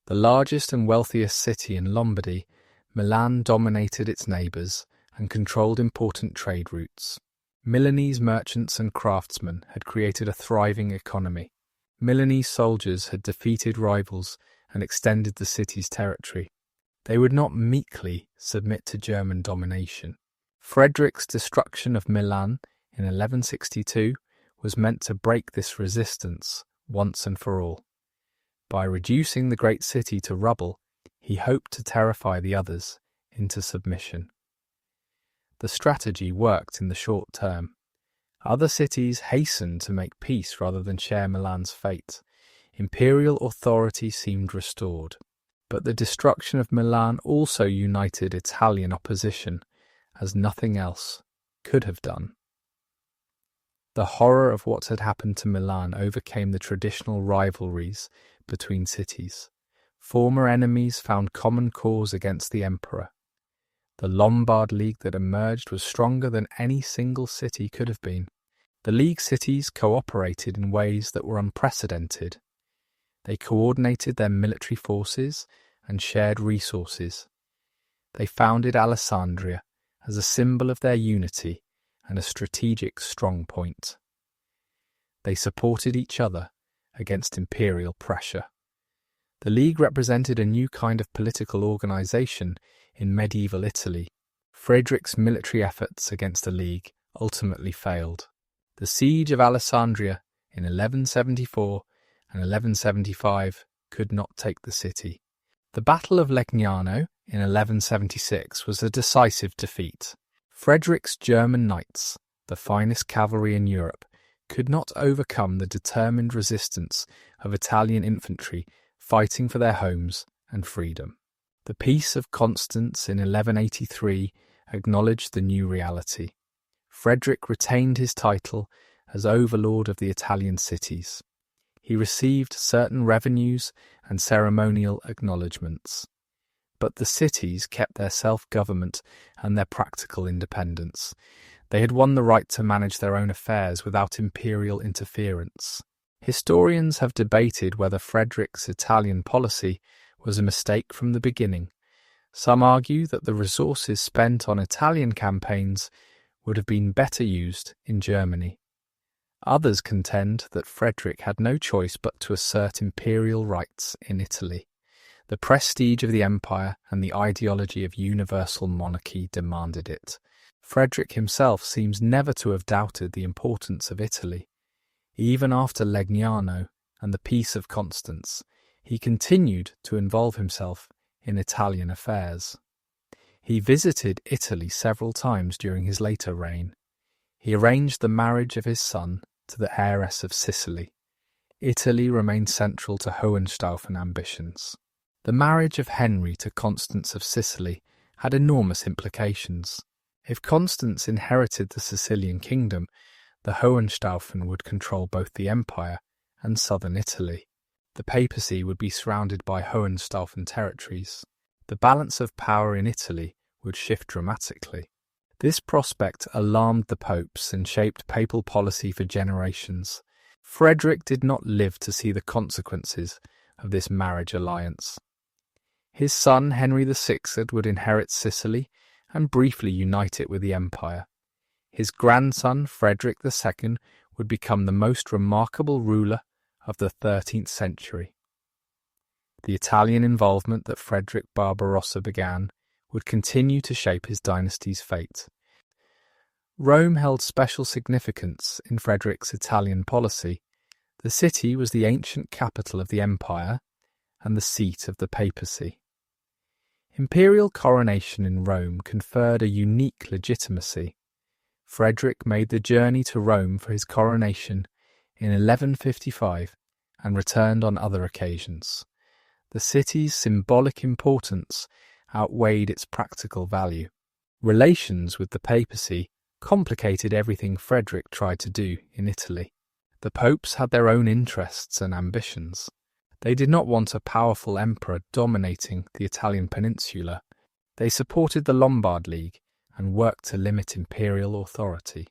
The largest and wealthiest city in Lombardy, Milan dominated its neighbours and controlled important trade routes. Milanese merchants and craftsmen had created a thriving economy. Milanese soldiers had defeated rivals and extended the city's territory. They would not meekly submit to German domination. Frederick's destruction of Milan in 1162 was meant to break this resistance once and for all. By reducing the great city to rubble, he hoped to terrify the others into submission. The strategy worked in the short term. Other cities hastened to make peace rather than share Milan's fate. Imperial authority seemed restored. But the destruction of Milan also united Italian opposition, as nothing else could have done. The horror of what had happened to Milan overcame the traditional rivalries between cities. Former enemies found common cause against the emperor. The Lombard League that emerged was stronger than any single city could have been. The League cities cooperated in ways that were unprecedented. They coordinated their military forces and shared resources. They founded Alessandria as a symbol of their unity and a strategic strong point. They supported each other against imperial pressure. The League represented a new kind of political organization in medieval Italy. Frederick's military efforts against the League ultimately failed. The siege of Alessandria in 1174 and 1175 could not take the city. The Battle of Legnano in 1176 was a decisive defeat. Frederick's German knights, the finest cavalry in Europe, could not overcome the determined resistance of Italian infantry fighting for their homes and freedom. The Peace of Constance in 1183 acknowledged the new reality. Frederick retained his title as overlord of the Italian cities. He received certain revenues and ceremonial acknowledgements. But the cities kept their self-government and their practical independence. They had won the right to manage their own affairs without imperial interference. Historians have debated whether Frederick's Italian policy was a mistake from the beginning. Some argue that the resources spent on Italian campaigns would have been better used in Germany. Others contend that Frederick had no choice but to assert imperial rights in Italy. The prestige of the empire and the ideology of universal monarchy demanded it. Frederick himself seems never to have doubted the importance of Italy. Even after Legnano and the Peace of Constance, he continued to involve himself in Italian affairs. He visited Italy several times during his later reign. He arranged the marriage of his son to the heiress of Sicily. Italy remained central to Hohenstaufen ambitions. The marriage of Henry to Constance of Sicily had enormous implications. If Constance inherited the Sicilian kingdom, the Hohenstaufen would control both the empire and southern Italy. The papacy would be surrounded by Hohenstaufen territories. The balance of power in Italy would shift dramatically. This prospect alarmed the popes and shaped papal policy for generations. Frederick did not live to see the consequences of this marriage alliance. His son Henry VI would inherit Sicily and briefly unite it with the empire. His grandson Frederick II would become the most remarkable ruler of the 13th century. The Italian involvement that Frederick Barbarossa began would continue to shape his dynasty's fate. Rome held special significance in Frederick's Italian policy. The city was the ancient capital of the empire and the seat of the papacy. Imperial coronation in Rome conferred a unique legitimacy. Frederick made the journey to Rome for his coronation in 1155 and returned on other occasions. The city's symbolic importance outweighed its practical value. Relations with the papacy complicated everything Frederick tried to do in Italy. The popes had their own interests and ambitions. They did not want a powerful emperor dominating the Italian peninsula. They supported the Lombard League and worked to limit imperial authority.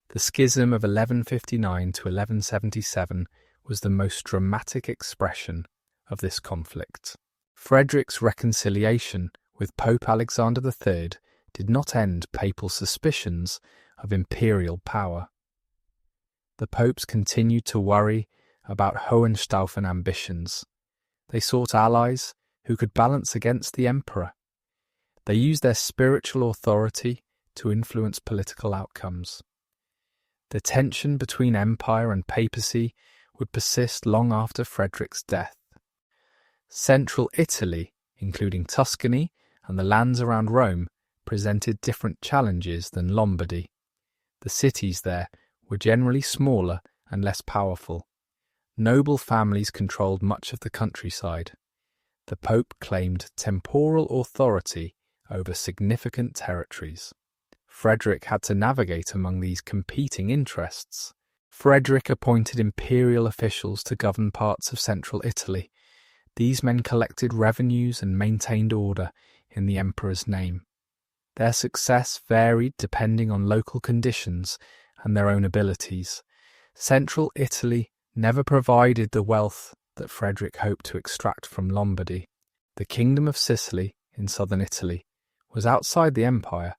The schism of 1159 to 1177 was the most dramatic expression of this conflict. Frederick's reconciliation with Pope Alexander III did not end papal suspicions of imperial power. The popes continued to worry about Hohenstaufen ambitions. They sought allies who could balance against the emperor. They used their spiritual authority to influence political outcomes. The tension between empire and papacy would persist long after Frederick's death. Central Italy, including Tuscany and the lands around Rome, presented different challenges than Lombardy. The cities there were generally smaller and less powerful. Noble families controlled much of the countryside. The Pope claimed temporal authority over significant territories. Frederick had to navigate among these competing interests. Frederick appointed imperial officials to govern parts of central Italy. These men collected revenues and maintained order in the emperor's name. Their success varied depending on local conditions and their own abilities. Central Italy never provided the wealth that Frederick hoped to extract from Lombardy. The Kingdom of Sicily in southern Italy was outside the empire,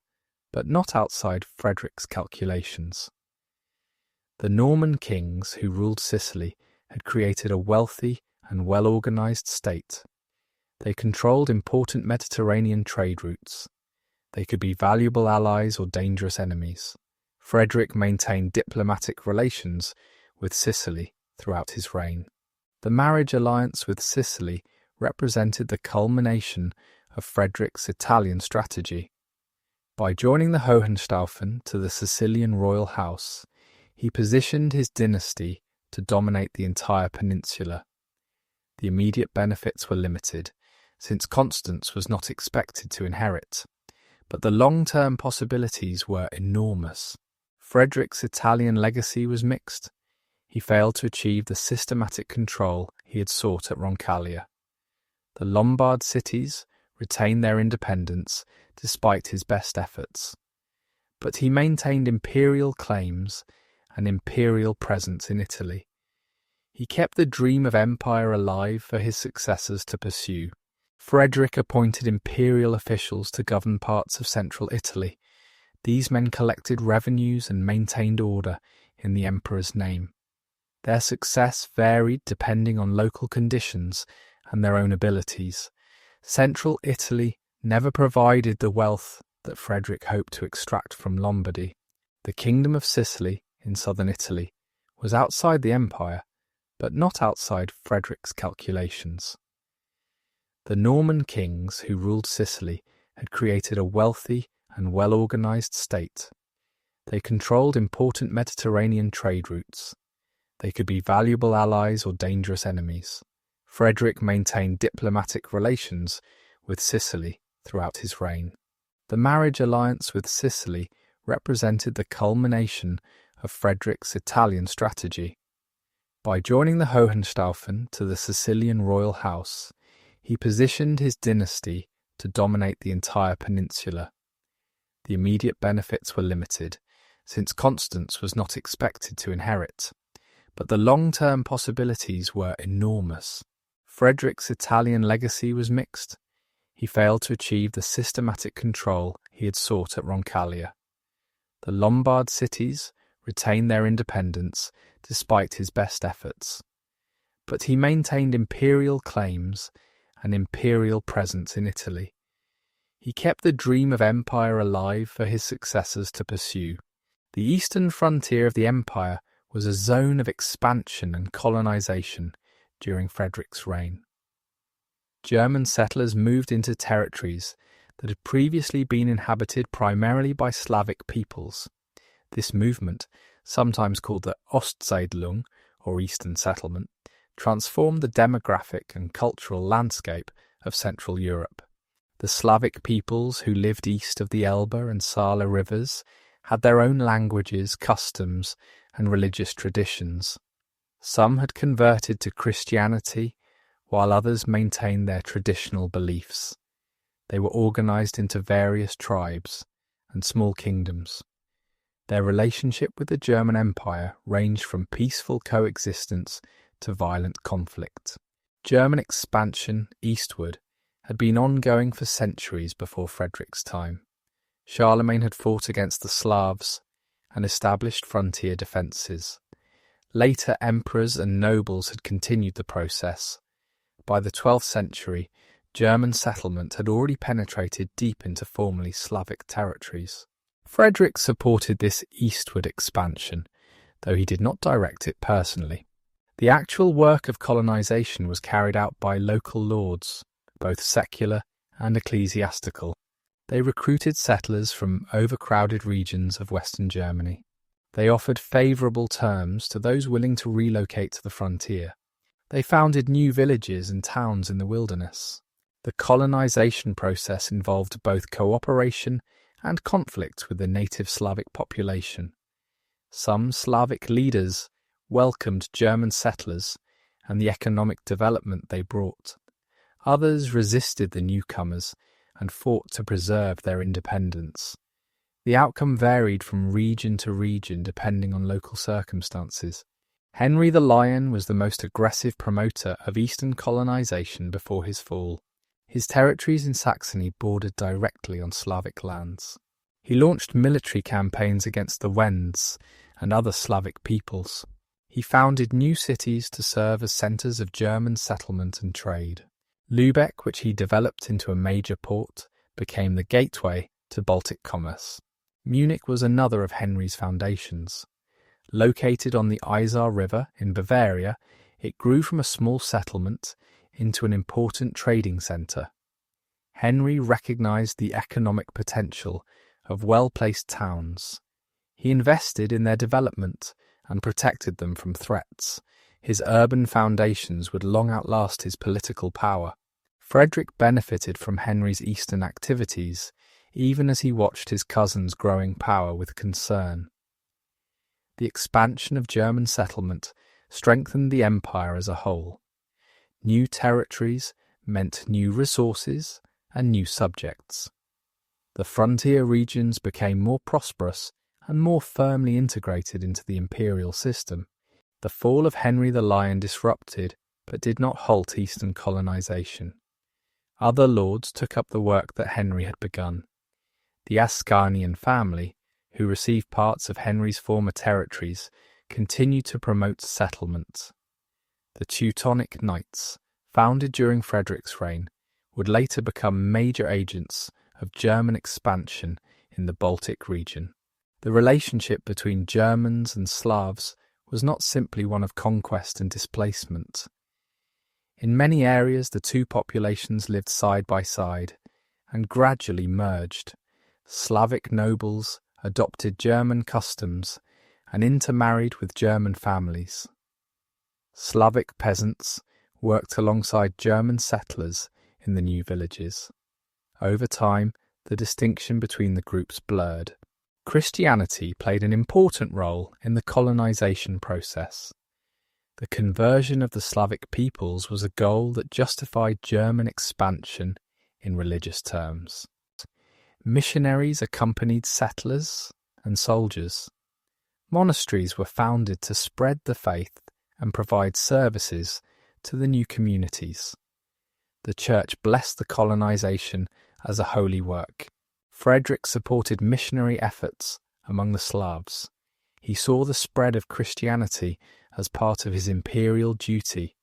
but not outside Frederick's calculations. The Norman kings who ruled Sicily had created a wealthy and well-organized state. They controlled important Mediterranean trade routes. They could be valuable allies or dangerous enemies. Frederick maintained diplomatic relations with Sicily throughout his reign. The marriage alliance with Sicily represented the culmination of Frederick's Italian strategy. By joining the Hohenstaufen to the Sicilian royal house, he positioned his dynasty to dominate the entire peninsula. The immediate benefits were limited, since Constance was not expected to inherit, but the long-term possibilities were enormous. Frederick's Italian legacy was mixed. He failed to achieve the systematic control he had sought at Roncaglia. The Lombard cities retained their independence despite his best efforts, but he maintained imperial claims and imperial presence in Italy. He kept the dream of empire alive for his successors to pursue. Frederick appointed imperial officials to govern parts of central Italy. These men collected revenues and maintained order in the emperor's name. Their success varied depending on local conditions and their own abilities. Central Italy never provided the wealth that Frederick hoped to extract from Lombardy. The Kingdom of Sicily in southern Italy was outside the empire, but not outside Frederick's calculations. The Norman kings who ruled Sicily had created a wealthy and well-organized state. They controlled important Mediterranean trade routes. They could be valuable allies or dangerous enemies. Frederick maintained diplomatic relations with Sicily throughout his reign. The marriage alliance with Sicily represented the culmination of Frederick's Italian strategy. By joining the Hohenstaufen to the Sicilian royal house, he positioned his dynasty to dominate the entire peninsula. The immediate benefits were limited, since Constance was not expected to inherit, but the long-term possibilities were enormous. Frederick's Italian legacy was mixed. He failed to achieve the systematic control he had sought at Roncaglia. The Lombard cities retained their independence despite his best efforts, but he maintained imperial claims and imperial presence in Italy. He kept the dream of empire alive for his successors to pursue. The eastern frontier of the empire was a zone of expansion and colonization during Frederick's reign. German settlers moved into territories that had previously been inhabited primarily by Slavic peoples. This movement, sometimes called the Ostsiedlung, or Eastern Settlement, transformed the demographic and cultural landscape of Central Europe. The Slavic peoples who lived east of the Elbe and Saale rivers had their own languages, customs, and religious traditions. Some had converted to Christianity, while others maintained their traditional beliefs. They were organized into various tribes and small kingdoms. Their relationship with the German Empire ranged from peaceful coexistence to violent conflict. German expansion eastward had been ongoing for centuries before Frederick's time. Charlemagne had fought against the Slavs and established frontier defences. Later emperors and nobles had continued the process. By the 12th century, German settlement had already penetrated deep into formerly Slavic territories. Frederick supported this eastward expansion, though he did not direct it personally. The actual work of colonization was carried out by local lords, both secular and ecclesiastical. They recruited settlers from overcrowded regions of Western Germany. They offered favourable terms to those willing to relocate to the frontier. They founded new villages and towns in the wilderness. The colonization process involved both cooperation and conflict with the native Slavic population. Some Slavic leaders welcomed German settlers and the economic development they brought. Others resisted the newcomers and fought to preserve their independence. The outcome varied from region to region depending on local circumstances. Henry the Lion was the most aggressive promoter of eastern colonization before his fall. His territories in Saxony bordered directly on Slavic lands. He launched military campaigns against the Wends and other Slavic peoples. He founded new cities to serve as centres of German settlement and trade. Lübeck, which he developed into a major port, became the gateway to Baltic commerce. Munich was another of Henry's foundations. Located on the Isar River in Bavaria, it grew from a small settlement into an important trading centre. Henry recognised the economic potential of well-placed towns. He invested in their development and protected them from threats. His urban foundations would long outlast his political power. Frederick benefited from Henry's eastern activities, even as he watched his cousin's growing power with concern. The expansion of German settlement strengthened the empire as a whole. New territories meant new resources and new subjects. The frontier regions became more prosperous and more firmly integrated into the imperial system. The fall of Henry the Lion disrupted, but did not halt eastern colonization. Other lords took up the work that Henry had begun. The Ascanian family, who received parts of Henry's former territories, continued to promote settlement. The Teutonic Knights, founded during Frederick's reign, would later become major agents of German expansion in the Baltic region. The relationship between Germans and Slavs was not simply one of conquest and displacement. In many areas, the two populations lived side by side and gradually merged. Slavic nobles adopted German customs and intermarried with German families. Slavic peasants worked alongside German settlers in the new villages. Over time, the distinction between the groups blurred. Christianity played an important role in the colonization process. The conversion of the Slavic peoples was a goal that justified German expansion in religious terms. Missionaries accompanied settlers and soldiers. Monasteries were founded to spread the faith and provide services to the new communities. The Church blessed the colonization as a holy work. Frederick supported missionary efforts among the Slavs. He saw the spread of Christianity as part of his imperial duty.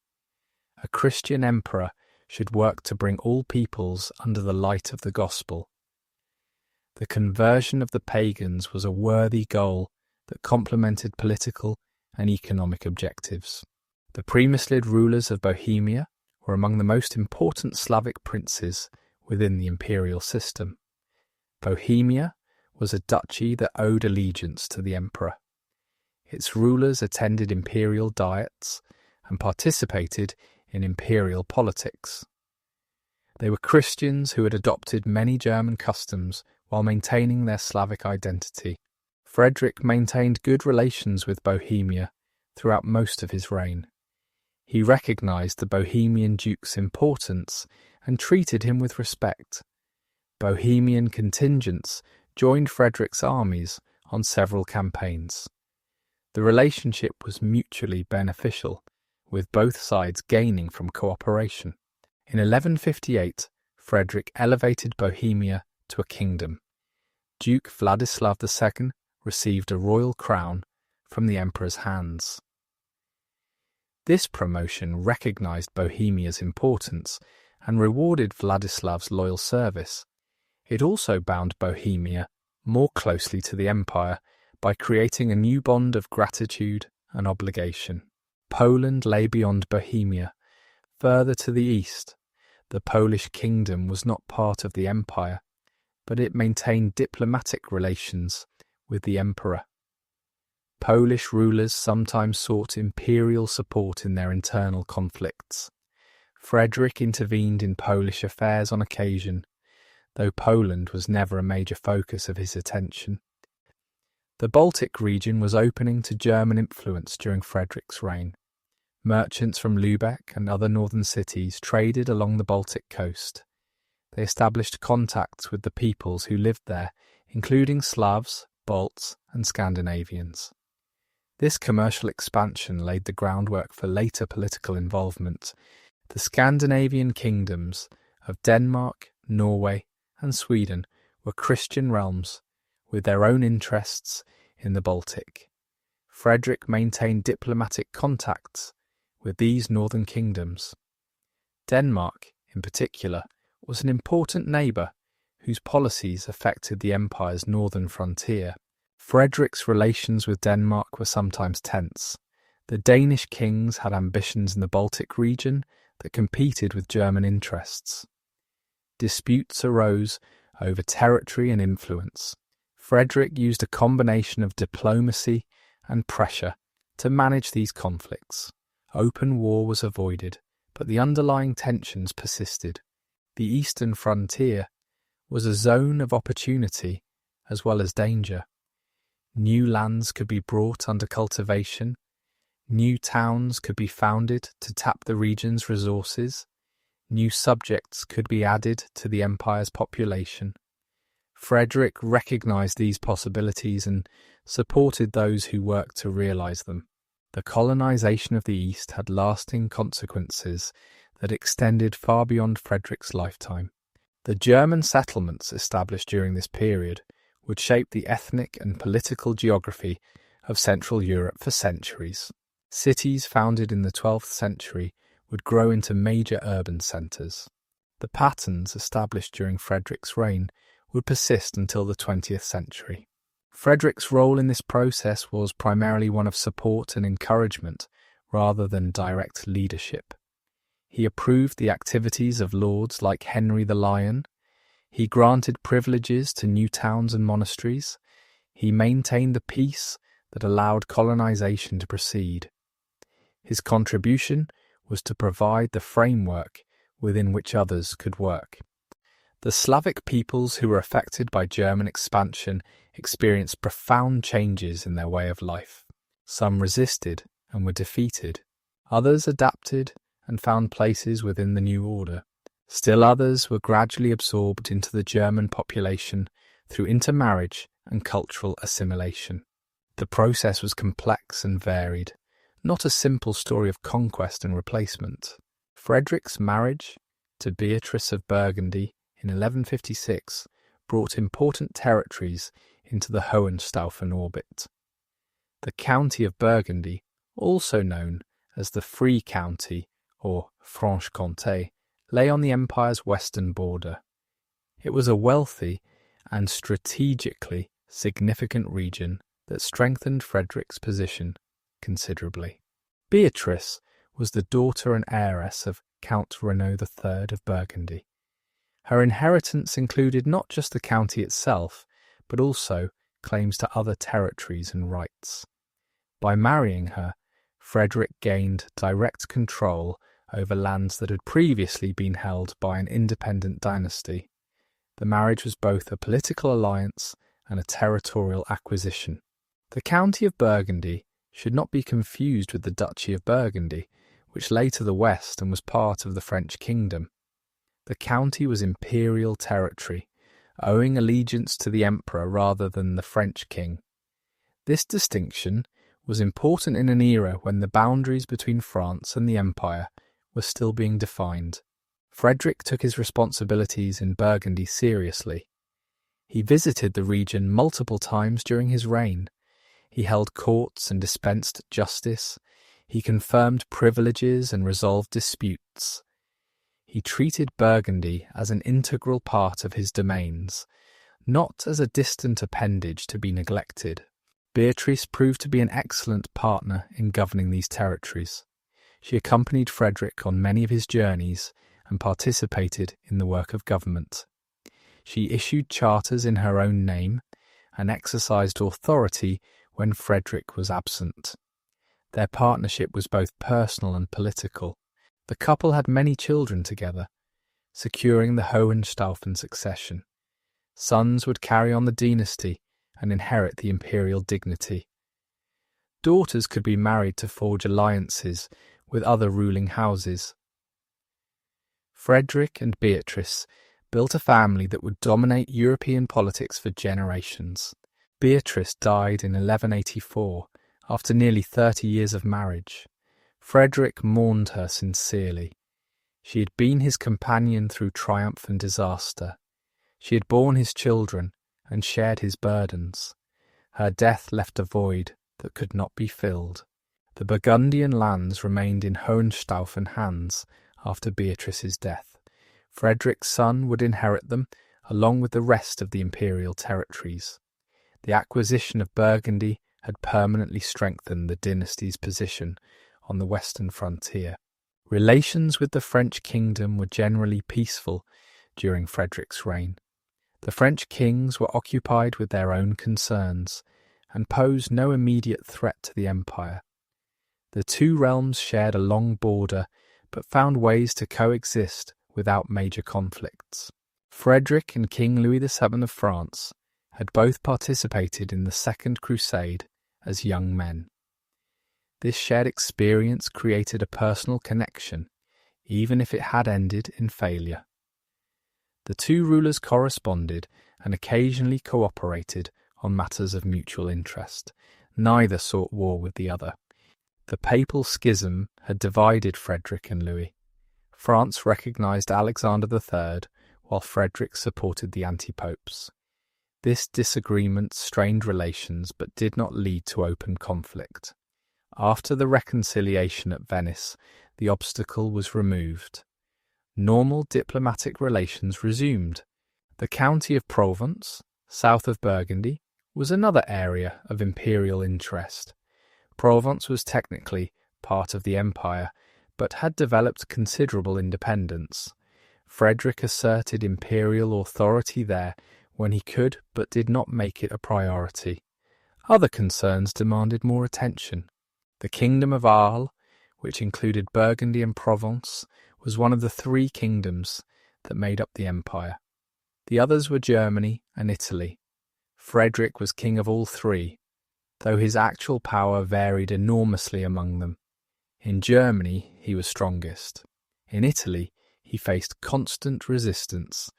A Christian emperor should work to bring all peoples under the light of the gospel. The conversion of the pagans was a worthy goal that complemented political and economic objectives. The Premyslid rulers of Bohemia were among the most important Slavic princes within the imperial system. Bohemia was a duchy that owed allegiance to the emperor. Its rulers attended imperial diets and participated in imperial politics. They were Christians who had adopted many German customs while maintaining their Slavic identity. Frederick maintained good relations with Bohemia throughout most of his reign. He recognized the Bohemian duke's importance and treated him with respect. Bohemian contingents joined Frederick's armies on several campaigns. The relationship was mutually beneficial, with both sides gaining from cooperation. In 1158, Frederick elevated Bohemia to a kingdom. Duke Vladislav II received a royal crown from the emperor's hands. This promotion recognized Bohemia's importance and rewarded Vladislav's loyal service. It also bound Bohemia more closely to the empire by creating a new bond of gratitude and obligation. Poland lay beyond Bohemia. Further to the east, the Polish kingdom was not part of the empire, but it maintained diplomatic relations with the emperor. Polish rulers sometimes sought imperial support in their internal conflicts. Frederick intervened in Polish affairs on occasion, though Poland was never a major focus of his attention. The Baltic region was opening to German influence during Frederick's reign. Merchants from Lübeck and other northern cities traded along the Baltic coast. They established contacts with the peoples who lived there, including Slavs, Balts, and Scandinavians. This commercial expansion laid the groundwork for later political involvement. The Scandinavian kingdoms of Denmark, Norway, and Sweden were Christian realms with their own interests in the Baltic. Frederick maintained diplomatic contacts with these northern kingdoms. Denmark, in particular, was an important neighbour whose policies affected the empire's northern frontier. Frederick's relations with Denmark were sometimes tense. The Danish kings had ambitions in the Baltic region that competed with German interests. Disputes arose over territory and influence. Frederick used a combination of diplomacy and pressure to manage these conflicts. Open war was avoided, but the underlying tensions persisted. The eastern frontier was a zone of opportunity as well as danger. New lands could be brought under cultivation. New towns could be founded to tap the region's resources. New subjects could be added to the empire's population. Frederick recognized these possibilities and supported those who worked to realize them. The colonization of the East had lasting consequences that extended far beyond Frederick's lifetime. The German settlements established during this period would shape the ethnic and political geography of Central Europe for centuries. Cities founded in the 12th century would grow into major urban centres. The patterns established during Frederick's reign would persist until the 20th century. Frederick's role in this process was primarily one of support and encouragement rather than direct leadership. He approved the activities of lords like Henry the Lion. He granted privileges to new towns and monasteries. He maintained the peace that allowed colonization to proceed. His contribution was to provide the framework within which others could work. The Slavic peoples who were affected by German expansion experienced profound changes in their way of life. Some resisted and were defeated. Others adapted and found places within the new order. Still others were gradually absorbed into the German population through intermarriage and cultural assimilation. The process was complex and varied, not a simple story of conquest and replacement. Frederick's marriage to Beatrice of Burgundy in 1156 brought important territories into the Hohenstaufen orbit. The county of Burgundy, also known as the Free County or Franche-Comté, lay on the empire's western border. It was a wealthy and strategically significant region that strengthened Frederick's position considerably. Beatrice was the daughter and heiress of Count Renaud III of Burgundy. Her inheritance included not just the county itself, but also claims to other territories and rights. By marrying her, Frederick gained direct control over lands that had previously been held by an independent dynasty. The marriage was both a political alliance and a territorial acquisition. The county of Burgundy should not be confused with the Duchy of Burgundy, which lay to the west and was part of the French kingdom. The county was imperial territory, owing allegiance to the emperor rather than the French king. This distinction was important in an era when the boundaries between France and the empire were still being defined. Frederick took his responsibilities in Burgundy seriously. He visited the region multiple times during his reign. He held courts and dispensed justice. He confirmed privileges and resolved disputes. He treated Burgundy as an integral part of his domains, not as a distant appendage to be neglected. Beatrice proved to be an excellent partner in governing these territories. She accompanied Frederick on many of his journeys and participated in the work of government. She issued charters in her own name and exercised authority when Frederick was absent. Their partnership was both personal and political. The couple had many children together, securing the Hohenstaufen succession. Sons would carry on the dynasty and inherit the imperial dignity. Daughters could be married to forge alliances with other ruling houses. Frederick and Beatrice built a family that would dominate European politics for generations. Beatrice died in 1184, after nearly 30 years of marriage. Frederick mourned her sincerely. She had been his companion through triumph and disaster. She had borne his children and shared his burdens. Her death left a void that could not be filled. The Burgundian lands remained in Hohenstaufen hands after Beatrice's death. Frederick's son would inherit them, along with the rest of the imperial territories. The acquisition of Burgundy had permanently strengthened the dynasty's position on the western frontier. Relations with the French kingdom were generally peaceful during Frederick's reign. The French kings were occupied with their own concerns and posed no immediate threat to the empire. The two realms shared a long border but found ways to coexist without major conflicts. Frederick and King Louis VII of France had both participated in the Second Crusade as young men. This shared experience created a personal connection, even if it had ended in failure. The two rulers corresponded and occasionally cooperated on matters of mutual interest. Neither sought war with the other. The papal schism had divided Frederick and Louis. France recognized Alexander III, while Frederick supported the anti-popes. This disagreement strained relations but did not lead to open conflict. After the reconciliation at Venice, the obstacle was removed. Normal diplomatic relations resumed. The county of Provence, south of Burgundy, was another area of imperial interest. Provence was technically part of the empire, but had developed considerable independence. Frederick asserted imperial authority there when he could, but did not make it a priority. Other concerns demanded more attention. The Kingdom of Arles, which included Burgundy and Provence, was one of the three kingdoms that made up the empire. The others were Germany and Italy. Frederick was king of all three, though his actual power varied enormously among them. In Germany, he was strongest. In Italy, he faced constant resistance.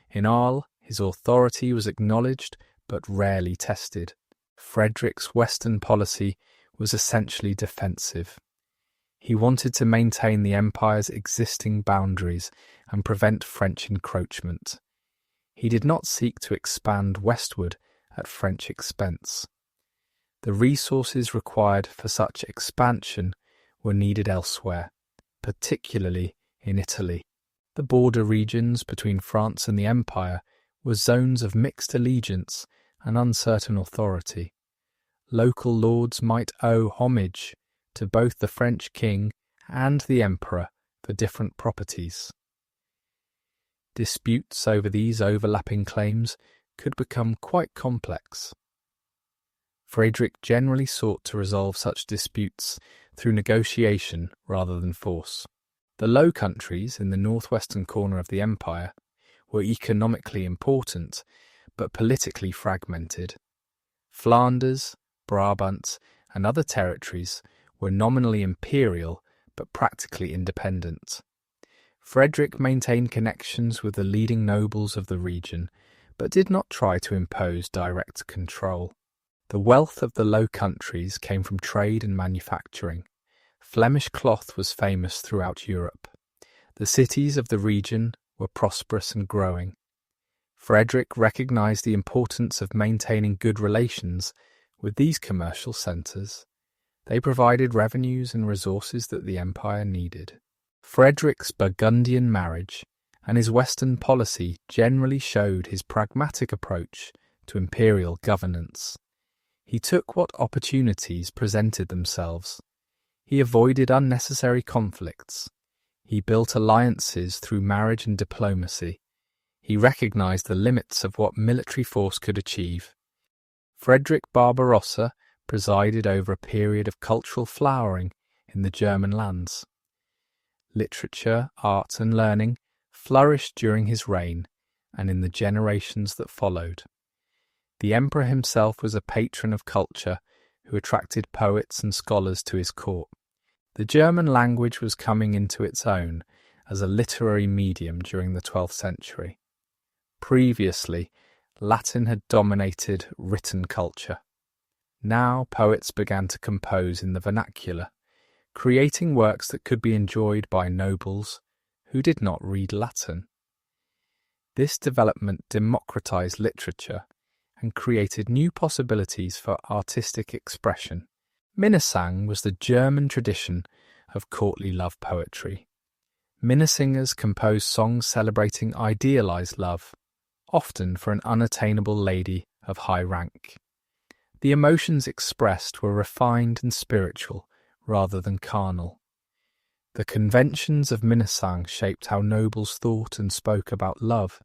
In Arles, his authority was acknowledged but rarely tested. Frederick's Western policy was essentially defensive. He wanted to maintain the empire's existing boundaries and prevent French encroachment. He did not seek to expand westward at French expense. The resources required for such expansion were needed elsewhere, particularly in Italy. The border regions between France and the empire were zones of mixed allegiance and uncertain authority. Local lords might owe homage to both the French king and the emperor for different properties. Disputes over these overlapping claims could become quite complex. Frederick generally sought to resolve such disputes through negotiation rather than force. The Low Countries in the northwestern corner of the empire were economically important but politically fragmented. Flanders, Brabant, and other territories were nominally imperial but practically independent. Frederick maintained connections with the leading nobles of the region but did not try to impose direct control. The wealth of the Low Countries came from trade and manufacturing. Flemish cloth was famous throughout Europe. The cities of the region were prosperous and growing. Frederick recognized the importance of maintaining good relations with these commercial centres. They provided revenues and resources that the empire needed. Frederick's Burgundian marriage and his Western policy generally showed his pragmatic approach to imperial governance. He took what opportunities presented themselves. He avoided unnecessary conflicts. He built alliances through marriage and diplomacy. He recognized the limits of what military force could achieve. Frederick Barbarossa presided over a period of cultural flowering in the German lands. Literature, art, and learning flourished during his reign and in the generations that followed. The emperor himself was a patron of culture who attracted poets and scholars to his court. The German language was coming into its own as a literary medium during the 12th century. Previously, Latin had dominated written culture. Now poets began to compose in the vernacular, creating works that could be enjoyed by nobles who did not read Latin. This development democratized literature and created new possibilities for artistic expression. Minnesang was the German tradition of courtly love poetry. Minnesingers composed songs celebrating idealized love, often for an unattainable lady of high rank. The emotions expressed were refined and spiritual rather than carnal. The conventions of Minnesang shaped how nobles thought and spoke about love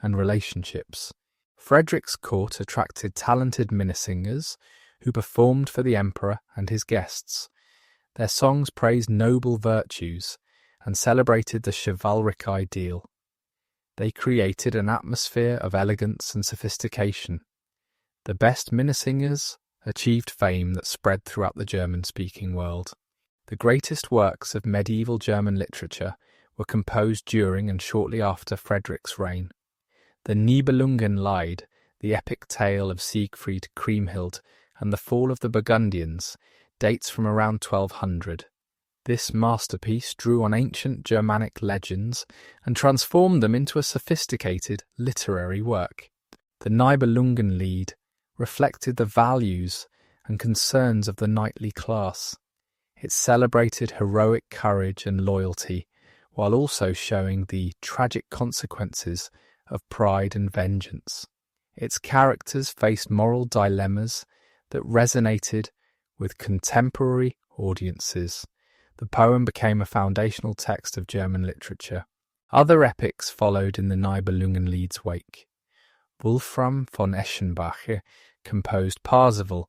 and relationships. Frederick's court attracted talented Minnesingers who performed for the emperor and his guests. Their songs praised noble virtues and celebrated the chivalric ideal. They created an atmosphere of elegance and sophistication. The best Minnesingers achieved fame that spread throughout the German-speaking world. The greatest works of medieval German literature were composed during and shortly after Frederick's reign. The Nibelungenlied, the epic tale of Siegfried, Kriemhild, and the fall of the Burgundians, dates from around 1200. This masterpiece drew on ancient Germanic legends and transformed them into a sophisticated literary work. The Nibelungenlied reflected the values and concerns of the knightly class. It celebrated heroic courage and loyalty, while also showing the tragic consequences of pride and vengeance. Its characters faced moral dilemmas that resonated with contemporary audiences. The poem became a foundational text of German literature. Other epics followed in the Nibelungenlied's wake. Wolfram von Eschenbach composed Parzival,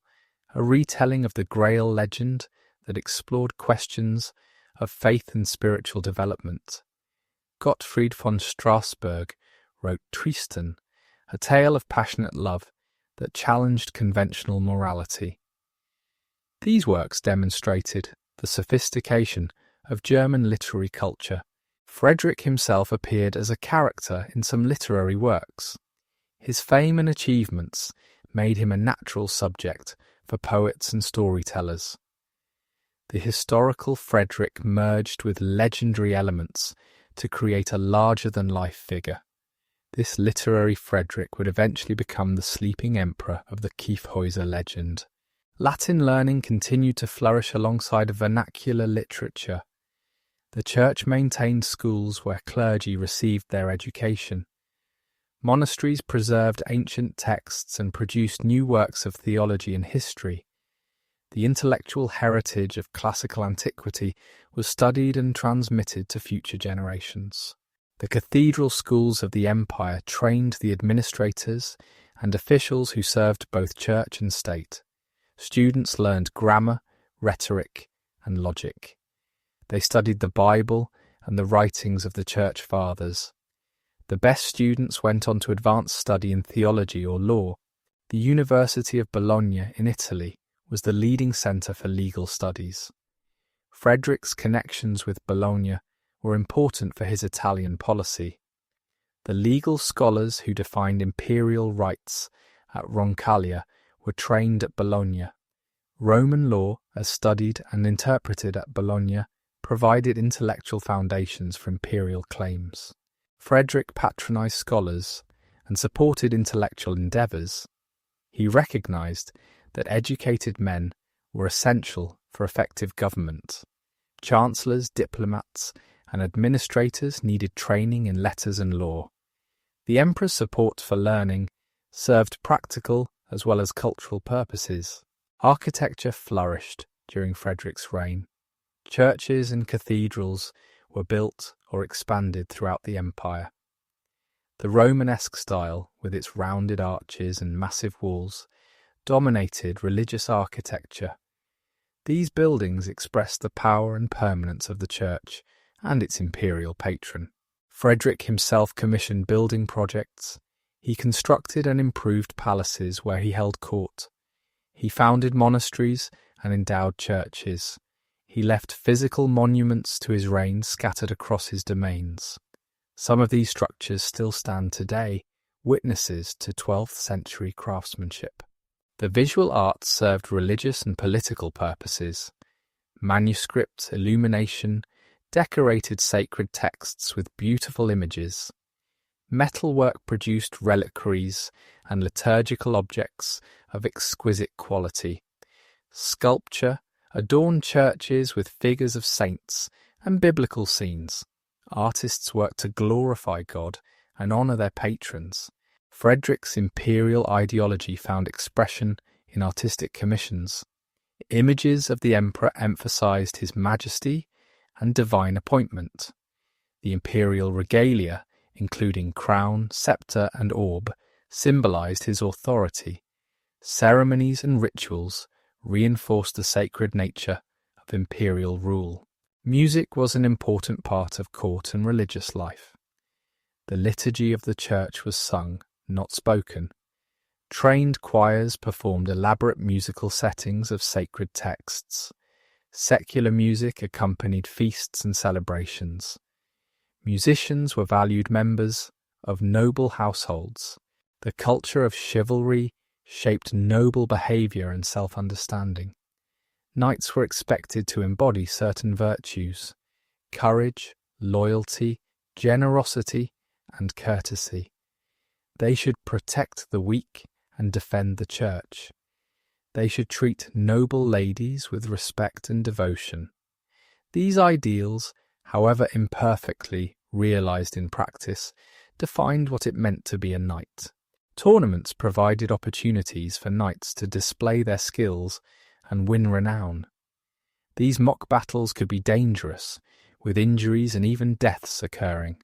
a retelling of the Grail legend that explored questions of faith and spiritual development. Gottfried von Strassburg wrote Tristan, a tale of passionate love that challenged conventional morality. These works demonstrated the sophistication of German literary culture. Frederick himself appeared as a character in some literary works. His fame and achievements made him a natural subject for poets and storytellers. The historical Frederick merged with legendary elements to create a larger-than-life figure. This literary Frederick would eventually become the sleeping emperor of the Kyffhäuser legend. Latin learning continued to flourish alongside vernacular literature. The church maintained schools where clergy received their education. Monasteries preserved ancient texts and produced new works of theology and history. The intellectual heritage of classical antiquity was studied and transmitted to future generations. The cathedral schools of the empire trained the administrators and officials who served both church and state. Students learned grammar, rhetoric, and logic. They studied the Bible and the writings of the Church Fathers. The best students went on to advanced study in theology or law. The University of Bologna in Italy was the leading centre for legal studies. Frederick's connections with Bologna were important for his Italian policy. The legal scholars who defined imperial rights at Roncaglia were trained at Bologna. Roman law, as studied and interpreted at Bologna, provided intellectual foundations for imperial claims. Frederick patronised scholars and supported intellectual endeavours. He recognised that educated men were essential for effective government. Chancellors, diplomats, and administrators needed training in letters and law. The emperor's support for learning served practical as well as cultural purposes. Architecture flourished during Frederick's reign. Churches and cathedrals were built or expanded throughout the empire. The Romanesque style, with its rounded arches and massive walls, dominated religious architecture. These buildings expressed the power and permanence of the church and its imperial patron. Frederick himself commissioned building projects. He constructed and improved palaces where he held court. He founded monasteries and endowed churches. He left physical monuments to his reign scattered across his domains. Some of these structures still stand today, witnesses to 12th century craftsmanship. The visual arts served religious and political purposes. Manuscript, illumination, decorated sacred texts with beautiful images. Metalwork produced reliquaries and liturgical objects of exquisite quality. Sculpture adorned churches with figures of saints and biblical scenes. Artists worked to glorify God and honour their patrons. Frederick's imperial ideology found expression in artistic commissions. Images of the emperor emphasised his majesty and divine appointment. The imperial regalia, including crown, sceptre and orb, symbolised his authority. Ceremonies and rituals reinforced the sacred nature of imperial rule. Music was an important part of court and religious life. The liturgy of the church was sung, not spoken. Trained choirs performed elaborate musical settings of sacred texts. Secular music accompanied feasts and celebrations. Musicians were valued members of noble households. The culture of chivalry shaped noble behaviour and self-understanding. Knights were expected to embody certain virtues: courage, loyalty, generosity, and courtesy. They should protect the weak and defend the church. They should treat noble ladies with respect and devotion. These ideals, however imperfectly realised in practice, defined what it meant to be a knight. Tournaments provided opportunities for knights to display their skills and win renown. These mock battles could be dangerous, with injuries and even deaths occurring.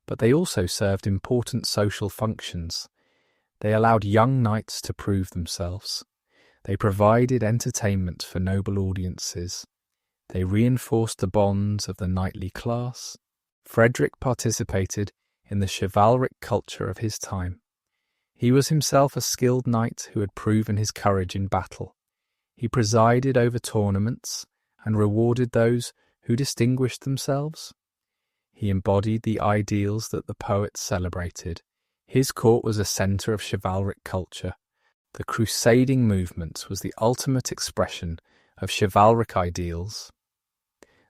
But they also served important social functions. They allowed young knights to prove themselves. They provided entertainment for noble audiences. They reinforced the bonds of the knightly class. Frederick participated in the chivalric culture of his time. He was himself a skilled knight who had proven his courage in battle. He presided over tournaments and rewarded those who distinguished themselves. He embodied the ideals that the poets celebrated. His court was a centre of chivalric culture. The crusading movement was the ultimate expression of chivalric ideals.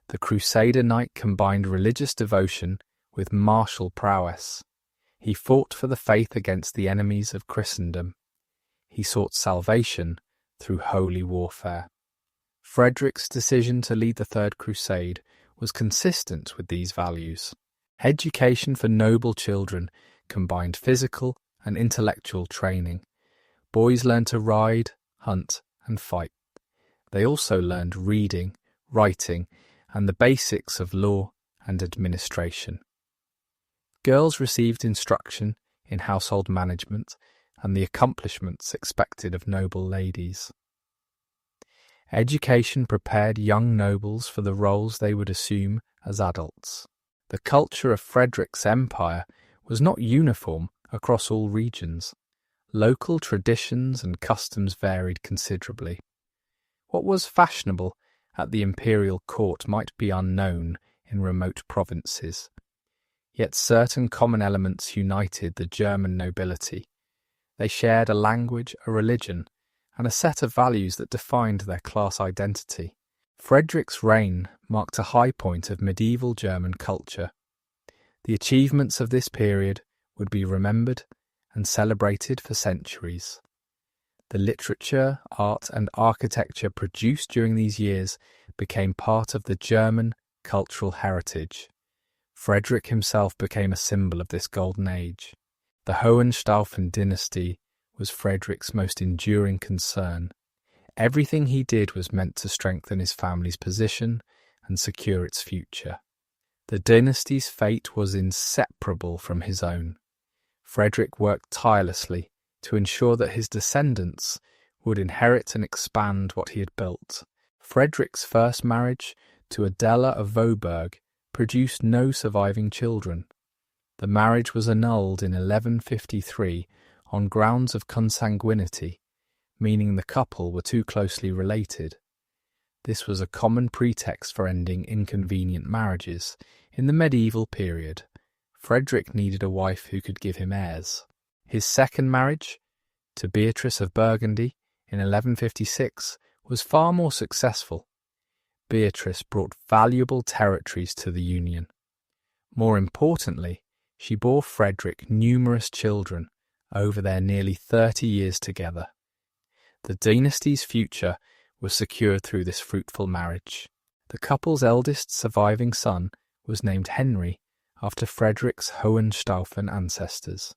The Crusader knight combined religious devotion with martial prowess. He fought for the faith against the enemies of Christendom. He sought salvation through holy warfare. Frederick's decision to lead the Third Crusade was consistent with these values. Education for noble children combined physical and intellectual training. Boys learned to ride, hunt, and fight. They also learned reading, writing, and the basics of law and administration. Girls received instruction in household management and the accomplishments expected of noble ladies. Education prepared young nobles for the roles they would assume as adults. The culture of Frederick's empire was not uniform across all regions. Local traditions and customs varied considerably. What was fashionable at the imperial court might be unknown in remote provinces. Yet certain common elements united the German nobility. They shared a language, a religion, and a set of values that defined their class identity. Frederick's reign marked a high point of medieval German culture. The achievements of this period would be remembered and celebrated for centuries. The literature, art, and architecture produced during these years became part of the German cultural heritage. Frederick himself became a symbol of this golden age. The Hohenstaufen dynasty was Frederick's most enduring concern. Everything he did was meant to strengthen his family's position and secure its future. The dynasty's fate was inseparable from his own. Frederick worked tirelessly to ensure that his descendants would inherit and expand what he had built. Frederick's first marriage to Adela of Vohburg produced no surviving children. The marriage was annulled in 1153 on grounds of consanguinity, meaning the couple were too closely related. This was a common pretext for ending inconvenient marriages in the medieval period. Frederick needed a wife who could give him heirs. His second marriage, to Beatrice of Burgundy in 1156, was far more successful. Beatrice brought valuable territories to the union. More importantly, she bore Frederick numerous children over their nearly 30 years together. The dynasty's future was secured through this fruitful marriage. The couple's eldest surviving son was named Henry after Frederick's Hohenstaufen ancestors.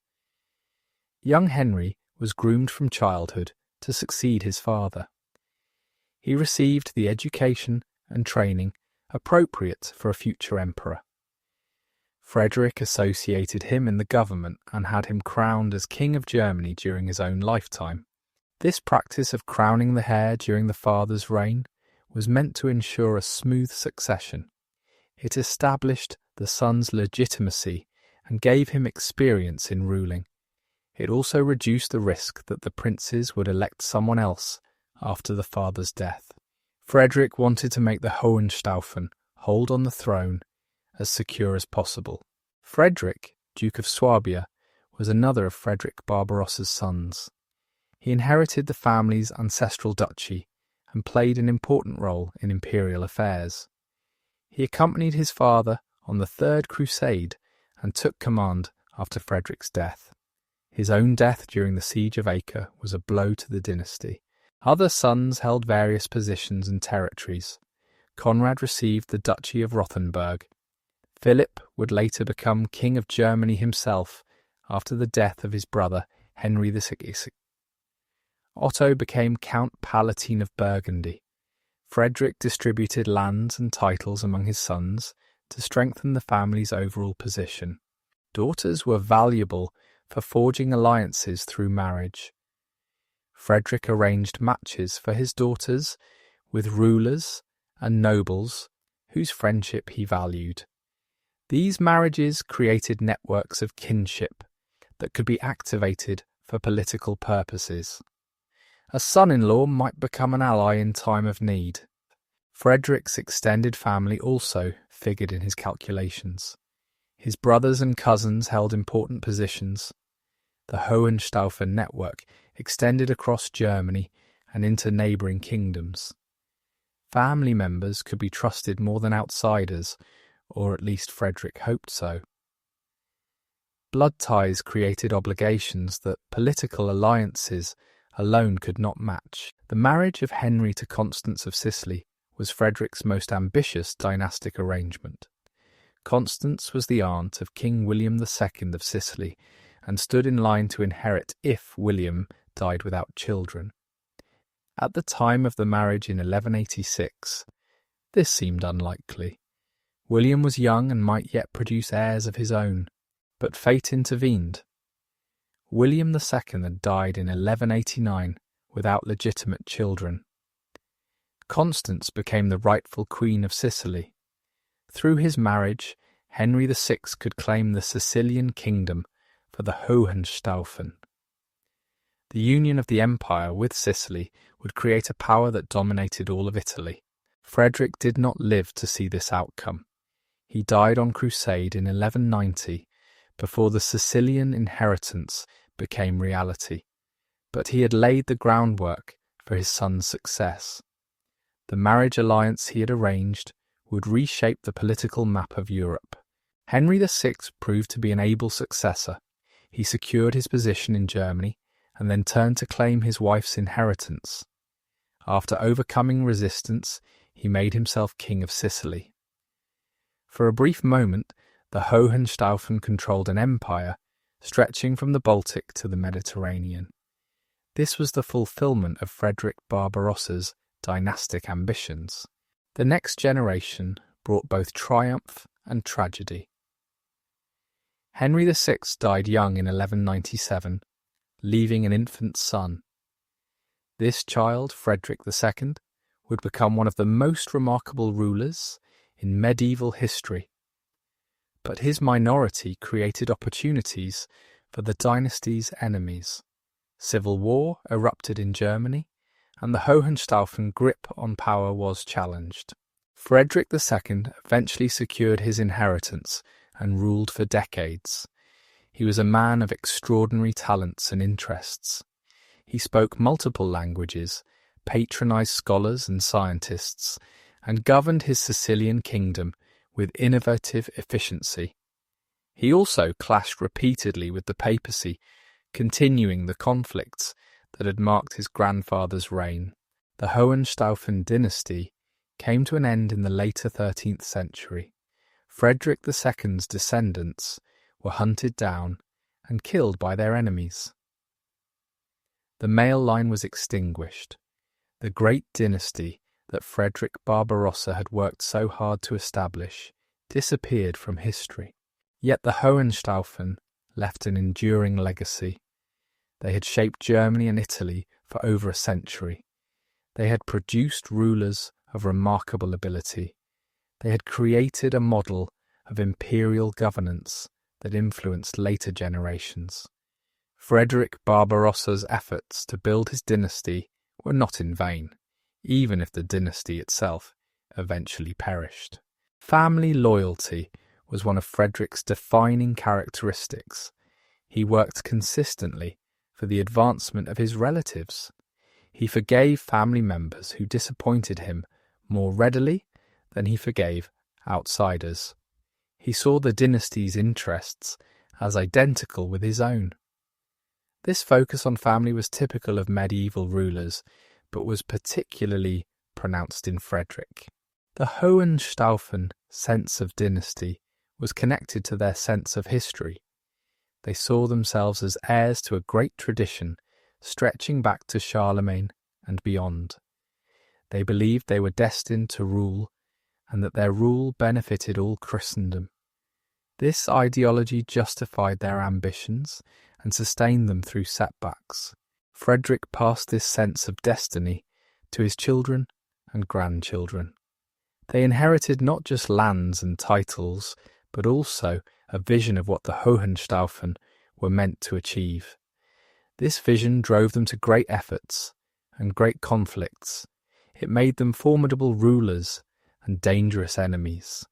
Young Henry was groomed from childhood to succeed his father. He received the education and training appropriate for a future emperor. Frederick associated him in the government and had him crowned as King of Germany during his own lifetime. This practice of crowning the heir during the father's reign was meant to ensure a smooth succession. It established the son's legitimacy and gave him experience in ruling. It also reduced the risk that the princes would elect someone else after the father's death. Frederick wanted to make the Hohenstaufen hold on the throne as secure as possible. Frederick, Duke of Swabia, was another of Frederick Barbarossa's sons. He inherited the family's ancestral duchy and played an important role in imperial affairs. He accompanied his father on the Third Crusade and took command after Frederick's death. His own death during the siege of Acre was a blow to the dynasty. Other sons held various positions and territories. Conrad received the Duchy of Rothenburg. Philip would later become King of Germany himself after the death of his brother Henry VI. Otto became Count Palatine of Burgundy. Frederick distributed lands and titles among his sons to strengthen the family's overall position. Daughters were valuable for forging alliances through marriage. Frederick arranged matches for his daughters with rulers and nobles whose friendship he valued. These marriages created networks of kinship that could be activated for political purposes. A son-in-law might become an ally in time of need. Frederick's extended family also figured in his calculations. His brothers and cousins held important positions. The Hohenstaufen network extended across Germany and into neighbouring kingdoms. Family members could be trusted more than outsiders, or at least Frederick hoped so. Blood ties created obligations that political alliances alone could not match. The marriage of Henry to Constance of Sicily was Frederick's most ambitious dynastic arrangement. Constance was the aunt of King William II of Sicily and stood in line to inherit if William died without children. At the time of the marriage in 1186, this seemed unlikely. William was young and might yet produce heirs of his own, but fate intervened. William II had died in 1189 without legitimate children. Constance became the rightful Queen of Sicily. Through his marriage, Henry VI could claim the Sicilian kingdom for the Hohenstaufen. The union of the empire with Sicily would create a power that dominated all of Italy. Frederick did not live to see this outcome. He died on crusade in 1190, before the Sicilian inheritance became reality, but he had laid the groundwork for his son's success. The marriage alliance he had arranged would reshape the political map of Europe. Henry VI proved to be an able successor. He secured his position in Germany and then turned to claim his wife's inheritance. After overcoming resistance, he made himself king of Sicily. For a brief moment, the Hohenstaufen controlled an empire stretching from the Baltic to the Mediterranean. This was the fulfillment of Frederick Barbarossa's dynastic ambitions. The next generation brought both triumph and tragedy. Henry VI died young in 1197, leaving an infant son. This child, Frederick II, would become one of the most remarkable rulers in medieval history. But his minority created opportunities for the dynasty's enemies. Civil war erupted in Germany, and the Hohenstaufen grip on power was challenged. Frederick II eventually secured his inheritance and ruled for decades. He was a man of extraordinary talents and interests. He spoke multiple languages, patronized scholars and scientists, and governed his Sicilian kingdom with innovative efficiency. He also clashed repeatedly with the papacy, continuing the conflicts that had marked his grandfather's reign. The Hohenstaufen dynasty came to an end in the later 13th century. Frederick II's descendants were hunted down and killed by their enemies. The male line was extinguished. The great dynasty that Frederick Barbarossa had worked so hard to establish disappeared from history. Yet the Hohenstaufen left an enduring legacy. They had shaped Germany and Italy for over a century. They had produced rulers of remarkable ability. They had created a model of imperial governance that influenced later generations. Frederick Barbarossa's efforts to build his dynasty were not in vain, even if the dynasty itself eventually perished. Family loyalty was one of Frederick's defining characteristics. He worked consistently for the advancement of his relatives. He forgave family members who disappointed him more readily than he forgave outsiders. He saw the dynasty's interests as identical with his own. This focus on family was typical of medieval rulers, but was particularly pronounced in Frederick. The Hohenstaufen sense of dynasty was connected to their sense of history. They saw themselves as heirs to a great tradition stretching back to Charlemagne and beyond. They believed they were destined to rule and that their rule benefited all Christendom. This ideology justified their ambitions and sustained them through setbacks. Frederick passed this sense of destiny to his children and grandchildren. They inherited not just lands and titles, but also a vision of what the Hohenstaufen were meant to achieve. This vision drove them to great efforts and great conflicts. It made them formidable rulers and dangerous enemies.